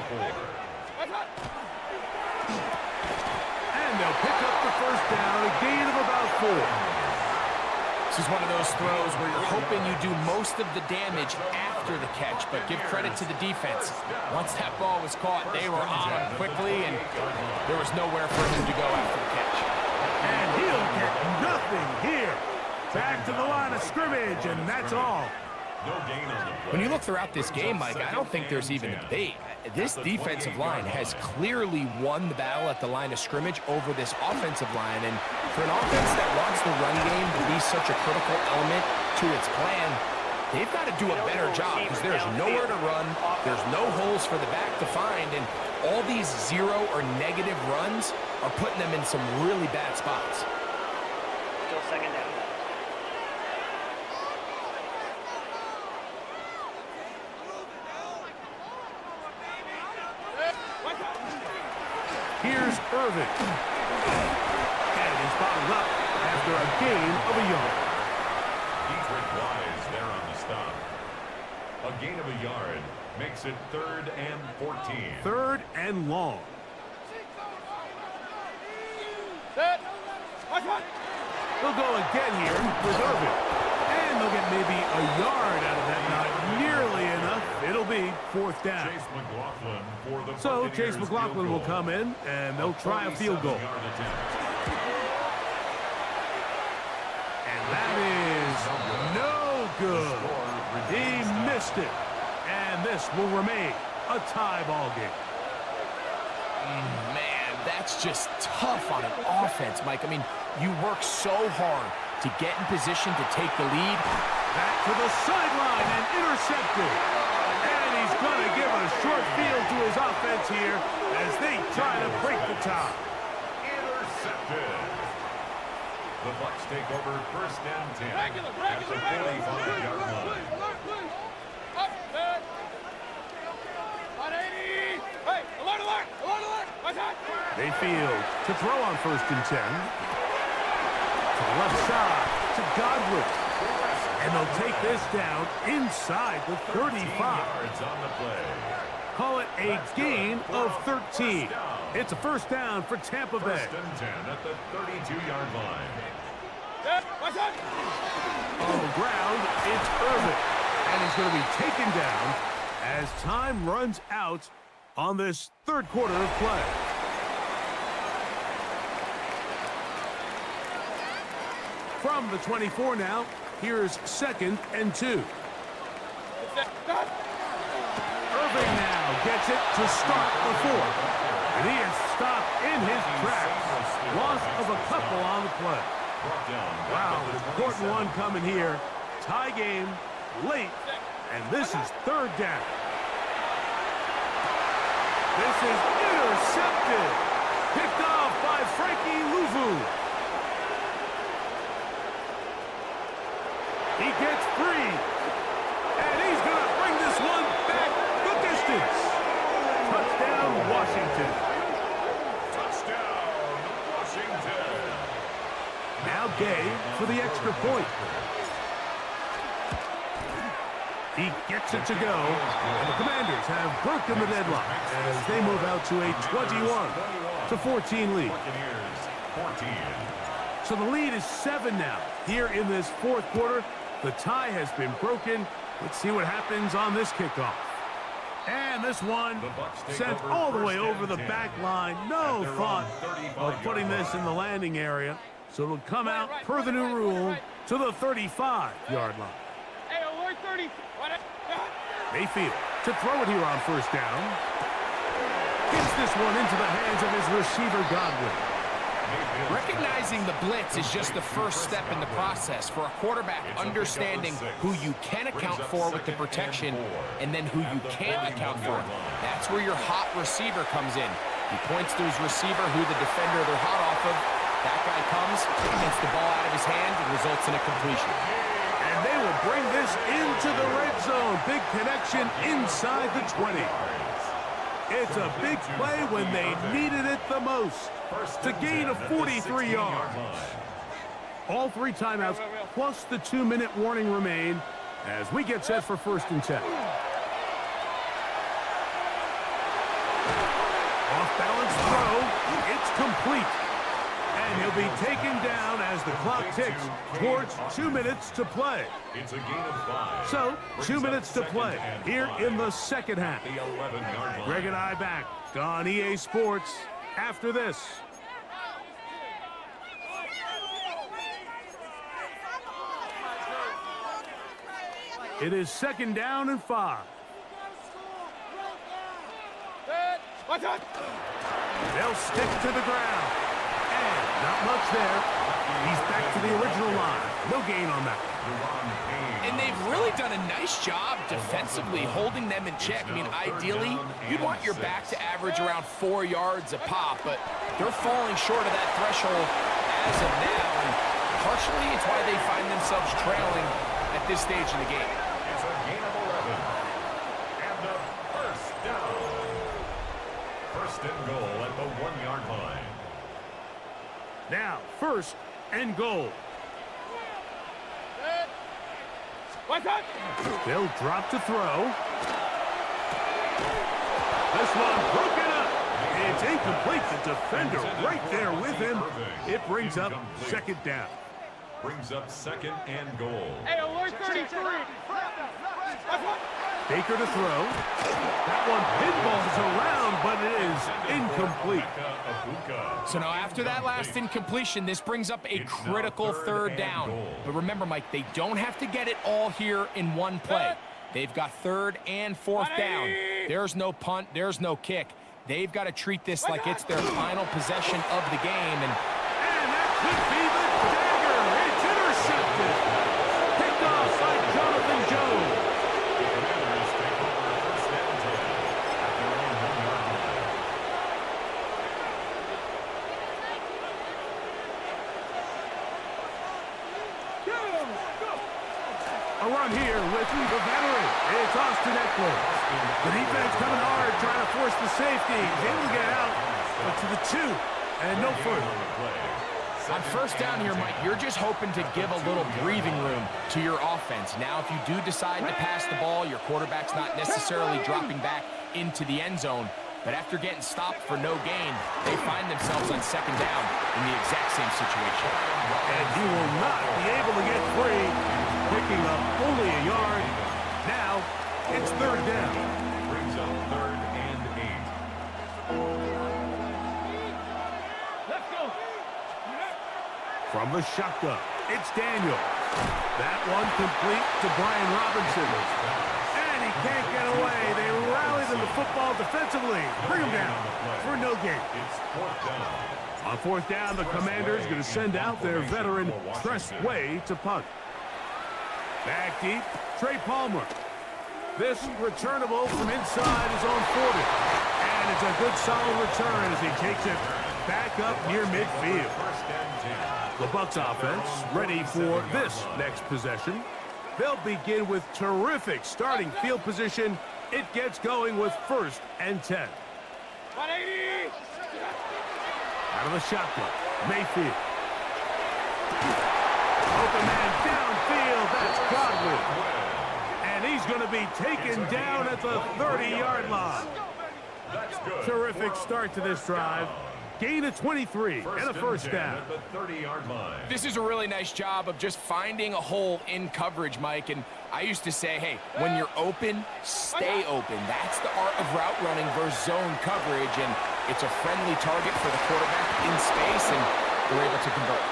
they'll pick up the first down, a gain of about 4. This is one of those throws where you're hoping you do most of the damage after the catch, but give credit to the defense. Once that ball was caught, they were on him quickly, and there was nowhere for him to go after the catch. And he'll get nothing here. Back to the line of scrimmage, and that's all. No gain on the play. When you look throughout this game, Mike, I don't think there's even a debate. This defensive line has clearly won the battle at the line of scrimmage over this offensive line. And for an offense that wants the run game to be such a critical element to its plan, they've got to do a better job because there's nowhere to run, there's no holes for the back to find, and all these 0 or negative runs are putting them in some really bad spots. Still second down. Here's Irvin. And he's bottled up after a gain of a yard. Dietrich Wise there on the stop. A gain of a yard makes it 3rd and 14. 3rd and long. They'll go again here with Irvin. And they'll get maybe a yard out of that. Not nearly enough. It'll be 4th down. Chase McLaughlin for the So Buccaneers Chase McLaughlin will come in, and they'll try a field goal. And that is no good. He missed it. And this will remain a tie ball game. Man, that's just tough on an offense, Mike. I mean, you work so hard to get in position to take the lead. Back to the sideline and intercepted. And he's going to give a short field to his offense here as they try to break the tie. Intercepted. The Bucs take over 1st and 10 at the 45-yard line. They field to throw on 1st and 10. To the left side to Godwin. And they'll take this down inside the 35. Yards on the play. Call it a gain of 13. It's a 1st down for Tampa Bay. 1st and 10 at the 32-yard line. On the ground, it's Irvin. And he's going to be taken down as time runs out on this 3rd quarter of play. From the 24 now, here's 2nd and 2. Irving now gets it to start the 4th. And he is stopped in his tracks. Loss of a couple on the play. Wow, important one coming here. Tie game, late, and this is 3rd down. This is intercepted. Picked off by Frankie Luvu. He gets free. And he's going to bring this one back the distance. Touchdown, Washington. Touchdown, Washington. Now Gay for the extra point. He gets it to go. And the Commanders have broken the deadlock as they move out to a 21-14 lead. Buccaneers 14. So the lead is 7 now. Here in this 4th quarter, the tie has been broken. Let's see what happens on this kickoff. And this one sent all the way over the back line. No thought of putting this in the landing area. So it'll come out, per the new rule, to the 35-yard line. Mayfield to throw it here on 1st down. Gets this one into the hands of his receiver, Godwin. Recognizing the blitz is just the first step in the process for a quarterback understanding who you can account for with the protection and then who you can't account for. That's where your hot receiver comes in. He points to his receiver who the defender they're hot off of. That guy comes, gets the ball out of his hand, and results in a completion. And they will bring this into the red zone. Big connection inside the 20. It's a big play when they needed it the most. It's a gain of 43 yards. All 3 timeouts plus the 2-minute warning remain as we get set for 1st and 10. Off-balance throw. It's complete. And he'll be taken down as the clock ticks towards 2 minutes to play. It's a gain of 5. So, 2 minutes to play here in the second half. The 11-yard line. Greg and I back on EA Sports after this. It is 2nd down and 5. They'll stick to the ground. And not much there. He's back to the original line. No gain on that. And they've really done a nice job defensively holding them in check. I mean, ideally, you'd want your back to average around 4 yards a pop, but they're falling short of that threshold as of now. And partially, it's why they find themselves trailing at this stage in the game. It's a gain of 11. And a 1st down. 1st and goal at the 1-yard line. Now, 1st and goal. They'll drop to throw. This one broken up. It's incomplete. The defender right there with him. It brings up 2nd down. Brings up 2nd and goal. Hey, alert 33. Baker to throw. That one pinballs around, but it is incomplete. So now after that last incompletion, this brings up a critical 3rd down. But remember, Mike, they don't have to get it all here in one play. They've got 3rd and 4th down. There's no punt. There's no kick. They've got to treat this like it's their final possession of the game. And that could be the dagger. It's intercepted. Picked off by Jonathan Jones. A run here with the veteran. It's Austin Eckler. The defense coming hard, trying to force the safety. He's able to get out, but to the 2, and no further. on 1st down here, Mike, you're just hoping to give a little breathing room to your offense. Now, if you do decide to pass the ball, your quarterback's not necessarily dropping back into the end zone. But after getting stopped for no gain, they find themselves on 2nd down in the exact same situation. And he will not be able to get free, picking up only a yard. Now, it's 3rd down. Brings up 3rd and 8. Let's go. From the shotgun, it's Daniel. That one complete to Brian Robinson. And he can't get away. They rallied in the football defensively. Bring him down for no gain. It's 4th down. On 4th down, the Commanders going to send out their veteran Tress Way to punt. Back deep, Trey Palmer. This returnable from inside his own 40. And it's a good solid return as he takes it back up near midfield. 1st and 10. The Bucs offense ready for this next possession. They'll begin with terrific starting field position. It gets going with 1st and 10. 180. Out of the shotgun, Mayfield. Open man downfield, that's Godwin. And he's going to be taken down at the 30-yard line. That's good. Terrific start to this drive. Gain of 23 and a 1st down. At the 30-yard line. This is a really nice job of just finding a hole in coverage, Mike. And I used to say, hey, when you're open, stay open. That's the art of route running versus zone coverage. And it's a friendly target for the quarterback in space, and they're able to convert.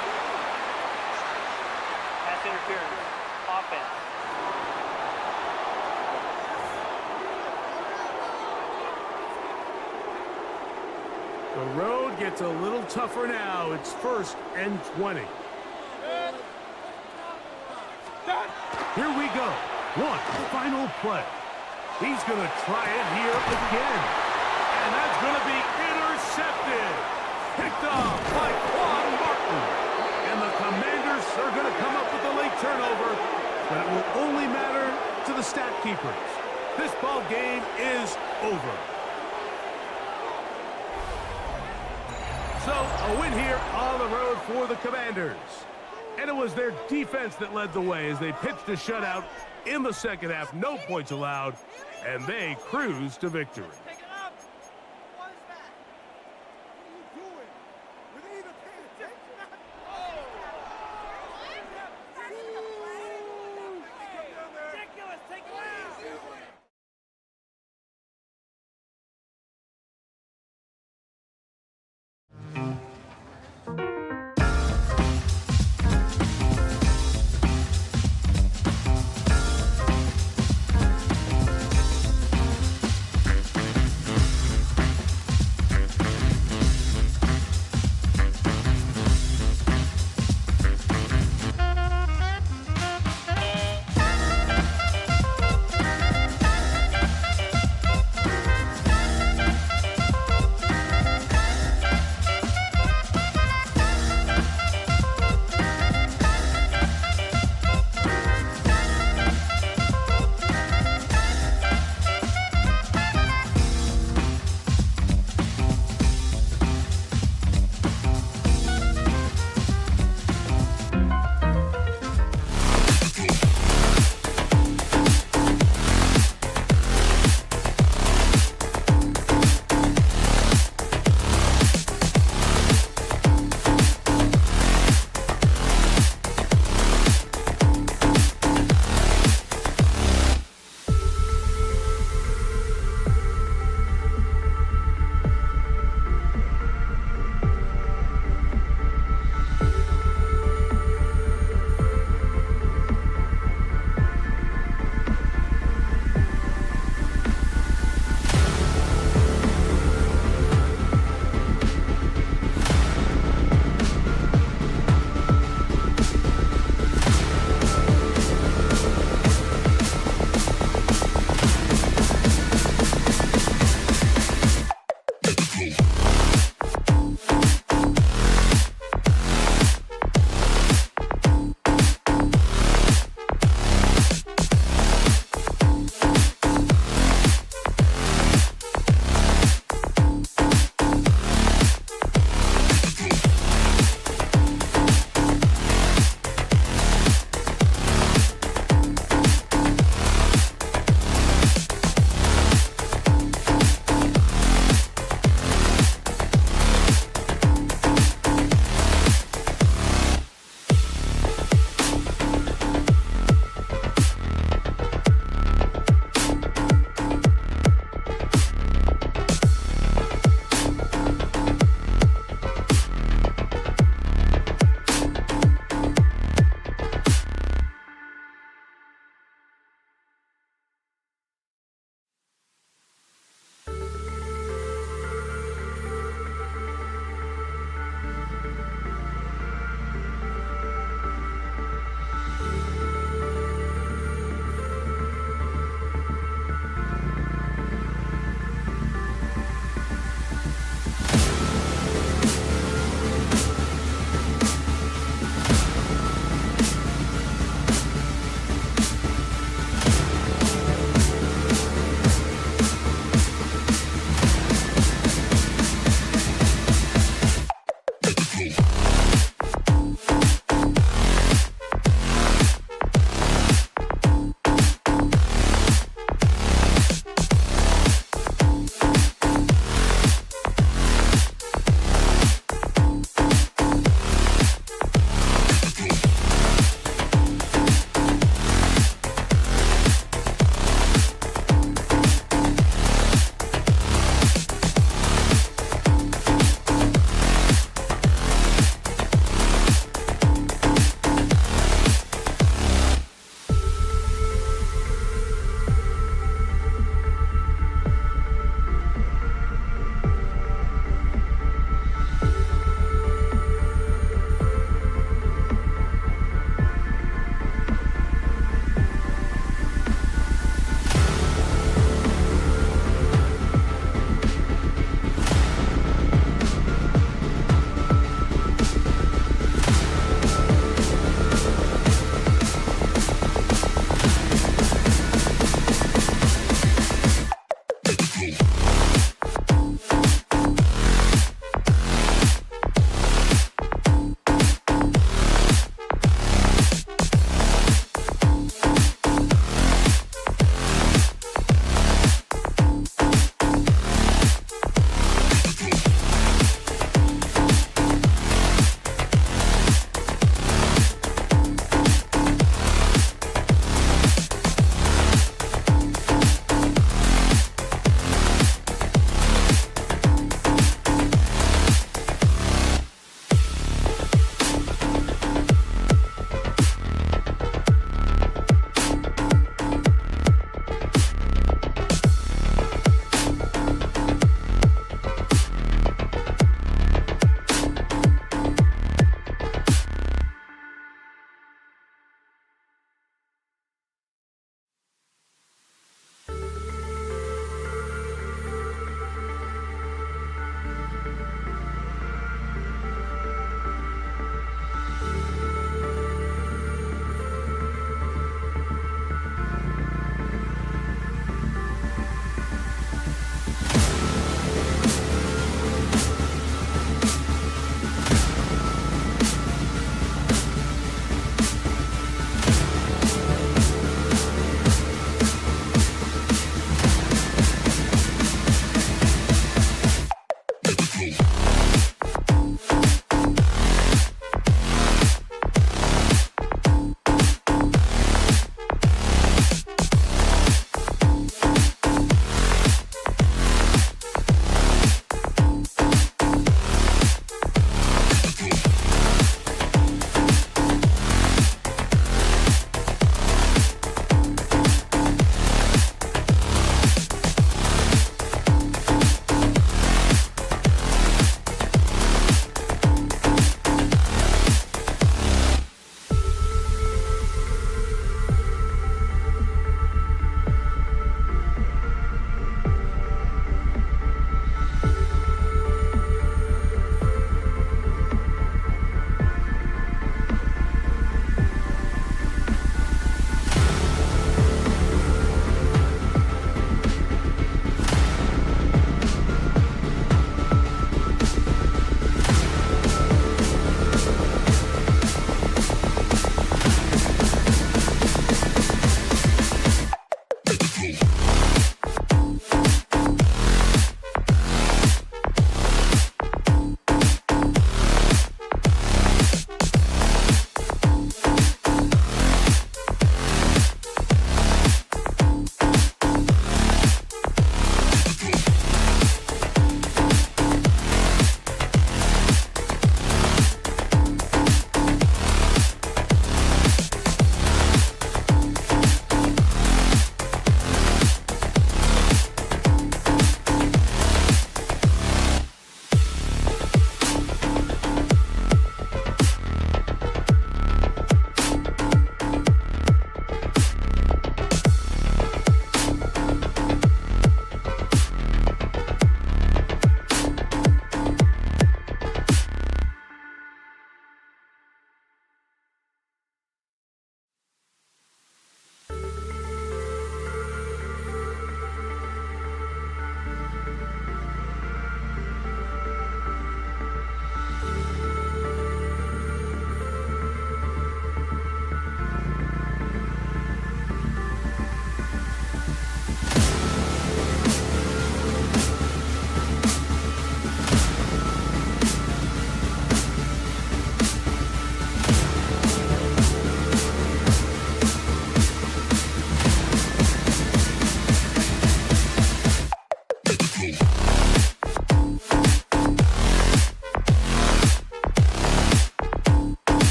Pass interference. Offense. The road gets a little tougher now. It's 1st and 20. Here we go. One final play. He's going to try it here again. And that's going to be intercepted. Picked off by Quan Martin. And the Commanders are going to come up with a late turnover. But it will only matter to the stat keepers. This ball game is over. So, a win here on the road for the Commanders. And it was their defense that led the way as they pitched a shutout in the second half. No points allowed, and they cruised to victory.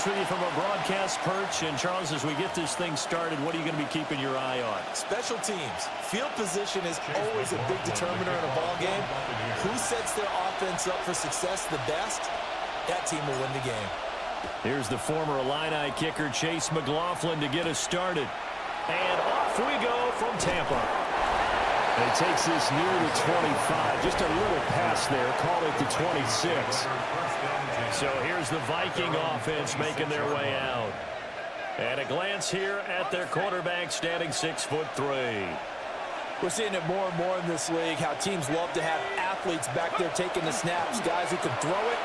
JustYS with you from a broadcast perch. And, Charles, as we get this thing started, what are you going to be keeping your eye on? Special teams. Field position is always a big determiner in a ball game. Who sets their offense up for success the best, that team will win the game. Here's the former Illini kicker, Chase McLaughlin, to get us started. And off we go from Tampa. And he takes this near the 25. Just a little pass there. Call it the 26. So here's the Viking offense making their way out. And a glance here at their quarterback, standing 6'3". We're seeing it more and more in this league, how teams love to have athletes back there taking the snaps, guys who can throw it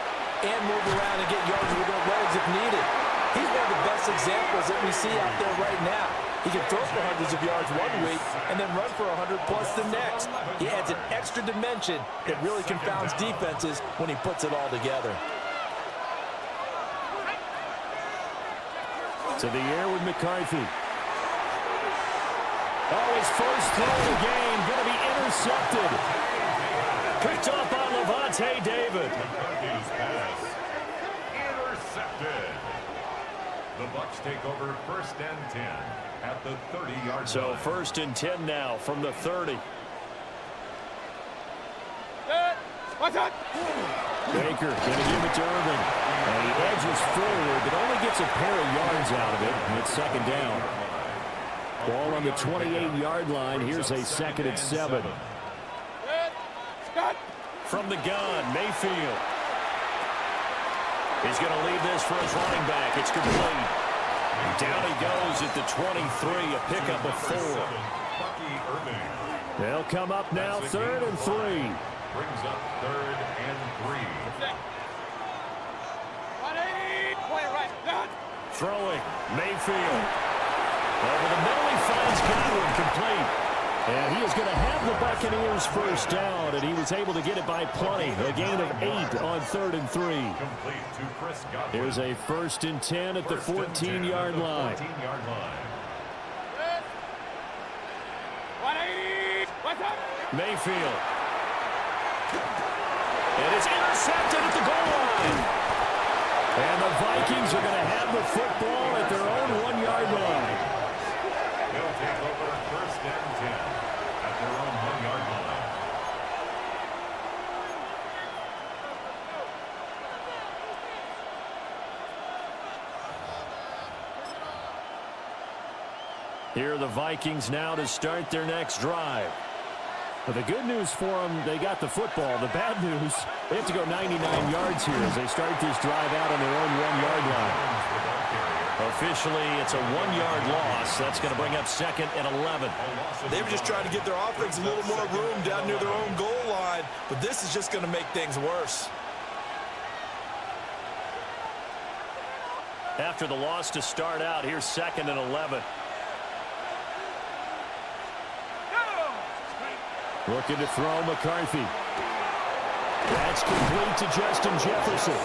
and move around and get yards with their legs if needed. He's one of the best examples that we see out there right now. He can throw for hundreds of yards one week and then run for 100+ the next. He adds an extra dimension that really confounds defenses when he puts it all together. To the air with McCarthy. Oh, his first throw of the game going to be intercepted. Picked off by Levante David. Intercepted. The Bucs take over 1st and 10 at the 30-yard line. So 1st and 10 now from the 30. What's up? Baker going to give it to Irving. And he edges forward, but only gets a pair of yards out of it. And it's 2nd down. Ball on the 28-yard line. Here's a 2nd and 7. From the gun, Mayfield. He's going to leave this for his running back. It's complete. Down he goes at the 23, a pickup of 4. They'll come up now 3rd and 3. Brings up 3rd and 3. Throwing, Mayfield. Over the middle, he finds Godwin, complete. And he is going to have the Buccaneers first down, and he was able to get it by plenty. A gain of 8 on 3rd and 3. Here's a 1st and 10 at the 14-yard line. Mayfield. And it's intercepted at the goal line. And the Vikings are going to have the football at their own 1-yard line. They'll take over 1st and 10 at their own 1-yard line. Here are the Vikings now to start their next drive. But the good news for them, they got the football. The bad news, they have to go 99 yards here as they start this drive out on their own 1-yard line. Officially, it's a 1-yard loss. That's going to bring up 2nd and 11. They were just trying to get their offense a little more room down near their own goal line, but this is just going to make things worse. After the loss to start out, here's 2nd and 11. Looking to throw McCarthy. That's complete to Justin Jefferson.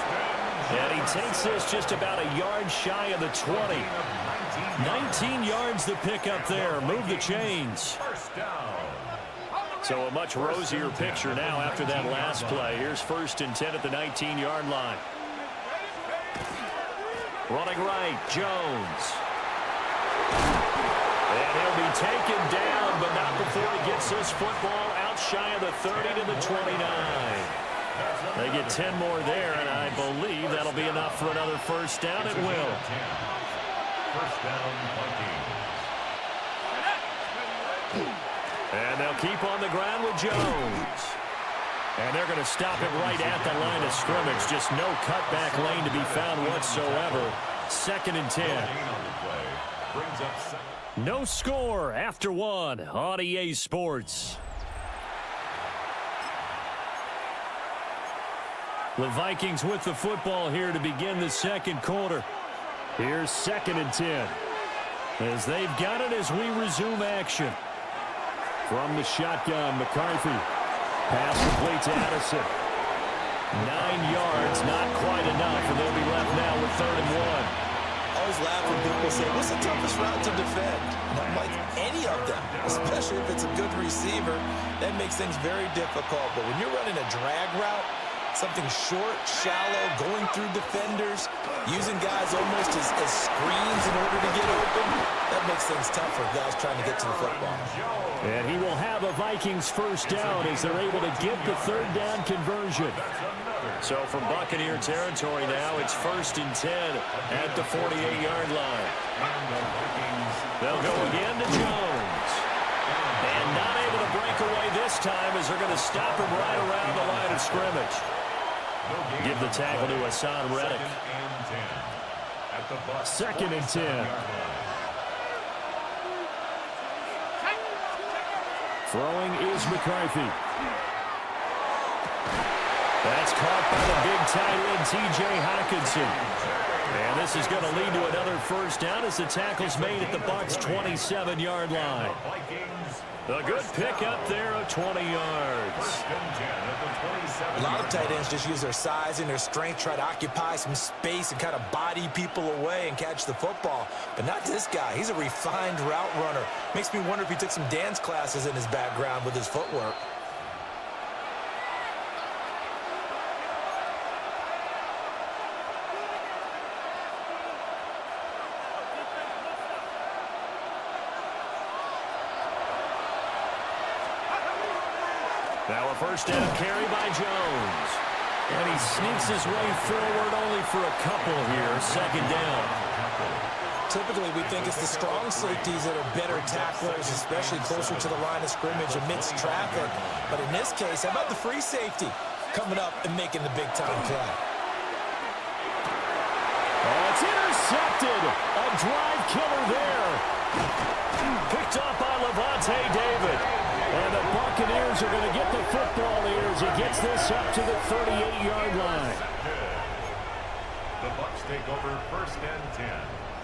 And he takes this just about a yard shy of the 20. 19 yards to pick up there. Move the chains. So a much rosier picture now after that last play. Here's 1st and 10 at the 19-yard line. Running right, Jones. And he'll be taken down, but not before he gets this football out shy of the 30 to the 29. They get 10 more there, and I believe that'll be enough for another first down. It will. First down, Vikings. And they'll keep on the ground with Jones. And they're going to stop it right at the line of scrimmage. Just no cutback lane to be found whatsoever. 2nd and 10. Brings up 2nd. No score after 1 on EA Sports. The Vikings with the football here to begin the 2nd quarter. Here's 2nd and 10. As they've got it as we resume action. From the shotgun, McCarthy. Pass complete to Addison. 9 yards, not quite enough, and they'll be left now with 3rd and 1. I always laugh when people say, what's the toughest route to defend? And I'm like, any of them, especially if it's a good receiver. That makes things very difficult. But when you're running a drag route, Something short, shallow, going through defenders, using guys almost as screens in order to get open. That makes things tough for guys trying to get to the football. And he will have a Vikings first down as they're able to get the third down conversion. So from Buccaneer territory now, it's 1st and 10 at the 48-yard line. They'll go again to Jones. And not able to break away this time as they're going to stop him right around the line of scrimmage. Give the tackle to Hassan Reddick. 2nd and 10. Throwing is McCarthy. That's caught by the big tight end, T.J. Hockenson. And this is going to lead to another first down as the tackle's made at the Bucs' 27-yard line. A good pickup there of 20 yards. A lot of tight ends just use their size and their strength, try to occupy some space and kind of body people away and catch the football. But not this guy. He's a refined route runner. Makes me wonder if he took some dance classes in his background with his footwork. Now a first down carry by Jones. And he sneaks his way forward only for a couple here. 2nd down. Typically, we think it's the strong safeties that are better tacklers, especially closer to the line of scrimmage amidst traffic. But in this case, how about the free safety coming up and making the big-time play? Oh, it's intercepted. A drive killer there. Picked up by Levante David. And the Buccaneers are going to get the football here as he gets this up to the 38-yard line. The Bucs take over 1st and 10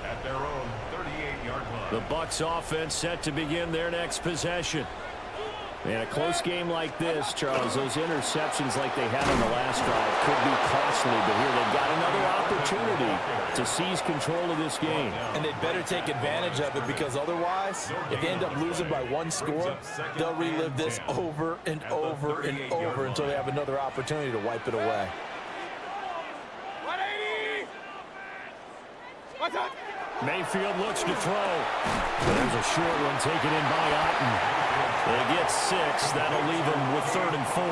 at their own 38-yard line. The Bucs offense set to begin their next possession. And a close game like this, Charles, those interceptions like they had on the last drive could be costly, but here they've got another opportunity to seize control of this game. And they'd better take advantage of it, because otherwise, if they end up losing by 1 score, they'll relive this over and over and over until they have another opportunity to wipe it away. 180! What's up? Mayfield looks to throw. There's a short one taken in by Otten. They get 6. That'll leave them with 3rd and 4.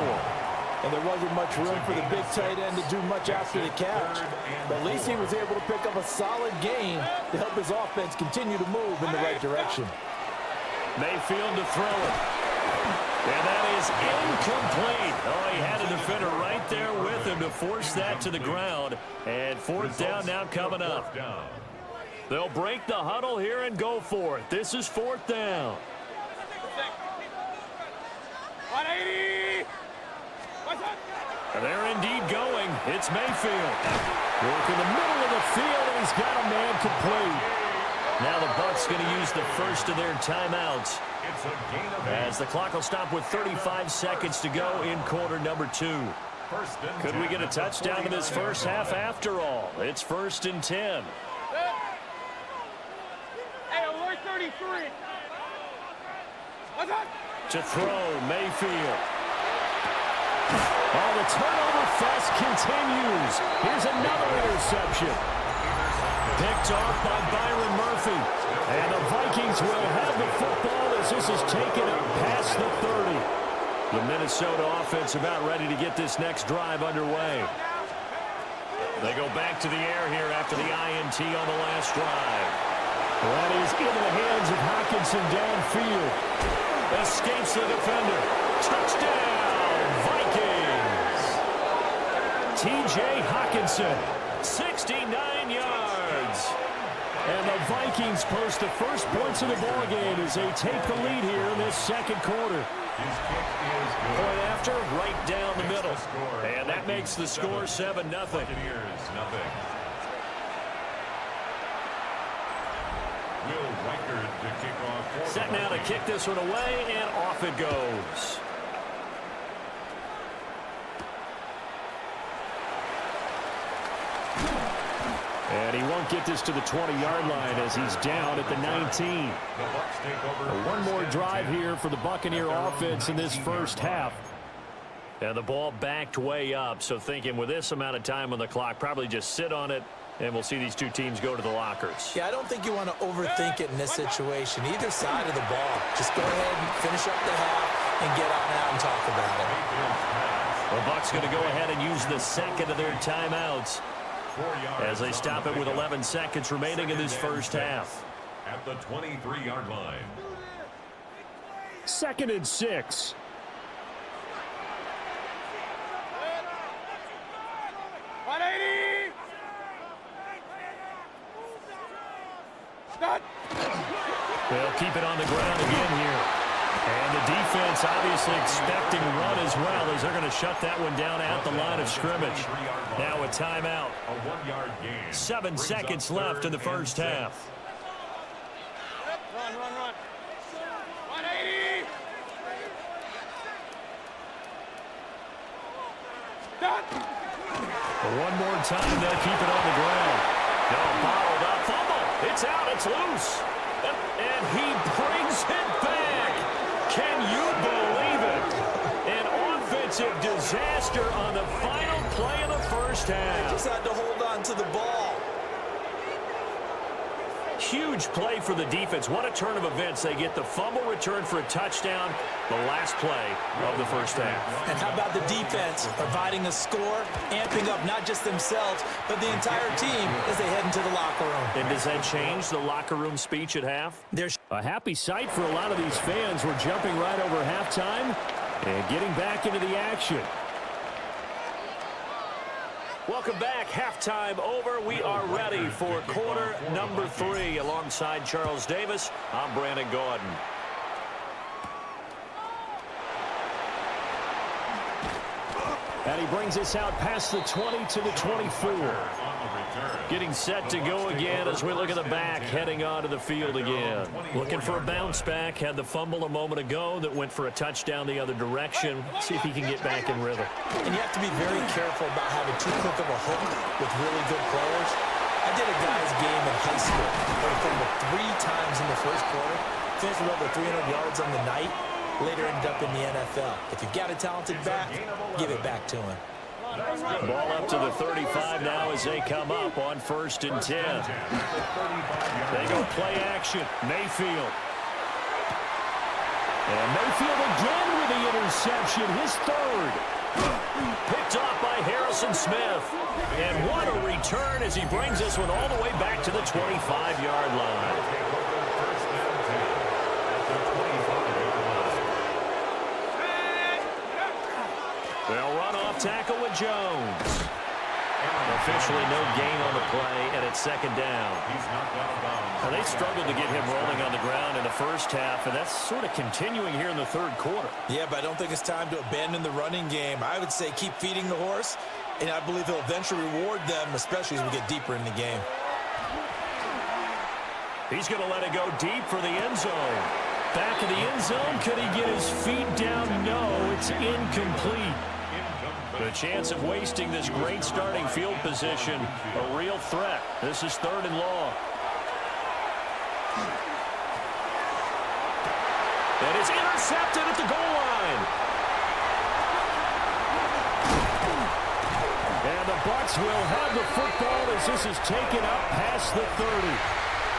And there wasn't much room for the big tight end to do much after the catch. But at least he was able to pick up a solid gain to help his offense continue to move in the right direction. Mayfield to throw it. And that is incomplete. Oh, he had a defender right there with him to force that to the ground. And 4th down now coming up. They'll break the huddle here and go for it. This is 4th down. 180! What's up? And they're indeed going. It's Mayfield. Work in the middle of the field, and he's got a man complete. Now the Bucs going to use the first of their timeouts, as the clock will stop with 35 seconds to go in quarter number 2. Could we get a touchdown in this first half after all? It's 1st and 10. Hey, alert 33. What's up? To throw, Mayfield. Oh, the turnover fest continues. Here's another interception. Picked off by Byron Murphy. And the Vikings will have the football as this is taken up past the 30. The Minnesota offense about ready to get this next drive underway. They go back to the air here after the INT on the last drive. That is into the hands of Hockenson downfield. Escapes the defender. Touchdown, Vikings! T.J. Hockenson, 69 yards. And the Vikings post the first points of the ballgame as they take the lead here in this 2nd quarter. Point after, right down the middle. And that makes the score 7-0. Set now to kick this one away, and off it goes. And he won't get this to the 20-yard line as he's down at the 19. One more drive here for the Buccaneer offense in this first half. And the ball backed way up, so thinking with this amount of time on the clock, probably just sit on it, and we'll see these two teams go to the lockers. Yeah, I don't think you want to overthink it in this situation. Either side of the ball. Just go ahead and finish up the half and get on out and talk about it. The Bucs going to go ahead and use the second of their timeouts as they stop it with 11 seconds remaining in this first half. At the 23-yard line. 2nd and 6. They'll keep it on the ground again here. And the defense obviously expecting run as well as they're going to shut that one down at the line of scrimmage. Now a timeout. A 1-yard gain. 7 seconds left in the first half. Run. 180. One more time, they'll keep it on the ground. No, bottled up, fumble. It's out, it's loose. And he brings it back. Can you believe it? An offensive disaster on the final play of the first half. Just had to hold on to the ball. Huge play for the defense. What a turn of events. They get the fumble return for a touchdown, the last play of the first half. And how about the defense providing a score, amping up not just themselves, but the entire team as they head into the locker room. And does that change the locker room speech at half? There's a happy sight for a lot of these fans. We're jumping right over halftime and getting back into the action. Welcome back. Halftime over. We are ready for quarter number 3. Alongside Charles Davis, I'm Brandon Gordon. And he brings us out past the 20 to the 24. Getting set to go again as we look at the back, heading onto the field again. Looking for a bounce back. Had the fumble a moment ago that went for a touchdown the other direction. See if he can get back in rhythm. And you have to be very careful about having too quick of a hook with really good players. I did a guy's game in high school where he fumbled 3 times in the first quarter, finished with over 300 yards on the night, later ended up in the NFL. If you've got a talented back, give it back to him. Ball up to the 35 now as they come up on 1st and 10. They go play action. Mayfield. And Mayfield again with the interception, his 3rd. Picked off by Harrison Smith. And what a return as he brings this one all the way back to the 25-yard line. They'll run off tackle with Jones. Officially no gain on the play, and it's 2nd down. Now, they struggled to get him rolling on the ground in the first half, and that's sort of continuing here in the 3rd quarter. Yeah, but I don't think it's time to abandon the running game. I would say keep feeding the horse, and I believe he'll eventually reward them, especially as we get deeper in the game. He's going to let it go deep for the end zone. Back of the end zone, could he get his feet down? No, it's incomplete. The chance of wasting this great starting field position, a real threat. This is 3rd and long. And it's intercepted at the goal line. And the Bucs will have the football as this is taken up past the 30.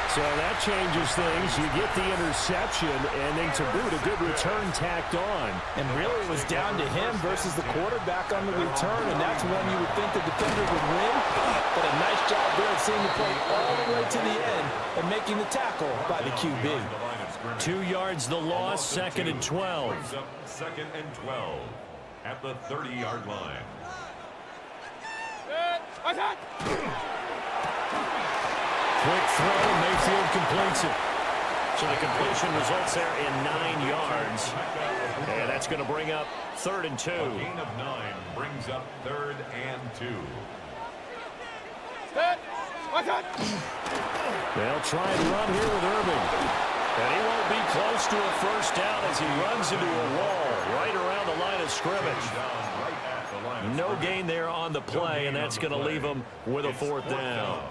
So that changes things. You get the interception, and then to boot, a good return tacked on. And really, it was down to him versus the quarterback on the return, and that's when you would think the defender would win. But a nice job there of seeing the play all the way to the end and making the tackle by the QB. 2 yards the loss, 2nd and 12. 2nd and 12 at the 30-yard line. Quick throw, and Mayfield completes it. So the completion results there in 9 yards. And that's going to bring up 3rd and 2. A gain of 9 brings up 3rd and 2. They'll try and run here with Irving. And he won't be close to a first down as he runs into a wall right around the line of scrimmage. No gain there on the play, and that's going to leave him with a 4th down.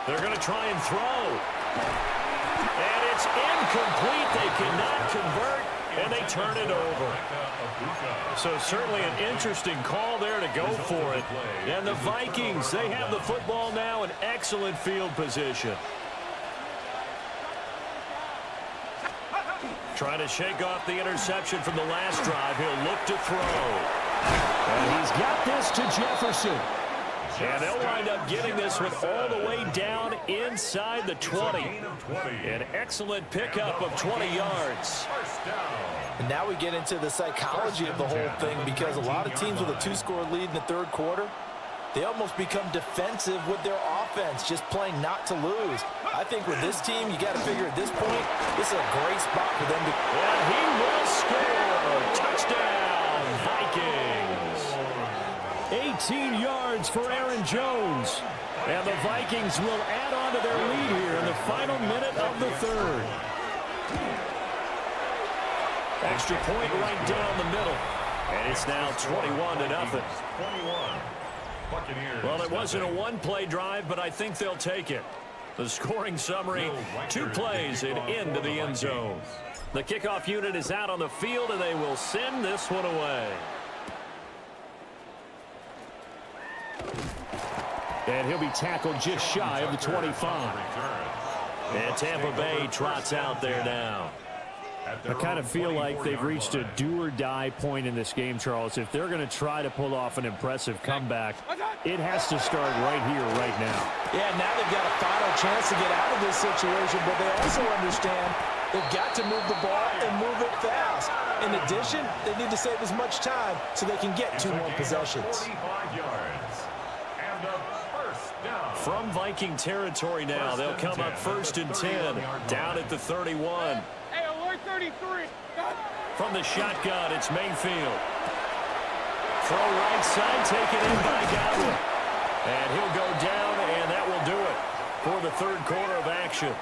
They're going to try and throw. And it's incomplete. They cannot convert, and they turn it over. So certainly an interesting call there to go for it. And the Vikings, they have the football now in excellent field position. Trying to shake off the interception from the last drive. He'll look to throw. And he's got this to Jefferson. And they'll wind up getting this one all the way down inside the 20. An excellent pickup of 20 yards. And now we get into the psychology of the whole thing, because a lot of teams with a 2-score lead in the third quarter, they almost become defensive with their offense, just playing not to lose. I think with this team, you got to figure at this point, this is a great spot for them to... And he will score. Touchdown, Vikings. 18 yards for Aaron Jones. And the Vikings will add on to their lead here in the final minute of the third. Extra point right down the middle. And it's now 21-0. Well, it wasn't a one-play drive, but I think they'll take it. The scoring summary, 2 plays and into the end zone. The kickoff unit is out on the field, and they will send this one away. And he'll be tackled just shy of the 25. And Tampa Bay trots out there now. I kind of feel like they've reached a do-or-die point in this game, Charles. If they're going to try to pull off an impressive comeback, it has to start right here, right now. Yeah, now they've got a final chance to get out of this situation, but they also understand they've got to move the ball and move it fast. In addition, they need to save as much time so they can get 2 more possessions. From Viking territory now, they'll come up 1st and 10, down at the 31. Hey, alert 33. From the shotgun, it's Mayfield. Throw right side, taken in by Godwin. And he'll go down, and that will do it for the third quarter of action.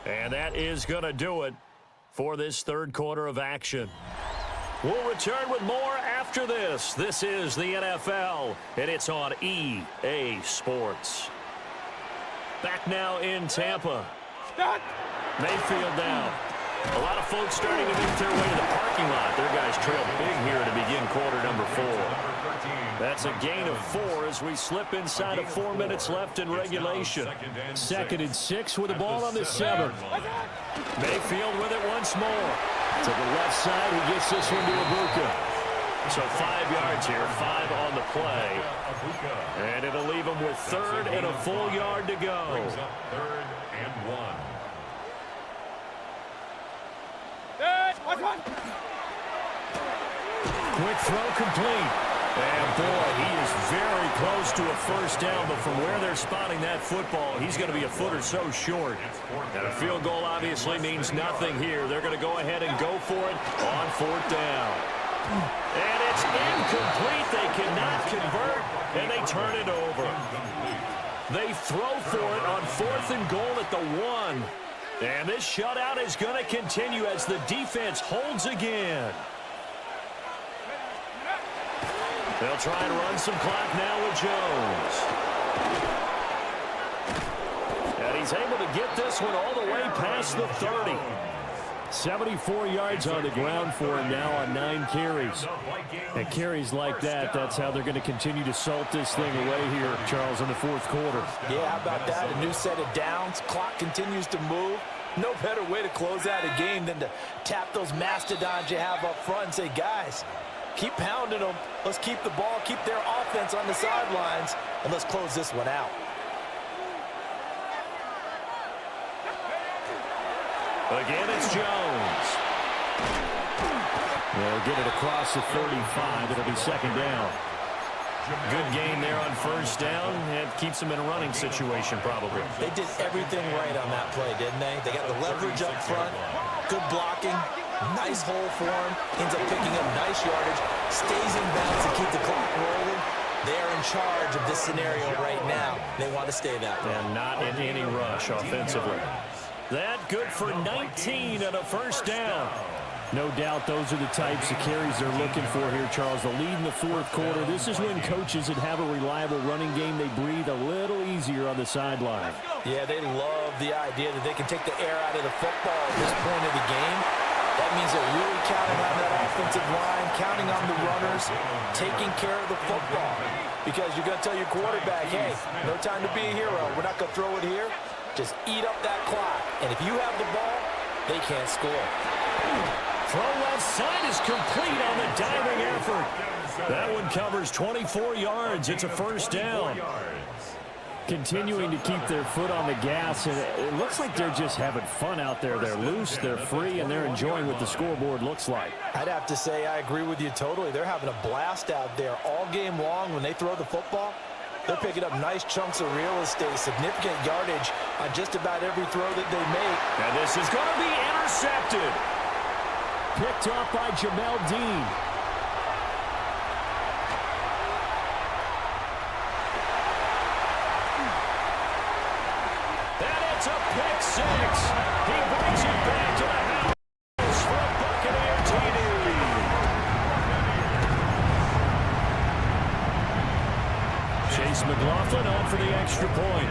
And that is going to do it for this third quarter of action. We'll return with more after this. This is the NFL, and it's on EA Sports. Back now in Tampa. Mayfield down. A lot of folks starting to make their way to the parking lot. Their guys trail big here to begin quarter number 4. That's a gain of 4 as we slip inside of 4 minutes left in regulation. 2nd and 6 with the ball on the 7. Mayfield with it once more. To the left side, he gets this one to Ibuka. So 5 yards here, 5 on the play. And it'll leave him with 3rd and a full yard to go. 3rd and 1. Quick throw complete. And boy, he is very close to a first down, but from where they're spotting that football, he's going to be a foot or so short. And a field goal obviously means nothing here. They're going to go ahead and go for it on 4th down. And it's incomplete. They cannot convert, and they turn it over. They throw for it on 4th and goal at the 1. And this shutout is going to continue as the defense holds again. They'll try and run some clock now with Jones. And he's able to get this one all the way past the 30. 74 yards on the ground for him now on 9 carries. And carries like that, that's how they're going to continue to salt this thing away here, Charles, in the 4th quarter. Yeah, how about that? A new set of downs. Clock continues to move. No better way to close out a game than to tap those mastodons you have up front and say, guys, keep pounding them. Let's keep the ball, keep their offense on the sidelines, and let's close this one out. Again, it's Jones. They'll get it across the 35. It'll be 2nd down. Good gain there on 1st down. It keeps them in a running situation, probably. They did everything right on that play, didn't they? They got the leverage up front, good blocking, nice hole for him, ends up picking up nice yardage, stays in bounds to keep the clock rolling. They're in charge of this scenario right now. They want to stay that way. And not in any rush offensively. That good for 19 and a 1st down. No doubt those are the types of carries they're looking for here, Charles. The lead in the fourth quarter. This is when coaches that have a reliable running game, they breathe a little easier on the sideline. Yeah, they love the idea that they can take the air out of the football at this point of the game. That means they're really counting on that offensive line, counting on the runners, taking care of the football. Because you're going to tell your quarterback, hey, no time to be a hero. We're not going to throw it here. Just eat up that clock. And if you have the ball, they can't score. Throw left side is complete on the diving effort. That one covers 24 yards. It's a first down. Continuing to keep their foot on the gas, and it looks like they're just having fun out there. They're loose, they're free, and they're enjoying what the scoreboard looks like. I'd have to say I agree with you totally. They're having a blast out there all game long. When they throw the football, they're picking up nice chunks of real estate, significant yardage on just about every throw that they make. And this is going to be intercepted. Picked off by Jamel Dean. And it's a pick six. He brings it back to the house for a Buccaneer TD. Chase McLaughlin on for the extra point.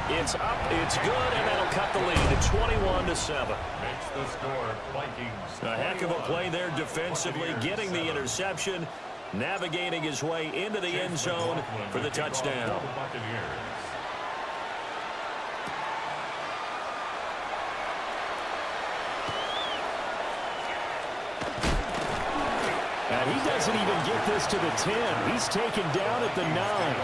It's up, it's good, and that'll cut the lead to 21-7. Makes the score, Vikings. A heck of a play there defensively, getting the interception, navigating his way into the end zone for the touchdown. And he doesn't even get this to the 10. He's taken down at the 9.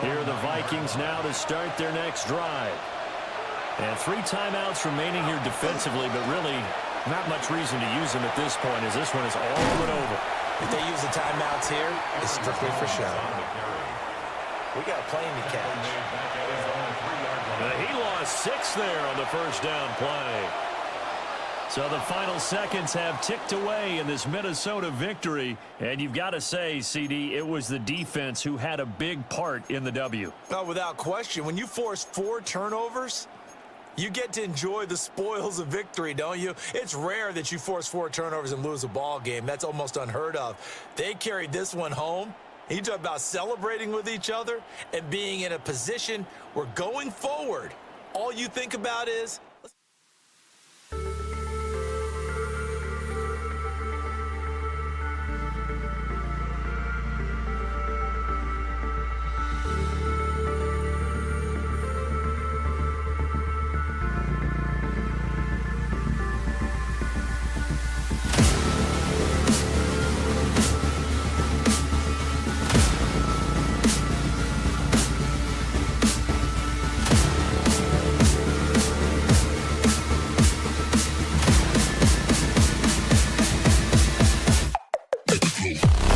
Here are the Vikings now to start their next drive. And 3 timeouts remaining here defensively, but really not much reason to use them at this point as this one is all but over. If they use the timeouts here, it's strictly for show. We got a plane to catch. He lost 6 there on the first down play. So the final seconds have ticked away in this Minnesota victory. And you've got to say, CD, it was the defense who had a big part in the W. No, without question. When you force 4 turnovers, you get to enjoy the spoils of victory, don't you? It's rare that you force 4 turnovers and lose a ball game. That's almost unheard of. They carried this one home. You talk about celebrating with each other and being in a position where going forward, all you think about is, Let's go.